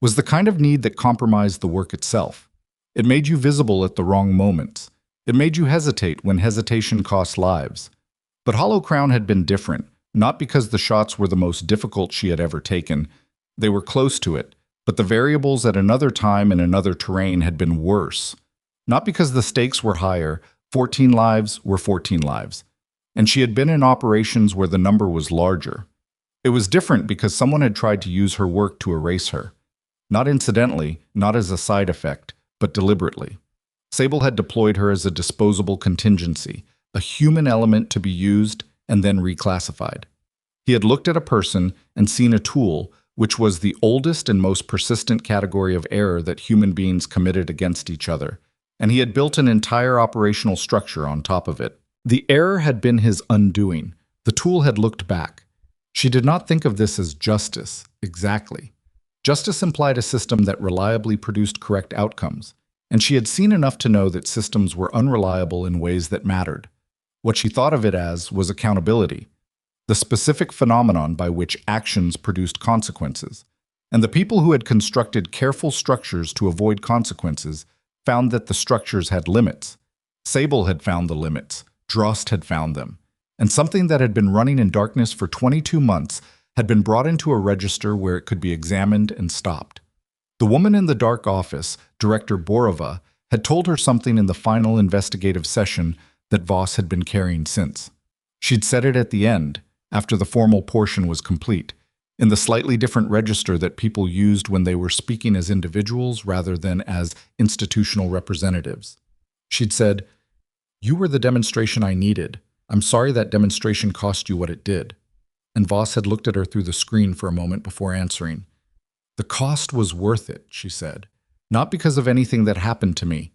was the kind of need that compromised the work itself. It made you visible at the wrong moments. It made you hesitate when hesitation cost lives. But Hollow Crown had been different, not because the shots were the most difficult she had ever taken. They were close to it, but the variables at another time and another terrain had been worse. Not because the stakes were higher. 14 lives were 14 lives. And she had been in operations where the number was larger. It was different because someone had tried to use her work to erase her. Not incidentally, not as a side effect, but deliberately. Sable had deployed her as a disposable contingency, a human element to be used and then reclassified. He had looked at a person and seen a tool, which was the oldest and most persistent category of error that human beings committed against each other, and he had built an entire operational structure on top of it. The error had been his undoing. The tool had looked back. She did not think of this as justice, exactly. Justice implied a system that reliably produced correct outcomes. and she had seen enough to know that systems were unreliable in ways that mattered. What she thought of it as was accountability, the specific phenomenon by which actions produced consequences. And the people who had constructed careful structures to avoid consequences found that the structures had limits. Sable had found the limits, Drost had found them, and something that had been running in darkness for 22 months had been brought into a register where it could be examined and stopped. The woman in the dark office, Director Borova, had told her something in the final investigative session that Voss had been carrying since. She'd said it at the end, after the formal portion was complete, in the slightly different register that people used when they were speaking as individuals rather than as institutional representatives. She'd said, "You were the demonstration I needed. I'm sorry that demonstration cost you what it did." And Voss had looked at her through the screen for a moment before answering. "The cost was worth it," she said. "Not because of anything that happened to me,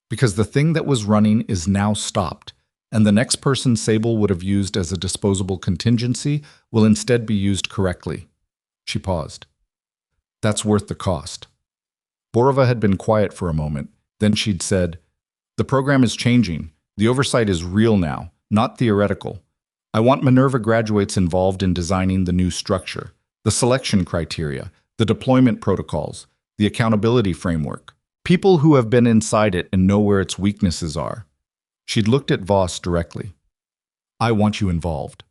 because the thing that was running is now stopped, and the next person Sable would have used as a disposable contingency will instead be used correctly." She paused. "That's worth the cost." Borova had been quiet for a moment. Then she'd said, "The program is changing. The oversight is real now, not theoretical. I want Minerva graduates involved in designing the new structure, the selection criteria, the deployment protocols, the accountability framework. People who have been inside it and know where its weaknesses are." She'd looked at Voss directly. "I want you involved."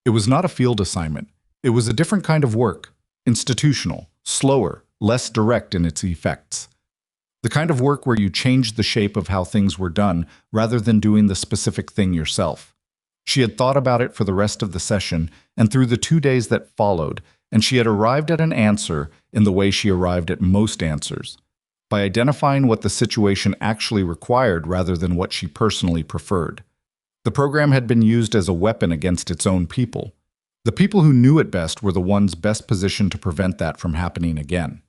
It was not a field assignment. It was a different kind of work, institutional, slower, less direct in its effects. The kind of work where you changed the shape of how things were done rather than doing the specific thing yourself. She had thought about it for the rest of the session and through the 2 days that followed, and she had arrived at an answer in the way she arrived at most answers, by identifying what the situation actually required rather than what she personally preferred. The program had been used as a weapon against its own people. The people who knew it best were the ones best positioned to prevent that from happening again.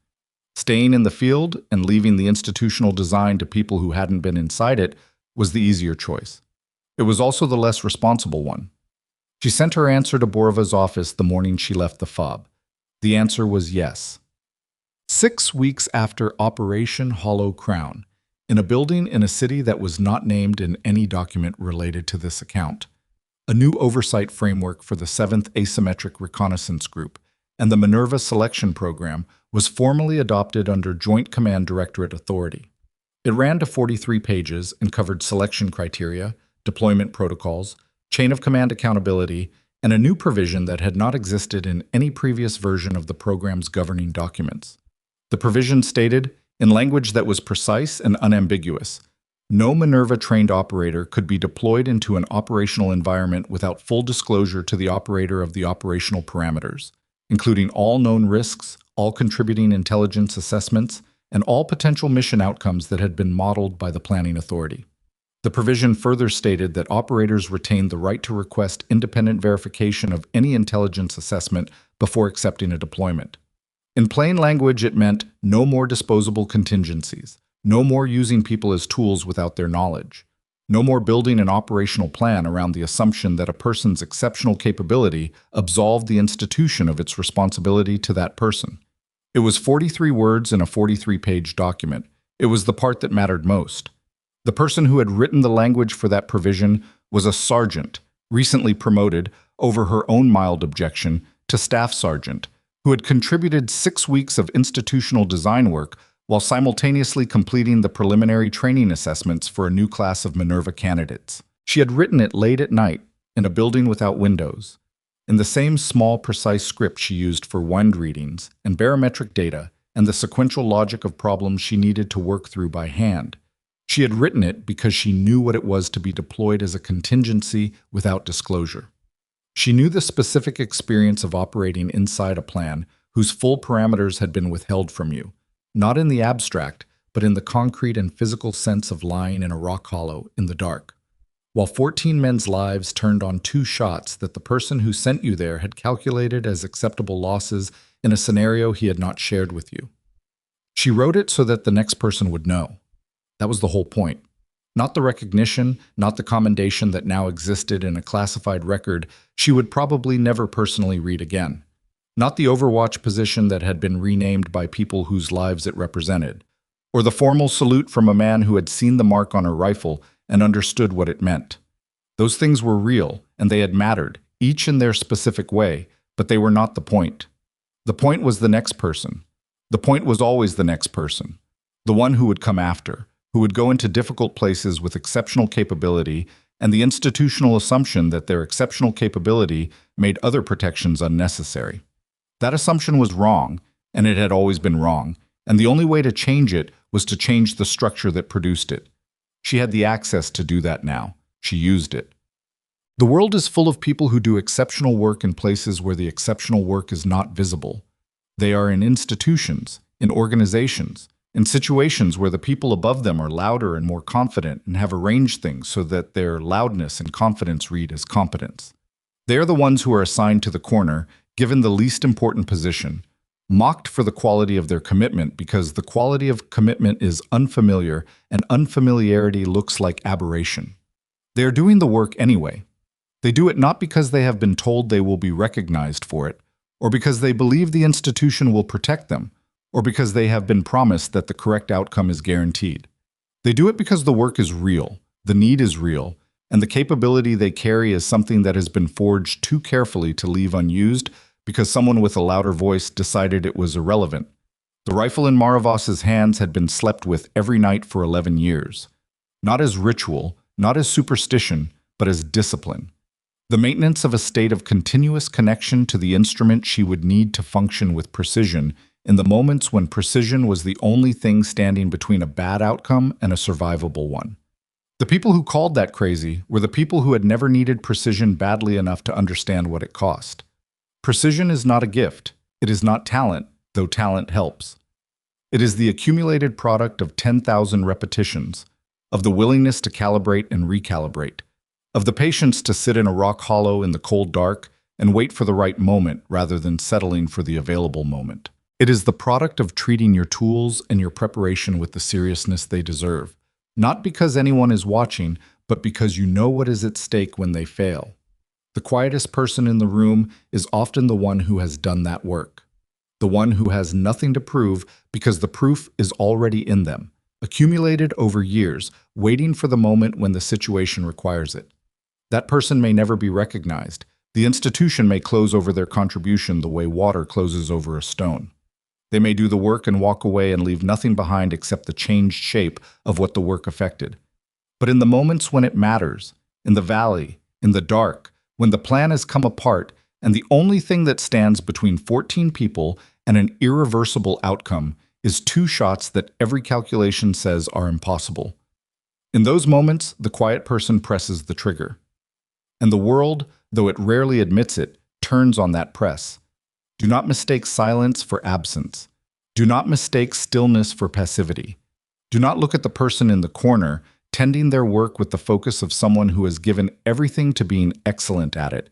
Staying in the field and leaving the institutional design to people who hadn't been inside it was the easier choice. It was also the less responsible one. She sent her answer to Borova's office the morning she left the FOB. The answer was yes. 6 weeks after Operation Hollow Crown, in a building in a city that was not named in any document related to this account, a new oversight framework for the Seventh Asymmetric Reconnaissance Group and the Minerva selection program was formally adopted under Joint Command Directorate authority. It ran to 43 pages and covered selection criteria, deployment protocols, chain of command accountability, and a new provision that had not existed in any previous version of the program's governing documents. The provision stated, in language that was precise and unambiguous, no Minerva-trained operator could be deployed into an operational environment without full disclosure to the operator of the operational parameters, including all known risks, all contributing intelligence assessments, and all potential mission outcomes that had been modeled by the planning authority. The provision further stated that operators retained the right to request independent verification of any intelligence assessment before accepting a deployment. In plain language, it meant no more disposable contingencies, no more using people as tools without their knowledge, no more building an operational plan around the assumption that a person's exceptional capability absolved the institution of its responsibility to that person. It was 43 words in a 43-page document. It was the part that mattered most. The person who had written the language for that provision was a sergeant, recently promoted, over her own mild objection, to staff sergeant, who had contributed 6 weeks of institutional design work while simultaneously completing the preliminary training assessments for a new class of Minerva candidates. She had written it late at night, in a building without windows, in the same small, precise script she used for wind readings and barometric data and the sequential logic of problems she needed to work through by hand. She had written it because she knew what it was to be deployed as a contingency without disclosure. She knew the specific experience of operating inside a plan whose full parameters had been withheld from you, not in the abstract, but in the concrete and physical sense of lying in a rock hollow in the dark, while 14 men's lives turned on 2 shots that the person who sent you there had calculated as acceptable losses in a scenario he had not shared with you. She wrote it so that the next person would know. That was the whole point. Not the recognition, not the commendation that now existed in a classified record she would probably never personally read again. Not the Overwatch position that had been renamed by people whose lives it represented. or the formal salute from a man who had seen the mark on her rifle and understood what it meant. Those things were real, and they had mattered, each in their specific way, but they were not the point. The point was the next person. The point was always the next person, the one who would come after, who would go into difficult places with exceptional capability, and the institutional assumption that their exceptional capability made other protections unnecessary. That assumption was wrong, and it had always been wrong, and the only way to change it was to change the structure that produced it. She had the access to do that now. She used it. The world is full of people who do exceptional work in places where the exceptional work is not visible. They are in institutions, in organizations, in situations where the people above them are louder and more confident and have arranged things so that their loudness and confidence read as competence. They are the ones who are assigned to the corner, given the least important position, mocked for the quality of their commitment because the quality of commitment is unfamiliar and unfamiliarity looks like aberration. They are doing the work anyway. They do it not because they have been told they will be recognized for it, or because they believe the institution will protect them, or because they have been promised that the correct outcome is guaranteed. They do it because the work is real, the need is real, and the capability they carry is something that has been forged too carefully to leave unused because someone with a louder voice decided it was irrelevant. The rifle in Voss's hands had been slept with every night for 11 years. Not as ritual, not as superstition, but as discipline. The maintenance of a state of continuous connection to the instrument she would need to function with precision in the moments when precision was the only thing standing between a bad outcome and a survivable one. The people who called that crazy were the people who had never needed precision badly enough to understand what it cost. Precision is not a gift. It is not talent, though talent helps. It is the accumulated product of 10,000 repetitions, of the willingness to calibrate and recalibrate, of the patience to sit in a rock hollow in the cold dark and wait for the right moment rather than settling for the available moment. It is the product of treating your tools and your preparation with the seriousness they deserve, not because anyone is watching, but because you know what is at stake when they fail. The quietest person in the room is often the one who has done that work, the one who has nothing to prove because the proof is already in them, accumulated over years, waiting for the moment when the situation requires it. That person may never be recognized. The institution may close over their contribution the way water closes over a stone. They may do the work and walk away and leave nothing behind except the changed shape of what the work affected. But in the moments when it matters, in the valley, in the dark, when the plan has come apart and the only thing that stands between 14 people and an irreversible outcome is 2 shots that every calculation says are impossible. In those moments, the quiet person presses the trigger. And the world, though it rarely admits it, turns on that press. Do not mistake silence for absence. Do not mistake stillness for passivity. Do not look at the person in the corner, tending their work with the focus of someone who has given everything to being excellent at it,